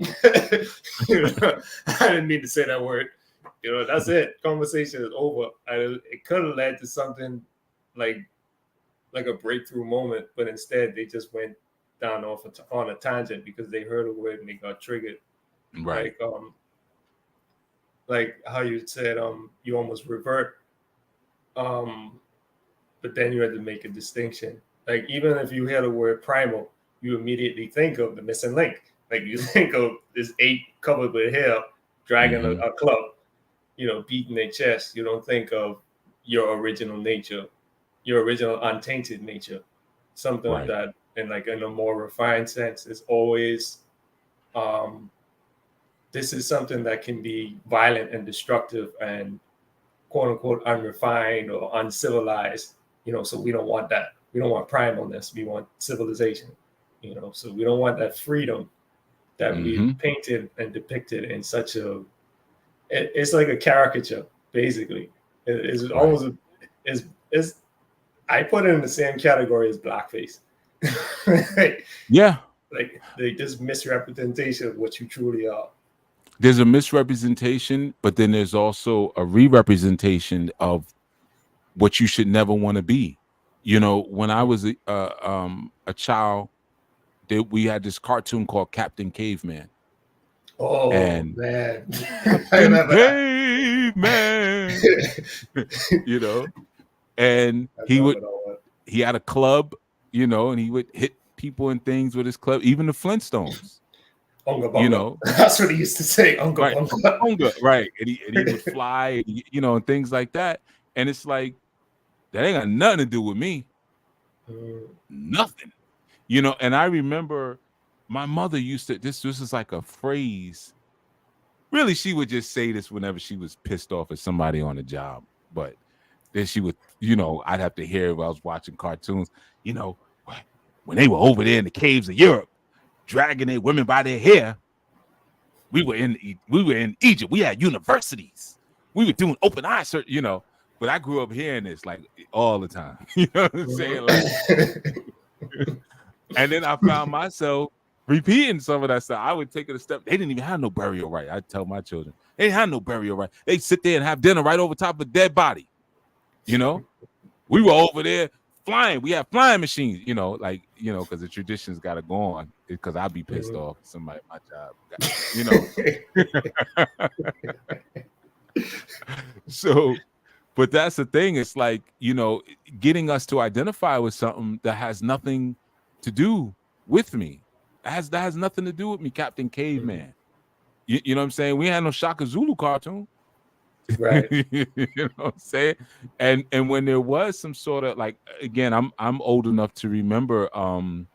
You know, I didn't mean to say that word. You know, that's it. Conversation is over. It could have led to something like a breakthrough moment, but instead they just went down on a tangent because they heard a word and they got triggered. Right. Like how you said, you almost revert. But then you had to make a distinction. Like even if you hear the word primal, you immediately think of the missing link. Like you think of this ape covered with hair dragging a club, you know, beating their chest. You don't think of your original nature, your original untainted nature, something like that. And like in a more refined sense, it's always this is something that can be violent and destructive and quote unquote unrefined or uncivilized, you know, so we don't want that. We don't want primalness. We want civilization, you know, so we don't want that freedom that we painted and depicted in such a, it's like a caricature, basically. It's almost, is I put it in the same category as blackface. Yeah. Like they just misrepresentation of what you truly are. there's a misrepresentation, but then there's also a re-representation of what you should never want to be. You know, when I was a child, we had this cartoon called Captain Caveman. Oh And man, Captain Caveman, you know, and he had a club, you know, and he would hit people and things with his club, even the Flintstones. Unga bunga. You know, that's what he used to say. Unga right, bunga. Unga, right, and he would fly, you know, and things like that. And it's like that ain't got nothing to do with me. Nothing, you know. And I remember my mother used to. This is like a phrase. Really, she would just say this whenever she was pissed off at somebody on the job. But then she would, you know, I'd have to hear it while I was watching cartoons. You know, when they were over there in the caves of Europe, dragging their women by their hair, we were in Egypt. We had universities. We were doing open eye search, you know. But I grew up hearing this like all the time. You know what I'm saying? Like, and then I found myself repeating some of that stuff. I would take it a step. They didn't even have no burial right. I'd tell my children, they didn't have no burial right. They sit there and have dinner right over top of a dead body. You know, we were over there flying. We had flying machines, you know, like, you know, because the traditions got to go on, because I'd be pissed off if somebody at my job, you know. So, but that's the thing. It's like, you know, getting us to identify with something that has nothing to do with me. That has nothing to do with me, Captain Caveman. You know what I'm saying? We had no Shaka Zulu cartoon. Right. You know what I'm saying? And when there was some sort of, like, again, I'm old enough to remember mother,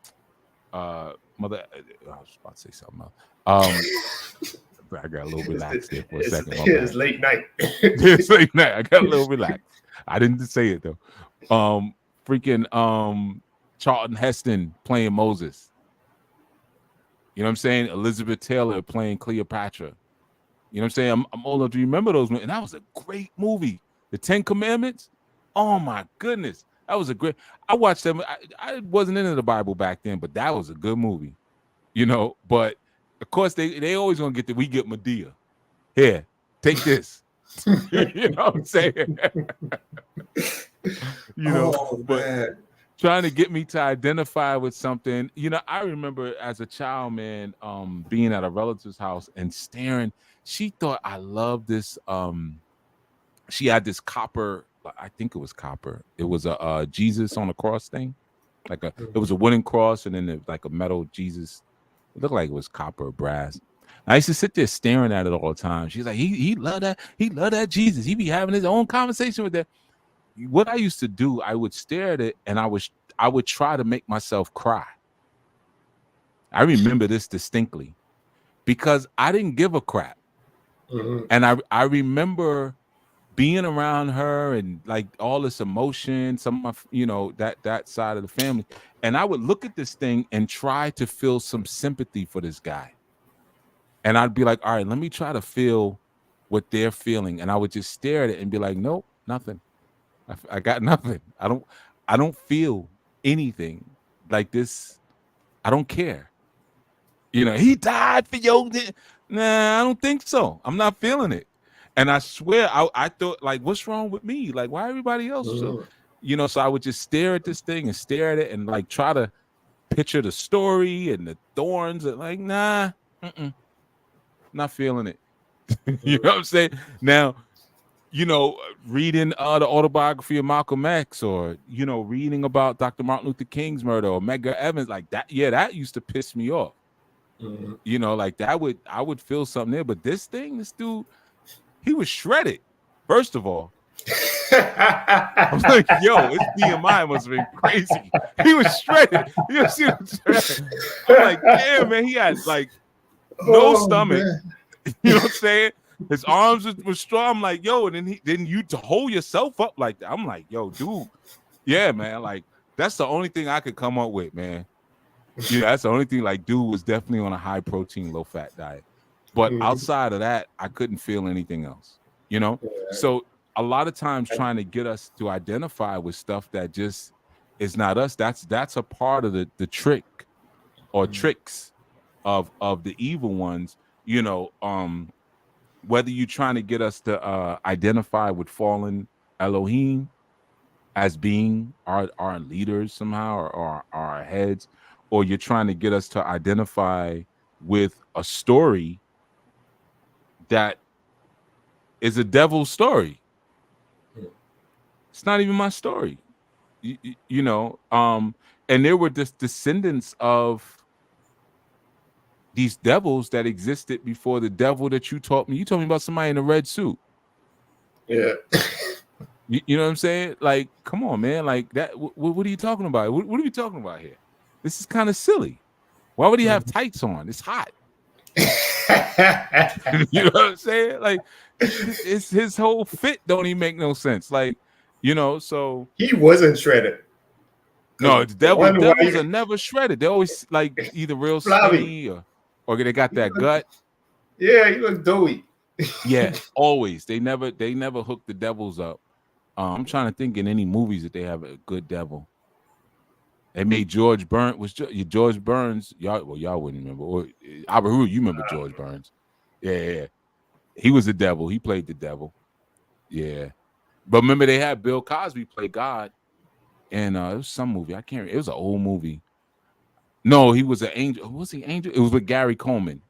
I was about to say something else. I got a little relaxed there for a second. It's late night. It's late night. I got a little relaxed. I didn't say it though. Charlton Heston playing Moses. You know what I'm saying? Elizabeth Taylor playing Cleopatra. You know what I'm saying? I'm old enough to remember those movies. And that was a great movie. The 10 Commandments. Oh my goodness. That was a great. I watched them. I wasn't into the Bible back then, but that was a good movie. You know, but of course they always gonna get we get Medea. Here, take this. You know what I'm saying? You know, but trying to get me to identify with something. You know, I remember as a child, man, being at a relative's house and staring. She thought I loved this. She had this copper, I think it was copper. It was a Jesus on a cross thing. It was a wooden cross, and then like a metal Jesus. It looked like it was copper or brass. I used to sit there staring at it all the time. She's like, he loved that. He loved that Jesus. He be having his own conversation with that. What I used to do, I would stare at it, and I would try to make myself cry. I remember this distinctly because I didn't give a crap. And I remember being around her and like all this emotion, some of my, you know, that side of the family. And I would look at this thing and try to feel some sympathy for this guy. And I'd be like, all right, let me try to feel what they're feeling. And I would just stare at it and be like, nope, nothing. I got nothing. I don't feel anything like this. I don't care. You know, he died for your. Nah, I don't think so. I'm not feeling it. And I swear, I thought, like, what's wrong with me? Like, why everybody else? So, you know, so I would just stare at this thing and stare at it and like try to picture the story and the thorns and like, nah, not feeling it. You know what I'm saying? Now, you know, reading the autobiography of Malcolm X, or, you know, reading about Dr. Martin Luther King's murder or Medgar Evans, like that. Yeah, that used to piss me off. You know, like I would feel something there. But this dude, he was shredded. First of all, I was like, yo, his BMI must have been crazy. He was shredded. You know, I'm like, damn, man, he had like no stomach. Man. You know what I'm saying? His arms were strong. I'm like, yo, and then you to hold yourself up like that. I'm like, yo, dude, yeah, man. Like, that's the only thing I could come up with, man. Yeah, that's the only thing. Like, dude was definitely on a high protein, low fat diet. But outside of that, I couldn't feel anything else. You know? Yeah. So a lot of times trying to get us to identify with stuff that just is not us, that's a part of the trick or tricks of the evil ones, you know, whether you're trying to get us to identify with fallen Elohim as being our leaders somehow, or our heads, or you're trying to get us to identify with a story that is a devil's story. It's not even my story. You know, and there were just descendants of these devils that existed before the devil that you taught me. You told me about somebody in a red suit. Yeah. You know what I'm saying? Like, come on, man. Like that. What are you talking about? What are we talking about here? This is kind of silly. Why would he have tights on? It's hot. You know what I'm saying? Like, it's his whole fit don't even make no sense. Like, you know, so He wasn't shredded. no, it's devils white, are never shredded. They're always like either real flabby. skinny or they got that gut. Yeah, he looked doughy. Yeah, always. They never hook the devils up. I'm trying to think in any movies that they have a good devil. They made George Burns. Was George Burns? Y'all wouldn't remember. Or Abba, you remember George Burns? Yeah. He was the devil. He played the devil. Yeah. But remember, they had Bill Cosby play God. And it was some movie. I can't remember. It was an old movie. No, he was an angel. Was he angel? It was with Gary Coleman.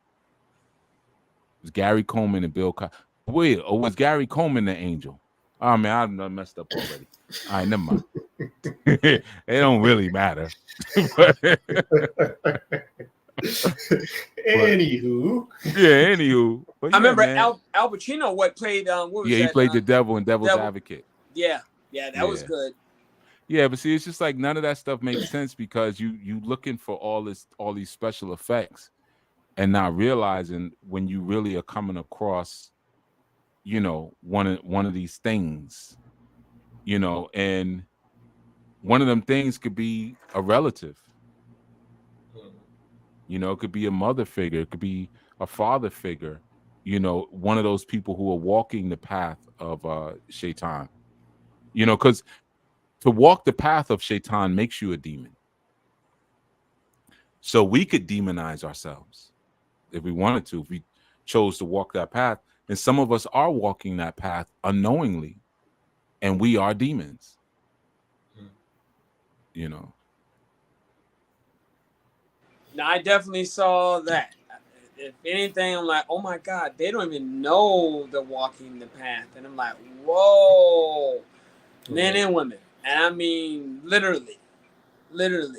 It was Gary Coleman and Bill Cosby. Wait, or was Gary Coleman the angel? Oh, man, I messed up already. All right, never mind. It don't really matter. Anywho. Yeah, anywho. But I remember man. Al Pacino played what was he that? Played the devil in Devil's Devil. Advocate. Yeah, that was good. Yeah, but see, it's just like none of that stuff makes sense because you looking for all these special effects and not realizing when you really are coming across, you know, one of these things, you know, and one of them things could be a relative. You know, it could be a mother figure, it could be a father figure, you know, one of those people who are walking the path of Shaitan. You know, because to walk the path of Shaitan makes you a demon. So we could demonize ourselves if we wanted to, if we chose to walk that path. And some of us are walking that path unknowingly, and we are demons. You know. Now, I definitely saw that. If anything, I'm like, oh my God, they don't even know they're walking the path. And I'm like, whoa. Men and women. And I mean, literally. Because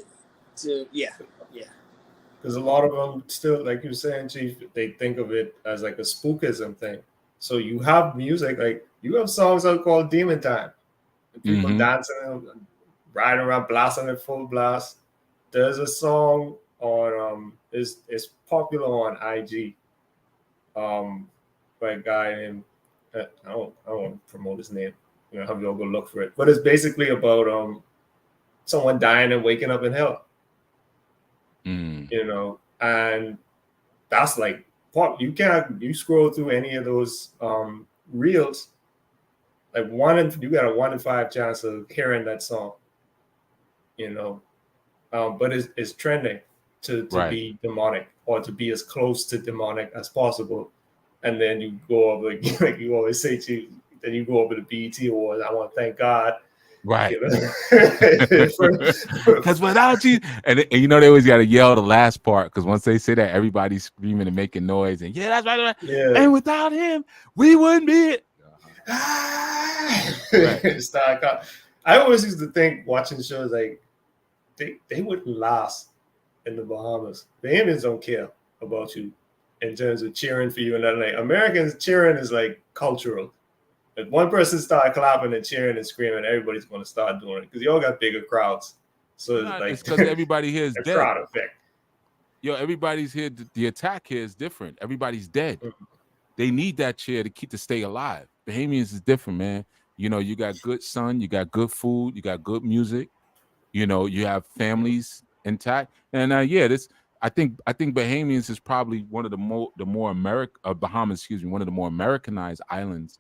a lot of them still, like you were saying, Chief, they think of it as like a spookism thing. So you have music, like you have songs out called Demon Time. People dancing, riding around, blasting at full blast. There's a song on it's popular on IG. By a guy named I don't want to promote his name. You know, have y'all go look for it. But it's basically about someone dying and waking up in hell. You know, and that's like you scroll through any of those reels, like you got a 1 in 5 chance of hearing that song. You know, but it's trending to be demonic or to be as close to demonic as possible. And then you go over, like you always say, then you go over the BET Awards. I want to thank God. Right. Because without you, and you know, they always got to yell the last part because once they say that, everybody's screaming and making noise. And that's right. Yeah. And without him, we wouldn't be it. Right. I always used to think watching shows like they wouldn't last in the Bahamas. Bahamians don't care about you in terms of cheering for you and that. Like Americans, cheering is like cultural. If one person start clapping and cheering and screaming, everybody's going to start doing it because you all got bigger crowds. So it's because everybody here is dead. Crowd effect. Yo, everybody's here. The attack here is different. Everybody's dead. They need that cheer to stay alive. Bahamians is different, man. You know, you got good sun, you got good food, you got good music. You know, you have families intact, and I think Bahamians is probably one of the more Bahamas, one of the more Americanized islands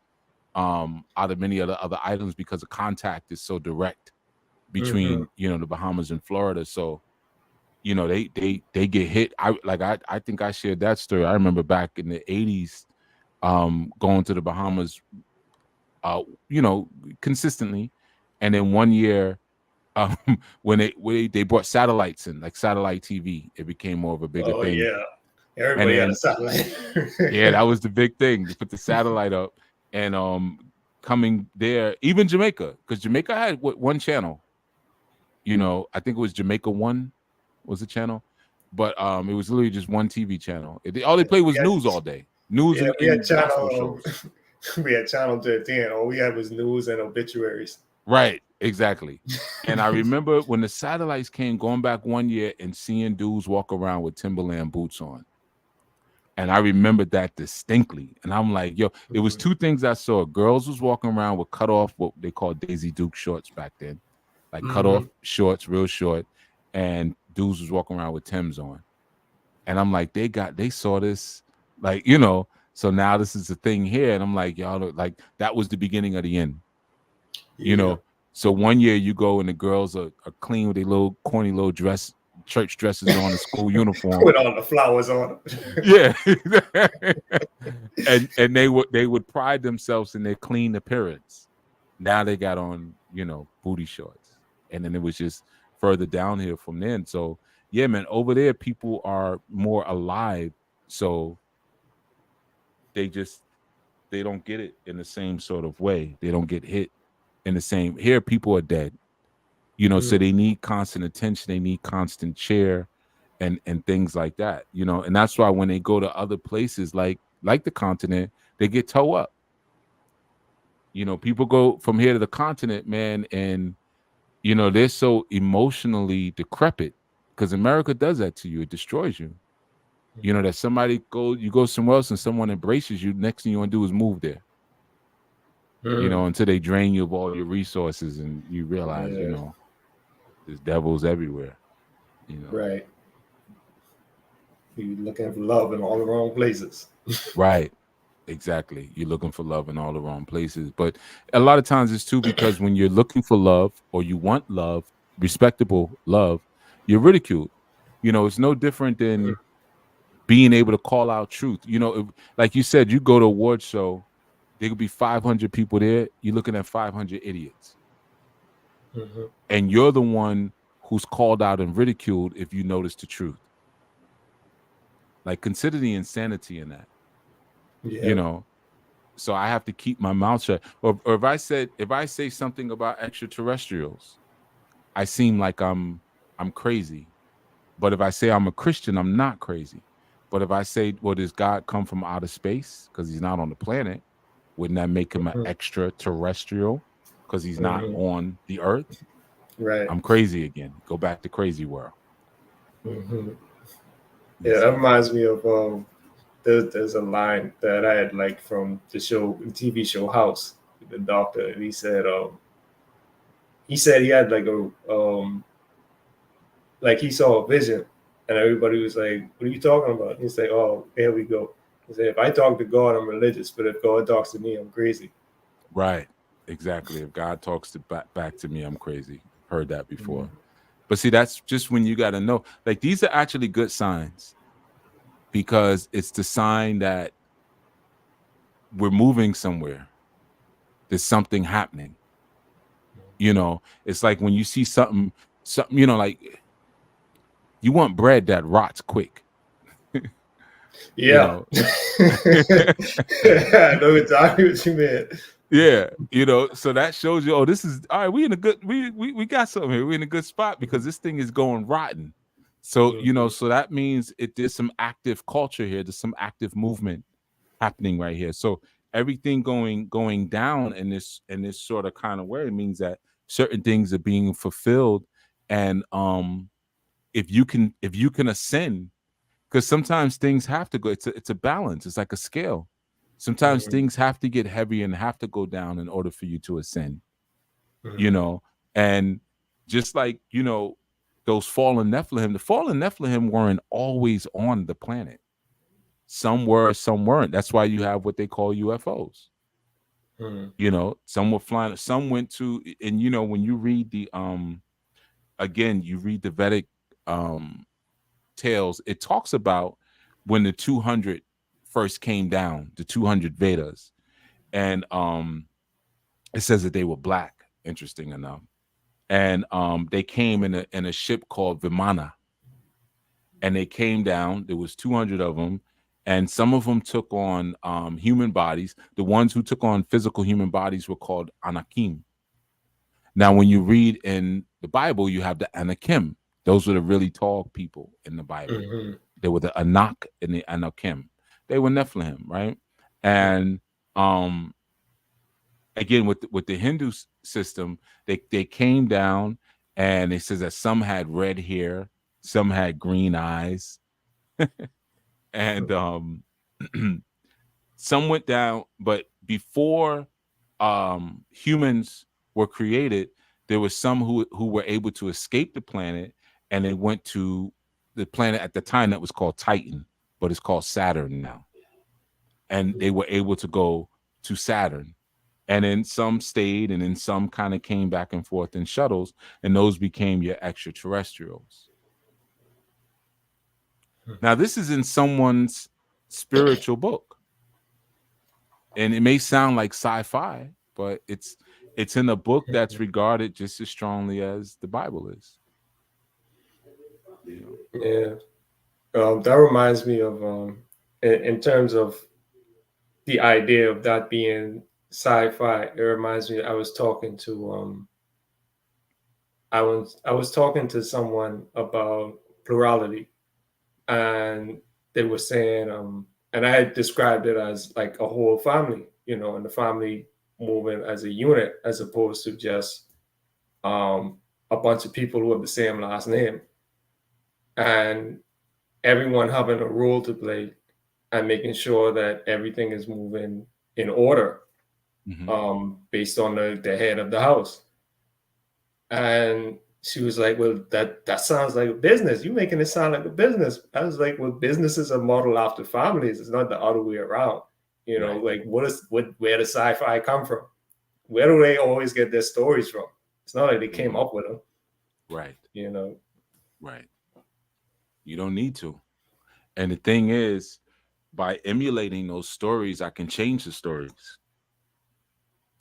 out of many other islands because the contact is so direct between you know the Bahamas and Florida. So you know they get hit. I think I shared that story. I remember back in the 80s going to the Bahamas, you know, consistently. And then one year, um, when they brought satellites in, like satellite TV, it became more of a bigger Oh thing. yeah, And everybody had a then, satellite. yeah, that was the big thing. They put the satellite up, and coming there, even Jamaica, because Jamaica had one channel. You know, I think it was Jamaica One was the channel, but it was literally just one TV channel. All they played was Yeah, news all day, news yeah, we had and gospel channel. shows. We had channel 13. All we had was news and obituaries. Right, exactly. And I remember when the satellites came, going back one year and seeing dudes walk around with Timberland boots on. And I remembered that distinctly. And I'm like, yo, it was two things I saw. Girls was walking around with cut off, what they called Daisy Duke shorts back then, like cut off shorts, real short. And dudes was walking around with Timbs on. And I'm like, they saw this, like, you know, so now this is the thing here. And I'm like, y'all, like, that was the beginning of the end. You know, so one year you go and the girls are clean with their little corny little church dresses on, a school uniform with all the flowers on them. Yeah. and they would pride themselves in their clean appearance. Now they got on, you know, booty shorts. And then it was just further downhill from then. So yeah, man, over there people are more alive. So they don't get it in the same sort of way. They don't get hit in the same. Here people are dead. You know, so they need constant attention, they need constant cheer and things like that, you know. And that's why when they go to other places like the continent, they get toe up. You know, people go from here to the continent, man, and you know, they're so emotionally decrepit because America does that to you. It destroys you. You know, that you go somewhere else and someone embraces you, next thing you want to do is move there. You know, until they drain you of all your resources and you realize, you know, there's devils everywhere. You know. Right. You're looking for love in all the wrong places. Right. Exactly. You're looking for love in all the wrong places. But a lot of times it's too because when you're looking for love or you want love, respectable love, you're ridiculed. You know, it's no different than being able to call out truth. You know, like you said, you go to a award show, there could be 500 people there. You're looking at 500 idiots. And you're the one who's called out and ridiculed if you notice the truth. Like, consider the insanity in that. You know, so I have to keep my mouth shut. Or if I say something about extraterrestrials, I seem like I'm crazy. But if I say I'm a Christian, I'm not crazy. But if I say, well, does God come from outer space because he's not on the planet? Wouldn't that make him an extraterrestrial because he's not on the earth? Right. I'm crazy again. Go back to crazy world. Yeah, that reminds me of there's a line that I had like from the TV show House, the doctor, and he said he had like like he saw a vision, and everybody was like, "What are you talking about?" And he's like, "Oh, here we go." He said, "If I talk to God, I'm religious, but if God talks to me, I'm crazy." Right. Exactly. If God talks back to me, I'm crazy. Heard that before. But see, that's just when you got to know. Like, these are actually good signs because it's the sign that we're moving somewhere. There's something happening. You know, it's like when you see something, you know, like you want bread that rots quick. Yeah. You know? I know exactly what you meant. Yeah, you know, so that shows you, oh, this is all right. We in a good, we got something here. We're in a good spot because this thing is going rotten. So you know, so that means there's some active culture here. There's some active movement happening right here. So everything going down in this sort of kind of way means that certain things are being fulfilled, and if you can ascend, because sometimes things have to go. It's a balance. It's like a scale. Sometimes things have to get heavy and have to go down in order for you to ascend. You know, and just like, you know, those fallen Nephilim, the fallen Nephilim weren't always on the planet. Some were, some weren't. That's why you have what they call UFOs. You know, some were flying, some went to, and you know, when you read the again, you read the Vedic tales, it talks about when the 200 first came down, the 200 Vedas, and it says that they were black. Interesting enough, and they came in a ship called Vimana, and they came down. There was 200 of them, and some of them took on human bodies. The ones who took on physical human bodies were called Anakim. Now, when you read in the Bible, you have the Anakim. Those were the really tall people in the Bible. Mm-hmm. There were the Anak and the Anakim. They were Nephilim, right? And again, with the Hindu system, they came down, and it says that some had red hair, some had green eyes, and some went down. But before humans were created, there was some who were able to escape the planet, and they went to the planet at the time that was called Titan, but it's called Saturn now. And they were able to go to Saturn. And then some stayed, and then some kind of came back and forth in shuttles, and those became your extraterrestrials. Now, this is in someone's spiritual book. And it may sound like sci-fi, but it's in a book that's regarded just as strongly as the Bible is. Yeah. That reminds me of in terms of the idea of that being sci-fi. It reminds me, I was talking to I was talking to someone about plurality, and they were saying and I had described it as like a whole family, and the family moving as a unit, as opposed to just a bunch of people who have the same last name, and everyone having a role to play and making sure that everything is moving in order, based on the head of the house. And she was like, well, that sounds like a business. You're making it sound like a business. I was like, well, businesses are modeled after families. It's not the other way around. Right. Like where does sci-fi come from? Where do they always get their stories from? It's not like they came up with them. Right. Right. You don't need to. And the thing is, by emulating those stories, I can change the stories.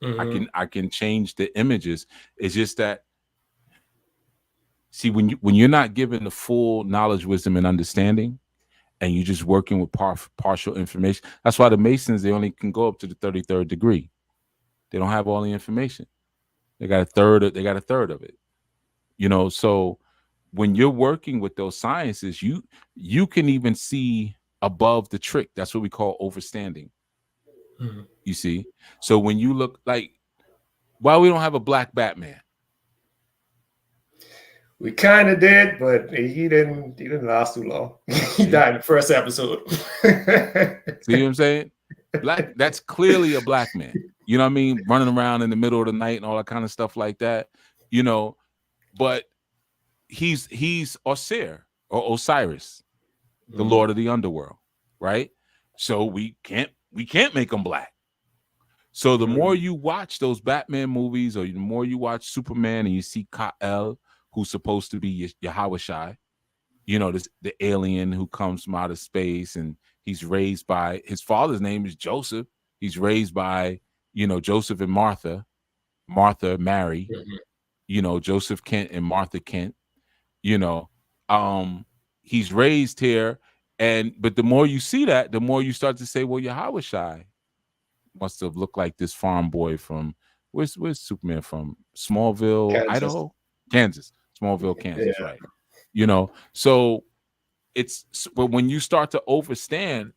Mm-hmm. I can change the images. It's just that, see, when you're not given the full knowledge, wisdom, and understanding, and you're just working with partial information. That's why the Masons, they only can go up to the 33rd degree. They don't have all the information. They got a third of it. So when you're working with those sciences, you can even see above the trick. That's what we call overstanding. Mm-hmm. You see? So when you look, like, why we don't have a black Batman? We kind of did, but he didn't last too long. He died in the first episode. See what I'm saying? Black, that's clearly a black man. You know what I mean? Running around in the middle of the night and all that kind of stuff like that. But he's Osir or Osiris, the Lord of the Underworld, right? So we can't make him black. So the more you watch those Batman movies, or the more you watch Superman, and you see Kal, who's supposed to be Yahweh Shai, the alien who comes from outer space, and he's raised by, his father's name is Joseph. He's raised by, Joseph and Martha Mary, Joseph Kent and Martha Kent, he's raised here. But the more you see that, the more you start to say, well, Yahweh Shai must have looked like this farm boy from, where's Superman from? Smallville, Kansas. Idaho? Kansas. Smallville, Kansas, Yeah. right. So but when you start to overstand,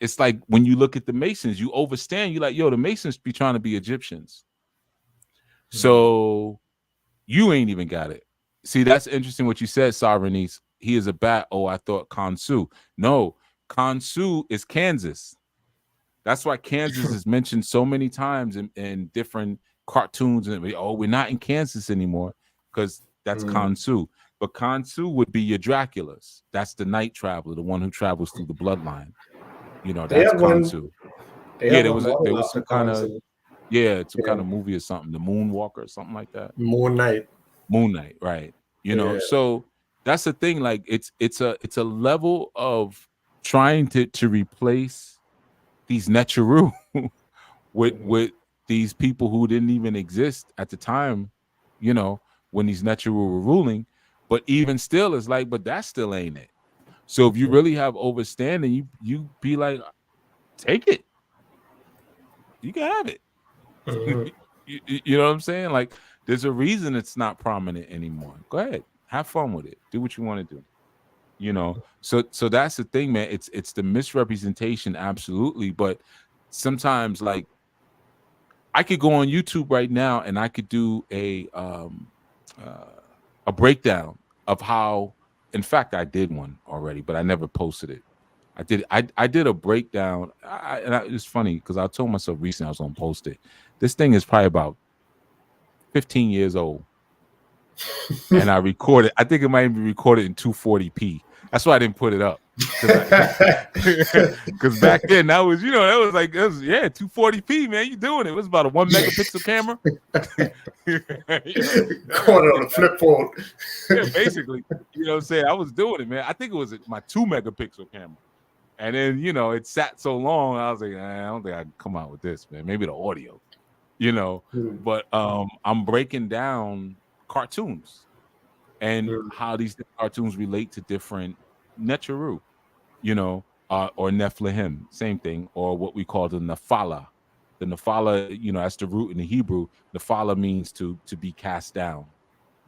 it's like when you look at the Masons, you overstand, you're like, yo, the Masons be trying to be Egyptians. So you ain't even got it. See, that's interesting what you said, Sovereignties. He is a bat. Oh, I thought Kansu. No, Kansu is Kansas. That's why Kansas is mentioned so many times in different cartoons. And we're not in Kansas anymore, because that's Kansu. But Kansu would be your Draculas. That's the night traveler, the one who travels through the bloodline. That's Kansu. Yeah, there was some kind of kind of movie or something, the Moonwalker or something like that. Moon Knight, right? So that's the thing. Like it's a level of trying to replace these Necharu with these people who didn't even exist at the time, you know, when these Necharu were ruling. But even still, it's like, but that still ain't it. So if you really have overstanding, you be like, take it. You can have it. Mhm. You know what I'm saying? Like, there's a reason it's not prominent anymore. Go ahead, have fun with it. Do what you want to do. You know, so that's the thing, man. It's the misrepresentation, absolutely. But sometimes, like, I could go on YouTube right now and I could do a breakdown of how. In fact, I did one already, but I never posted it. I did a breakdown, it's funny because I told myself recently I was gonna post it. This thing is probably about 15 years old, and I recorded. I think it might even be recorded in 240p. That's why I didn't put it up because back then that was 240p, man. You doing it? It was about a 1 megapixel camera. Caught it on the flip phone. Yeah, basically, you know what I'm saying? I was doing it, man. I think it was my 2 megapixel camera. And then, it sat so long, I was like, I don't think I can come out with this, man. Maybe the audio, But I'm breaking down cartoons and how these cartoons relate to different Necharu, or Nephilim, same thing, or what we call the Nephala. The Nephala, that's the root in the Hebrew. Nephala means to be cast down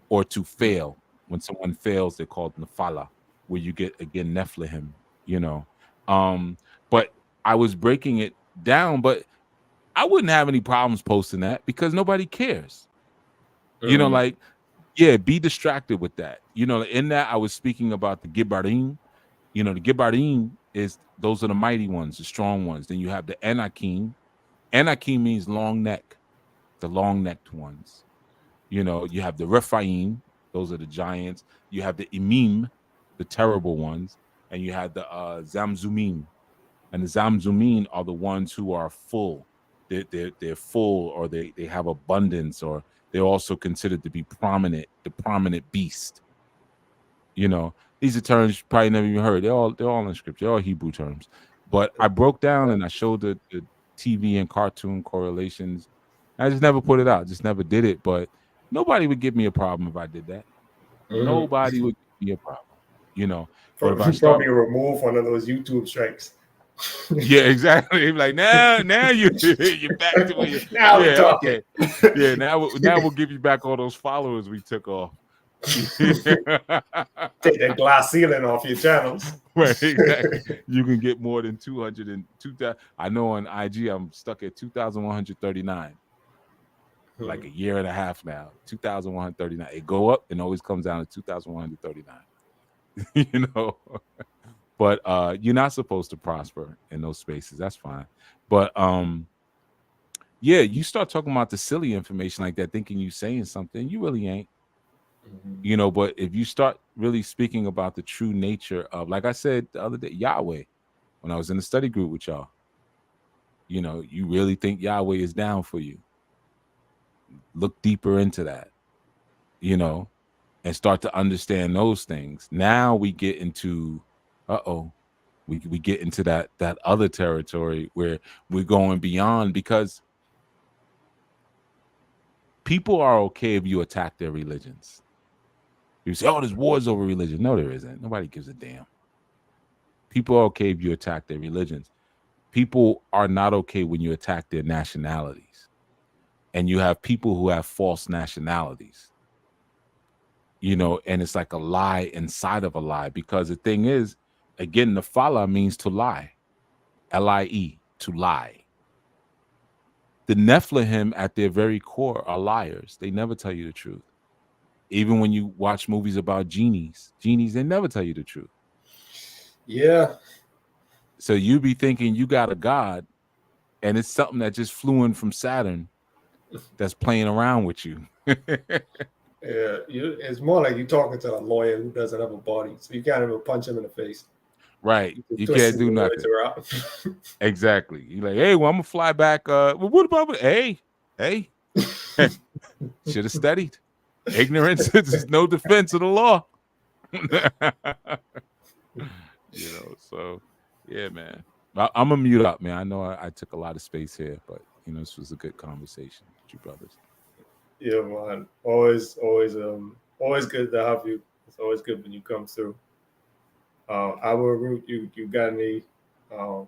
or to fail. When someone fails, they're called Nephala, where you get, again, Nephilim, But I was breaking it down, but I wouldn't have any problems posting that because nobody cares. Like, yeah, be distracted with that. In that I was speaking about the Gibbarim. The Gibbarim those are the mighty ones, the strong ones. Then you have the Anakim. Anakim means long neck, the long-necked ones. You have the Rephaim, those are the giants. You have the Imim, the terrible ones, and you have the Zamzumim. And the Zamzumin are the ones who are full. They're full, or they have abundance, or they're also considered to be prominent, the prominent beast. These are terms you probably never even heard. They're all in scripture. They're all Hebrew terms. But I broke down and I showed the TV and cartoon correlations. I just never put it out. Just never did it. But nobody would give me a problem if I did that. Nobody would give me a problem. But if I start, probably remove one of those YouTube strikes. Yeah, exactly. Like, now you're back to where now we're talking. Okay. Yeah, now we'll give you back all those followers we took off. Take that glass ceiling off your channels. Right, exactly. You can get more than 2,000. I know on IG I'm stuck at 2,139. Like a year and a half now. 2,139. It go up and always comes down to 2,139. But you're not supposed to prosper in those spaces. That's fine. But yeah, you start talking about the silly information like that, thinking you're saying something. You really ain't. But if you start really speaking about the true nature of, like I said the other day, Yahweh, when I was in the study group with y'all, you really think Yahweh is down for you. Look deeper into that, and start to understand those things. Now we get into, we get into that other territory where we're going beyond, because people are okay if you attack their religions. You say, there's wars over religion. No, there isn't. Nobody gives a damn. People are okay if you attack their religions. People are not okay when you attack their nationalities. And you have people who have false nationalities. And it's like a lie inside of a lie, because the thing is, again, Nephala means to lie. L-I-E, to lie. The Nephilim at their very core are liars. They never tell you the truth. Even when you watch movies about genies, they never tell you the truth. Yeah. So you be thinking you got a God, and it's something that just flew in from Saturn that's playing around with you. Yeah, it's more like you're talking to a lawyer who doesn't have a body, so you can't even punch him in the face. Right. You can't do nothing. Exactly. You're like, hey, well, I'm gonna fly back. Well, what about hey? Should have studied. Ignorance is no defense of the law. So yeah, man. I'm gonna mute up, man. I know I took a lot of space here, but this was a good conversation with you brothers. Yeah, man. Always good to have you. It's always good when you come through. Our root, you got um,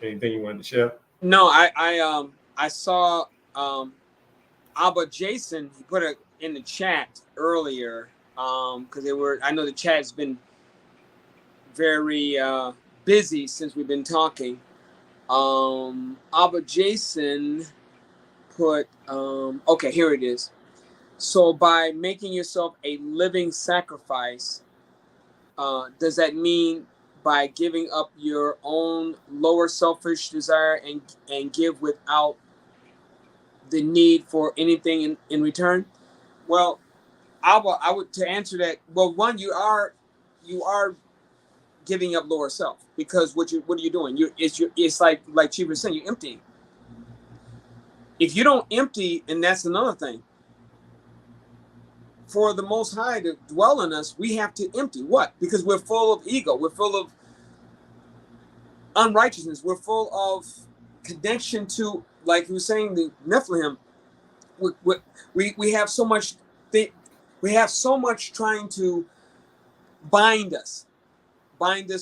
anything you wanted to share? No, I saw Abba Jason. He put it in the chat earlier because I know the chat's been very busy since we've been talking. Abba Jason put okay, here it is. So by making yourself a living sacrifice, does that mean by giving up your own lower selfish desire and give without the need for anything in return? Well, I would to answer that. Well, one, you are giving up lower self because what are you doing? It's like Chief was saying, you're emptying. If you don't empty, and that's another thing. For the Most High to dwell in us, we have to empty. What? Because we're full of ego. We're full of unrighteousness. We're full of connection to, like he was saying, the Nephilim. We have so much. We have so much trying to bind us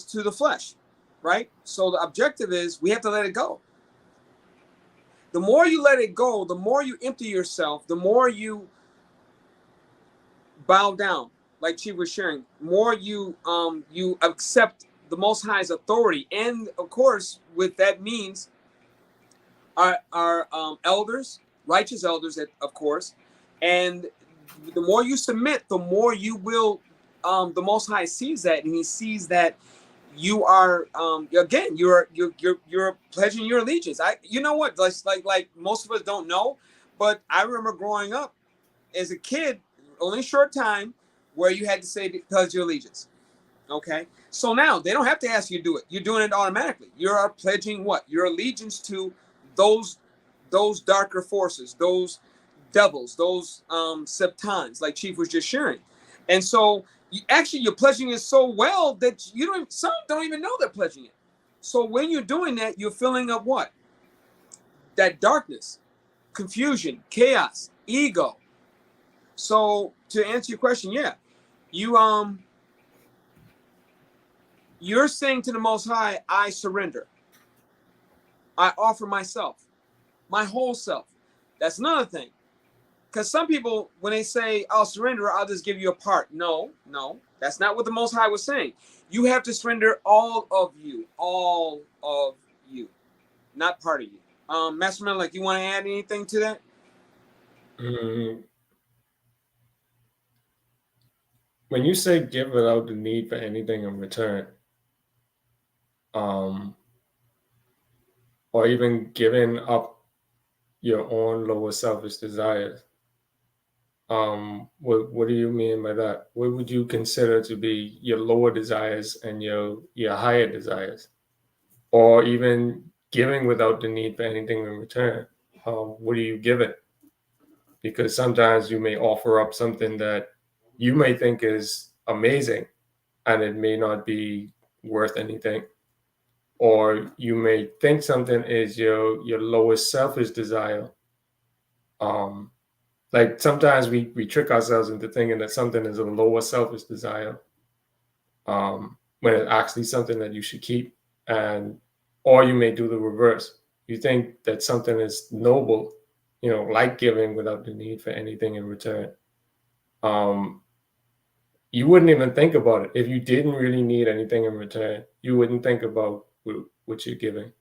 to the flesh, right? So the objective is we have to let it go. The more you let it go, the more you empty yourself, the more you bow down, like she was sharing, more you accept the Most High's authority, and of course, with that means our elders, righteous elders, of course, and the more you submit, the more you will. The Most High sees that, and He sees that you are again you're pledging your allegiance. You know what, like most of us don't know, but I remember growing up as a kid, only a short time, where you had to say pledge your allegiance. Okay, so now they don't have to ask you to do it. You're doing it automatically. You are pledging what? Your allegiance to those darker forces, those devils, those septons, like Chief was just sharing. And so you're pledging it so well that some don't even know they're pledging it. So when you're doing that, you're filling up what? That darkness, confusion, chaos, ego. So to answer your question, yeah, you're saying to the Most High, I surrender. I offer myself, my whole self. That's another thing. Because some people, when they say, I'll surrender, I'll just give you a part. No, that's not what the Most High was saying. You have to surrender all of you, not part of you. Master Menyelek, you want to add anything to that? When you say give without the need for anything in return, or even giving up your own lower selfish desires, what do you mean by that? What would you consider to be your lower desires and your higher desires, or even giving without the need for anything in return? What are you giving? Because sometimes you may offer up something that you may think is amazing, and it may not be worth anything. Or you may think something is your lowest selfish desire. Like sometimes we trick ourselves into thinking that something is a lower selfish desire, when it's actually something that you should keep. Or you may do the reverse. You think that something is noble, like giving without the need for anything in return. You wouldn't even think about it. If you didn't really need anything in return, you wouldn't think about what you're giving.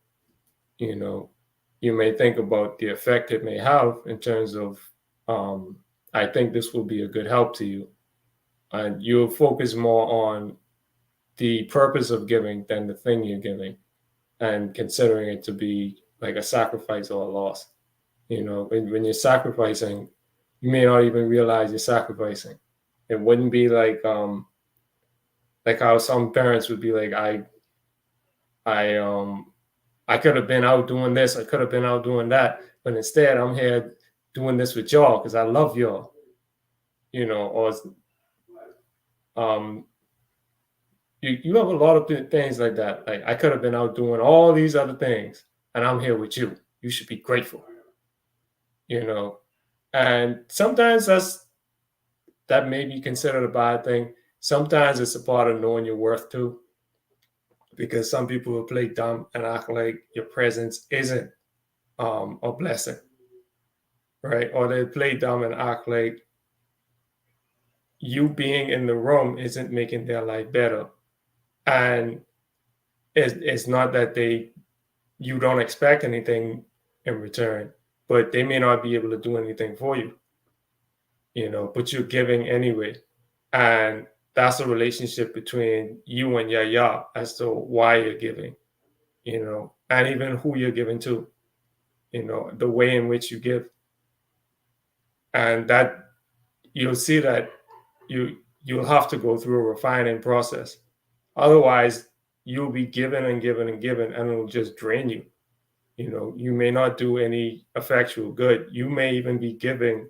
You may think about the effect it may have in terms of, I think this will be a good help to you. And you'll focus more on the purpose of giving than the thing you're giving, and considering it to be like a sacrifice or a loss. When you're sacrificing, you may not even realize you're sacrificing. It wouldn't be like how some parents would be like, I could have been out doing this, I could have been out doing that, but instead I'm here doing this with y'all because I love y'all. Or you have a lot of things like that. Like, I could have been out doing all these other things, and I'm here with you. You should be grateful. And sometimes that may be considered a bad thing. Sometimes it's a part of knowing your worth too, because some people will play dumb and act like your presence isn't a blessing, right? Or they play dumb and act like you being in the room isn't making their life better. And it's not that you don't expect anything in return, but they may not be able to do anything for you, but you're giving anyway. And that's a relationship between you and Yah as to why you're giving, and even who you're giving to, the way in which you give. And that you'll see that you'll have to go through a refining process. Otherwise, you'll be giving and giving and giving, and it'll just drain you. You may not do any effectual good. You may even be giving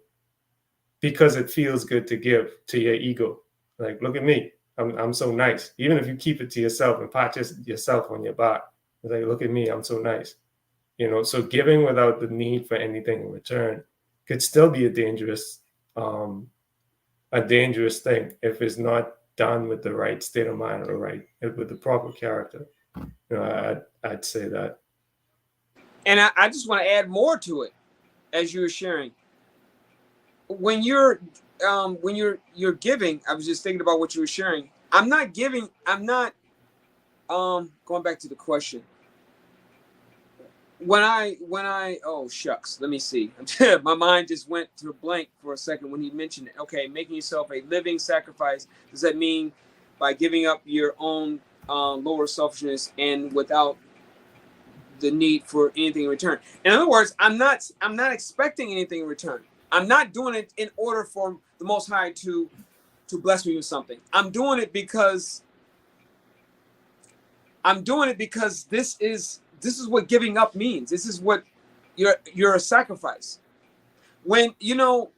because it feels good to give to your ego. Like, look at me. I'm so nice. Even if you keep it to yourself and pat yourself on your back. It's like, look at me. I'm so nice. So giving without the need for anything in return could still be a dangerous thing if it's not done with the right state of mind or with the proper character. I'd say that. And I just want to add more to it, as you were sharing. When you're giving, I was just thinking about what you were sharing. I'm not going back to the question. When I oh shucks, let me see. My mind just went to a blank for a second when he mentioned it. Okay, making yourself a living sacrifice. Does that mean by giving up your own lower selfishness and without the need for anything in return? In other words, I'm not expecting anything in return. I'm not doing it in order for the Most High to bless me with something. I'm doing it because this is what giving up means. This is what you're a sacrifice. When I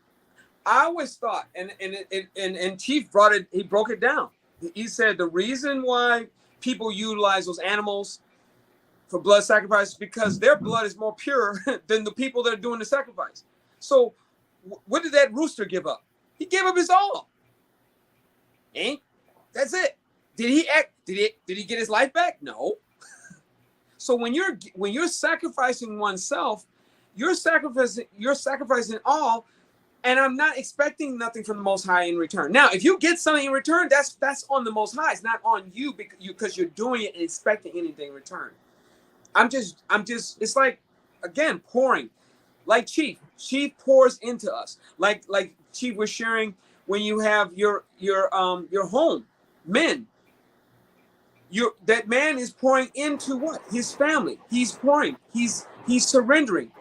always thought, and Chief broke it down. He said the reason why people utilize those animals for blood sacrifice is because their blood is more pure than the people that are doing the sacrifice. So what did that rooster give up? He gave up his all. That's it. Did he act? Did he get his life back? No. So when you're sacrificing oneself, you're sacrificing all, and I'm not expecting nothing from the Most High in return. Now, if you get something in return, that's on the Most High. It's not on you because you're doing it and expecting anything in return. I'm just. It's like, again, pouring. Like Chief pours into us. Like Chief was sharing when you have your home, men. That man is pouring into what? His family. He's pouring. He's surrendering.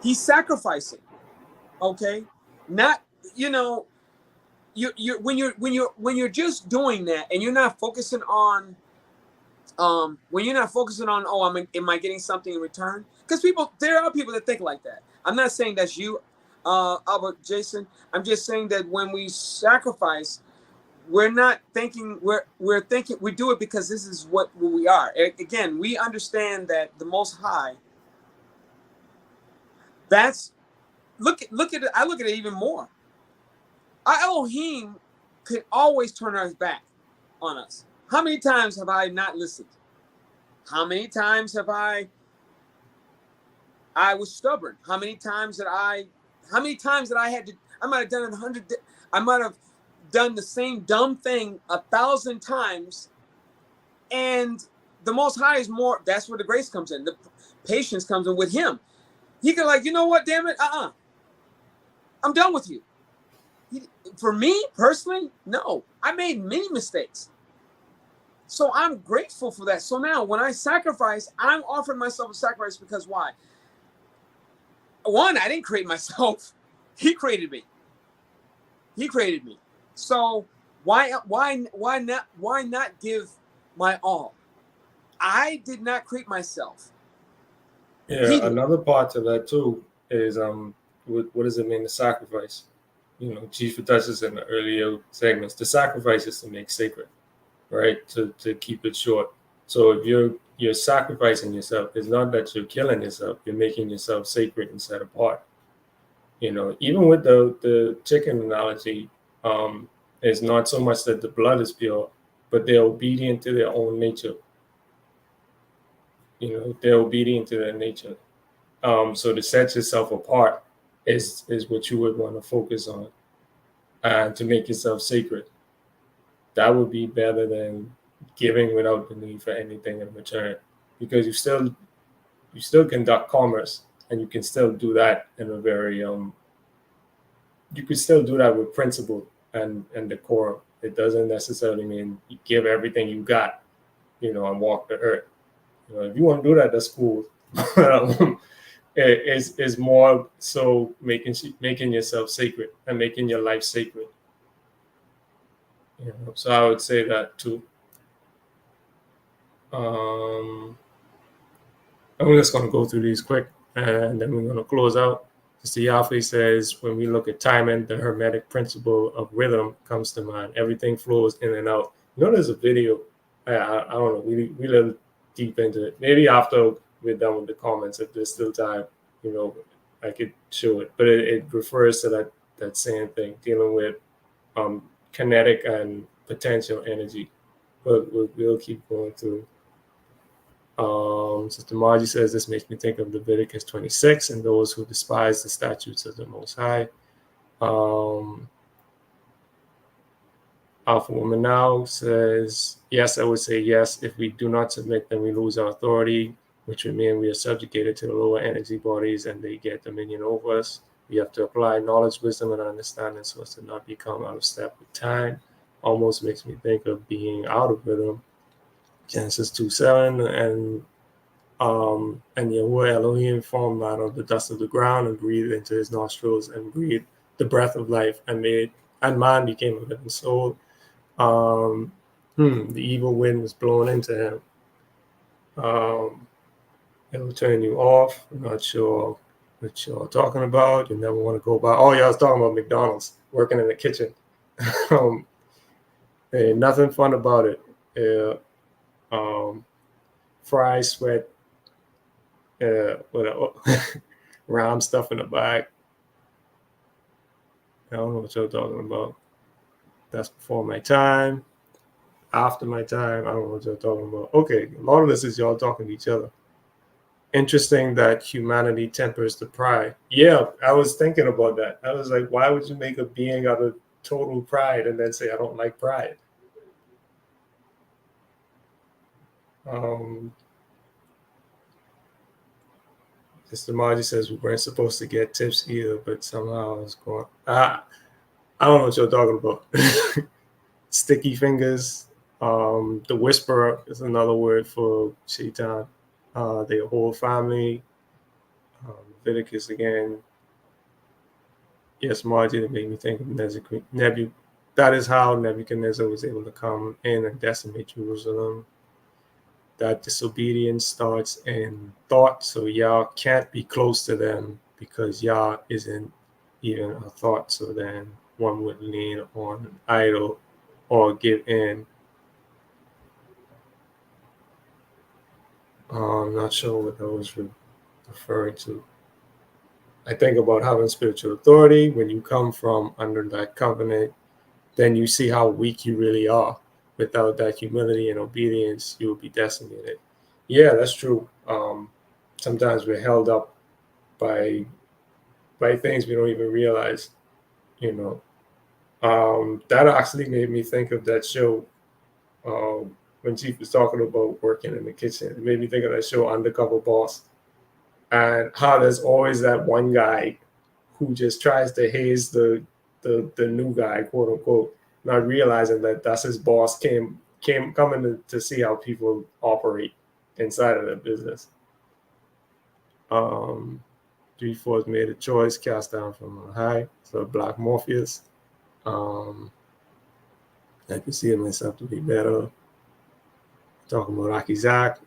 He's sacrificing. Okay, not you when you're just doing that and you're not focusing on when you're not focusing on am I getting something in return? Because there are people that think like that. I'm not saying that's you, Abba, Jason. I'm just saying that when we sacrifice, we're not thinking we're thinking we do it because this is what we are. Again, we understand that the Most High. Look at it. I look at it even more. Our Elohim could always turn our back on us. How many times have I not listened? How many times have I was stubborn? How many times that I had to? I might have done it 100. I might have done the same dumb thing 1,000 times, and the Most High is more. That's where the grace comes in. The patience comes in with Him. He can you know what? Damn it! I'm done with you. For me personally, no. I made many mistakes, so I'm grateful for that. So now, when I sacrifice, I'm offering myself a sacrifice because why? One, I didn't create myself. He created me. So why not give my all? I did not create myself. Yeah, another part to that too is what does it mean to sacrifice? Chief touches in the earlier segments. The sacrifice is to make sacred, right? To keep it short. So if you're sacrificing yourself, it's not that you're killing yourself, you're making yourself sacred and set apart. Even with the chicken analogy, it's not so much that the blood is pure, but they're obedient to their own nature. They're obedient to their nature. So to set yourself apart is what you would want to focus on, and to make yourself sacred. That would be better than giving without the need for anything in return, because you still conduct commerce, and you can still do that in a very you could still do that with principle and decorum. It doesn't necessarily mean you give everything you got, and walk the earth. If you want to do that, that's cool. It's more so making yourself sacred and making your life sacred. So I would say that too. I'm just going to go through these quick, and then we're going to close out. Mr. Yaffe says, when we look at timing, the Hermetic principle of rhythm comes to mind. Everything flows in and out. There's a video. I don't know. We live deep into it. Maybe after we're done with the comments, if there's still time, I could show it. But it refers to that same thing, dealing with kinetic and potential energy. But we'll keep going through. Sister Margie says, this makes me think of Leviticus 26 and those who despise the statutes of the Most High. Alpha Woman Now says, yes, I would say yes. If we do not submit, then we lose our authority, which would mean we are subjugated to the lower energy bodies and they get dominion over us. We have to apply knowledge, wisdom, and understanding so as to not become out of step with time. Almost makes me think of being out of rhythm. Genesis 2:7, and Yahuwah Elohim formed out of the dust of the ground and breathed into his nostrils and breathed the breath of life and man became a living soul. The evil wind was blown into him. It will turn you off. I'm not sure what y'all talking about. You never want to go by. Oh, yeah, I was talking about McDonald's, working in the kitchen. Hey, nothing fun about it. Fry, sweat, round stuff in the bag. I don't know what you're talking about. That's before my time. After my time, I don't know what you're talking about. Okay, a lot of this is y'all talking to each other. Interesting that humanity tempers the pride. Yeah, I was thinking about that. I was like, why would you make a being out of total pride and then say, I don't like pride? Mr. Margie says we weren't supposed to get tips either, but somehow it's going. I don't know what you're talking about. Sticky fingers. The whisperer is another word for Shaitan. Their whole family. Leviticus again. Yes, Margie, that made me think of Nebuchadnezzar. That is how Nebuchadnezzar was able to come in and decimate Jerusalem. That disobedience starts in thought, so Yah can't be close to them because Yah isn't even a thought. So then one would lean on an idol or give in. I'm not sure what I was referring to. I think about having spiritual authority. When you come from under that covenant, then you see how weak you really are. Without that humility and obedience, you will be decimated. Yeah, that's true. Sometimes we're held up by things we don't even realize. That actually made me think of that show when Chief was talking about working in the kitchen. It made me think of that show, Undercover Boss, and how there's always that one guy who just tries to haze the new guy, quote unquote, not realizing that that's his boss coming to see how people operate inside of the business. 3/4 made a choice, cast down from on high. So Black Morpheus. I can see myself to be better. Talking about Aki Zach.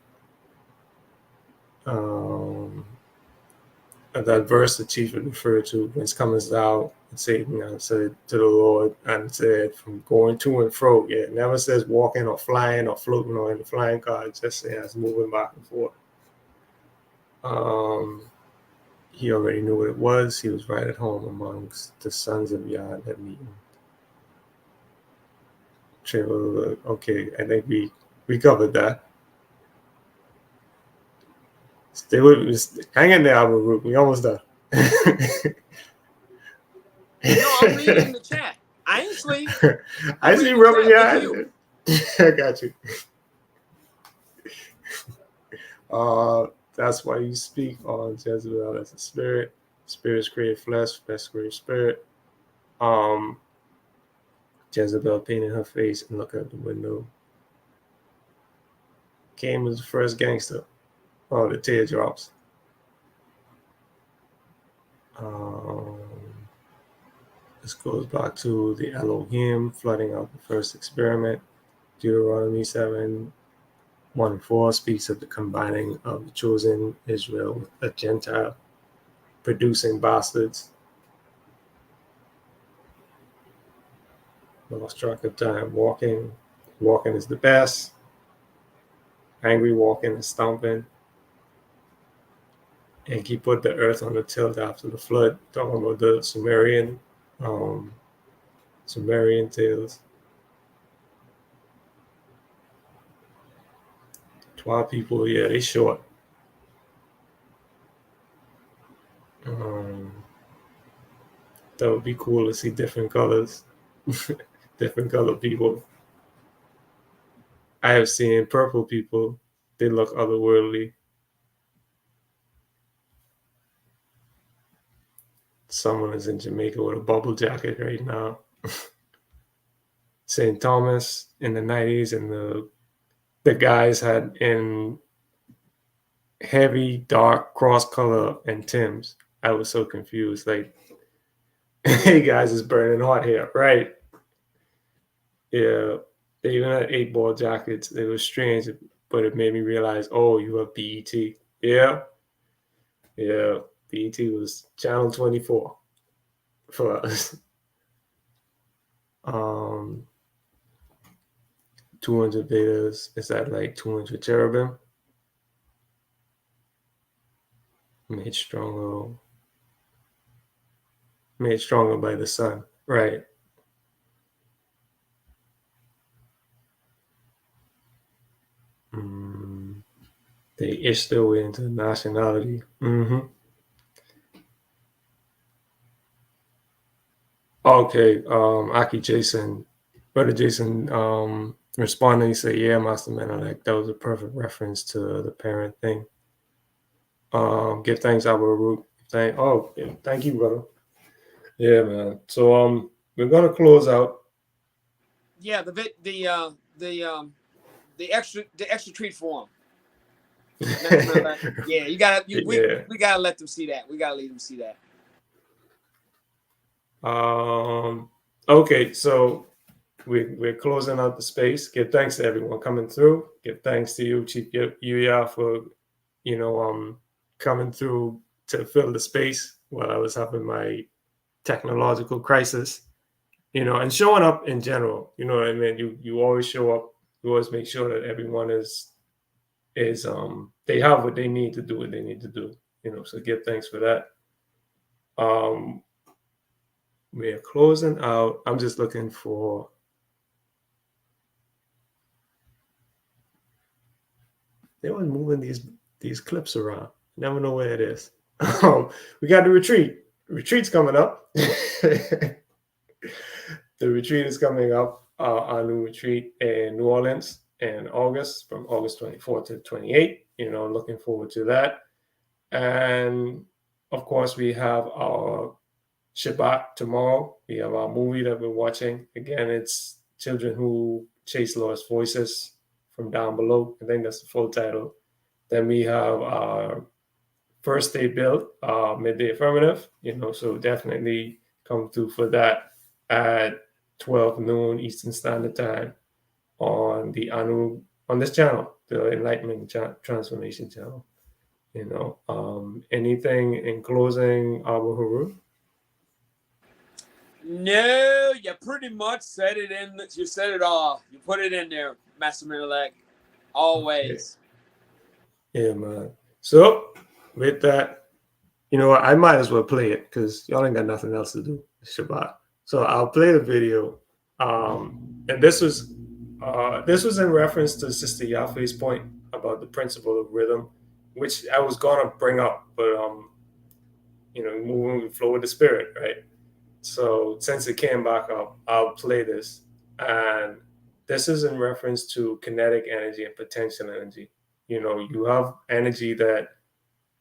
that verse the chief would refer to, whence comest thou? And Satan answered to the Lord and said, from going to and fro. Yeah, it never says walking or flying or floating or in the flying car. It just says moving back and forth. He already knew what it was. He was right at home amongst the sons of Yah that meeting. Okay, I think we covered that. Stay with me. Hang in there, Abba. We almost done. No, I'm reading the chat. I ain't sleep. I see rubbing your eyes. I got you. That's why you speak on Jezebel as a spirit. Spirits create flesh, flesh creates spirit. Jezebel painted her face and looked out the window. Cain was the first gangster. Oh, the teardrops. This goes back to the ALGM flooding out the first experiment. Deuteronomy 7:1-4 speaks of the combining of the chosen Israel with a Gentile, producing bastards. Lost track of time. Walking is the best. Angry walking and stomping. And he put the earth on the tilt after the flood, talking about the Sumerian tales. 12 people, yeah, they short. That would be cool to see different colors, different color people. I have seen purple people. They look otherworldly. Someone is in Jamaica with a bubble jacket right now. St. Thomas in the 90s, and the guys had in heavy, dark cross color and Timbs. I was so confused. Like, hey guys, it's burning hot here, right? Yeah, they even had 8-ball jackets. It was strange, but it made me realize, oh, you have BET. Yeah, BET was channel 24 for us. 200 Vedas, is that like 200 cherubim? Made stronger by the sun, right? They itched their way into nationality. Okay, Aki Jason, brother Jason, responding, he said, yeah, Master Menyelek, that was a perfect reference to the parent thing. Give thanks, Abba. Thank you, brother. Yeah, man. So we're gonna close out. Yeah, the extra treat form. Yeah, we gotta let them see that. We gotta let them see that. Okay, so we're closing out the space. Give thanks to everyone coming through. Give thanks to you, Chief Yuya, for coming through to fill the space while I was having my technological crisis. And showing up in general. You know what I mean? You always show up. You always make sure that everyone is they have what they need to do what they need to do. So give thanks for that. We are closing out. I'm just looking for. They were moving these clips around. Never know where it is. We got the retreat. Retreat's coming up. The retreat is coming up. Our new retreat in New Orleans in August, from August 24th to 28th. Looking forward to that. And of course, we have our Shabbat tomorrow. We have our movie that we're watching. Again, it's Children Who Chase Lost Voices from Down Below. I think that's the full title. Then we have our First Day Build, Midday Affirmative. So definitely come through for that at 12 noon Eastern Standard Time on this channel, the Enlightenment Transformation channel. Anything in closing, Abu Harut? No, you pretty much said it in. You said it all. You put it in there, Master Menyelek. Always. Okay. Yeah, man. So with that, I might as well play it because y'all ain't got nothing else to do. It's Shabbat. So I'll play the video. And this was in reference to Sister Yafe's point about the principle of rhythm, which I was gonna bring up, but moving with the flow with the spirit, right? So since it came back up, I'll play this. And this is in reference to kinetic energy and potential energy. You have energy that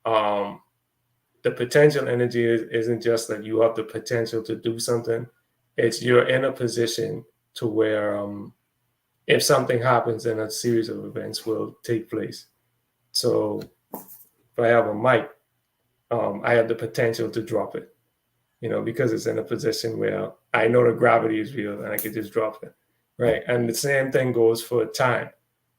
the potential energy isn't just that you have the potential to do something. It's you're in a position to where if something happens, then a series of events will take place. So if I have a mic, I have the potential to drop it, because it's in a position where I know the gravity is real and I can just drop it, right? And the same thing goes for time.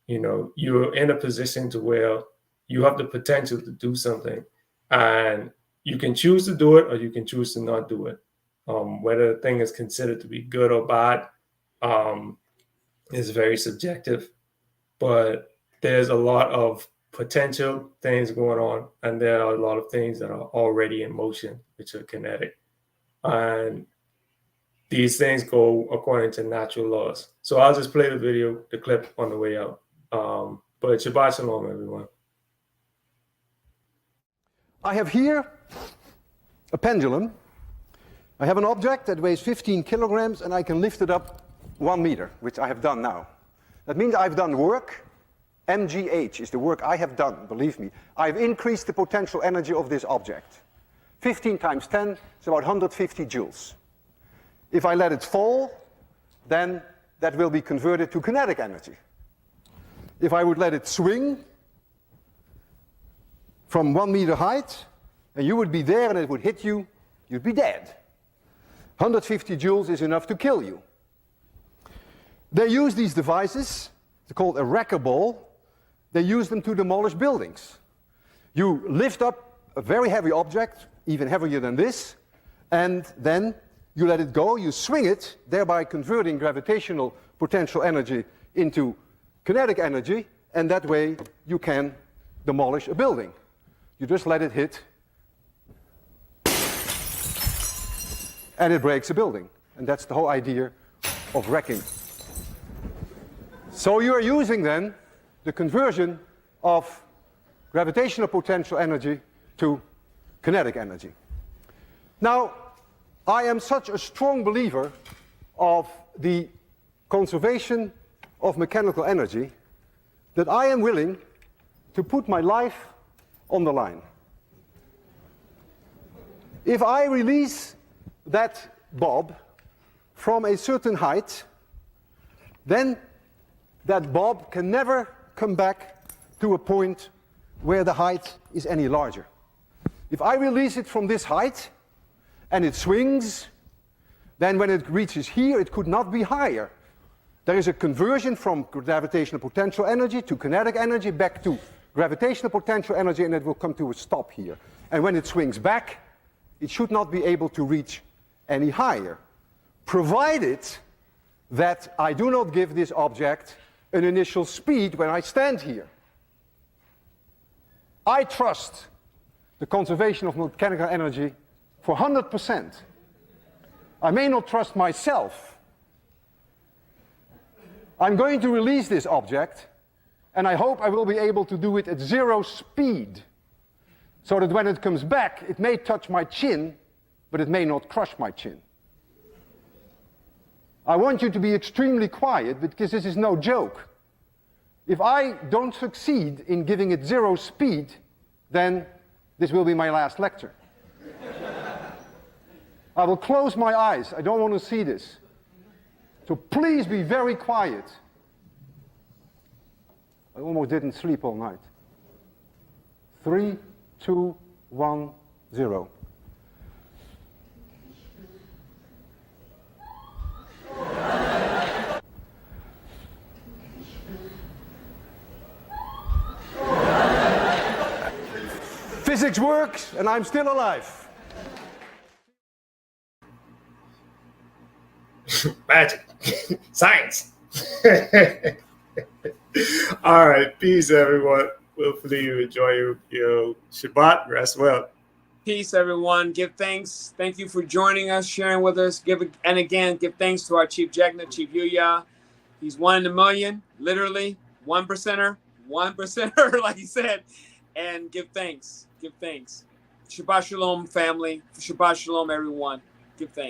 You're in a position to where you have the potential to do something, and you can choose to do it or you can choose to not do it. Whether the thing is considered to be good or bad is very subjective, but there's a lot of potential things going on, and there are a lot of things that are already in motion, which are kinetic. And these things go according to natural laws. So I'll just play the clip on the way out. But Shabbat Shalom, everyone. I have here a pendulum. I have an object that weighs 15 kilograms and I can lift it up 1 meter, which I have done now. That means I've done work. MGH is the work I have done, believe me. I've increased the potential energy of this object. 15 times 10 is about 150 joules. If I let it fall, then that will be converted to kinetic energy. If I would let it swing from 1 meter height, and you would be there and it would hit you, you'd be dead. 150 joules is enough to kill you. They use these devices, they're called a wrecker ball. They use them to demolish buildings. You lift up a very heavy object, even heavier than this, and then you let it go, you swing it, thereby converting gravitational potential energy into kinetic energy, and that way you can demolish a building. You just let it hit, and it breaks a building. And that's the whole idea of wrecking. So you are using then the conversion of gravitational potential energy to kinetic energy. Now, I am such a strong believer of the conservation of mechanical energy that I am willing to put my life on the line. If I release that bob from a certain height, then that bob can never come back to a point where the height is any larger. If I release it from this height and it swings, then when it reaches here, it could not be higher. There is a conversion from gravitational potential energy to kinetic energy back to gravitational potential energy, and it will come to a stop here. And when it swings back, it should not be able to reach any higher, provided that I do not give this object an initial speed when I stand here. I trust the conservation of mechanical energy for 100%. I may not trust myself. I'm going to release this object, and I hope I will be able to do it at 0 speed, so that when it comes back, it may touch my chin, but it may not crush my chin. I want you to be extremely quiet, because this is no joke. If I don't succeed in giving it 0 speed, then this will be my last lecture. I will close my eyes. I don't want to see this. So please be very quiet. I almost didn't sleep all night. 3, 2, 1, 0. Physics works, and I'm still alive. Magic. Science. All right. Peace, everyone. Hopefully you enjoy your Shabbat. Rest well. Peace, everyone. Give thanks. Thank you for joining us, sharing with us. Give thanks to our Chief Jegna, Chief Yuya. He's 1 in a million, literally 1%er, like he said. And give thanks. Give thanks. Shabbat Shalom, family. Shabbat Shalom, everyone. Give thanks.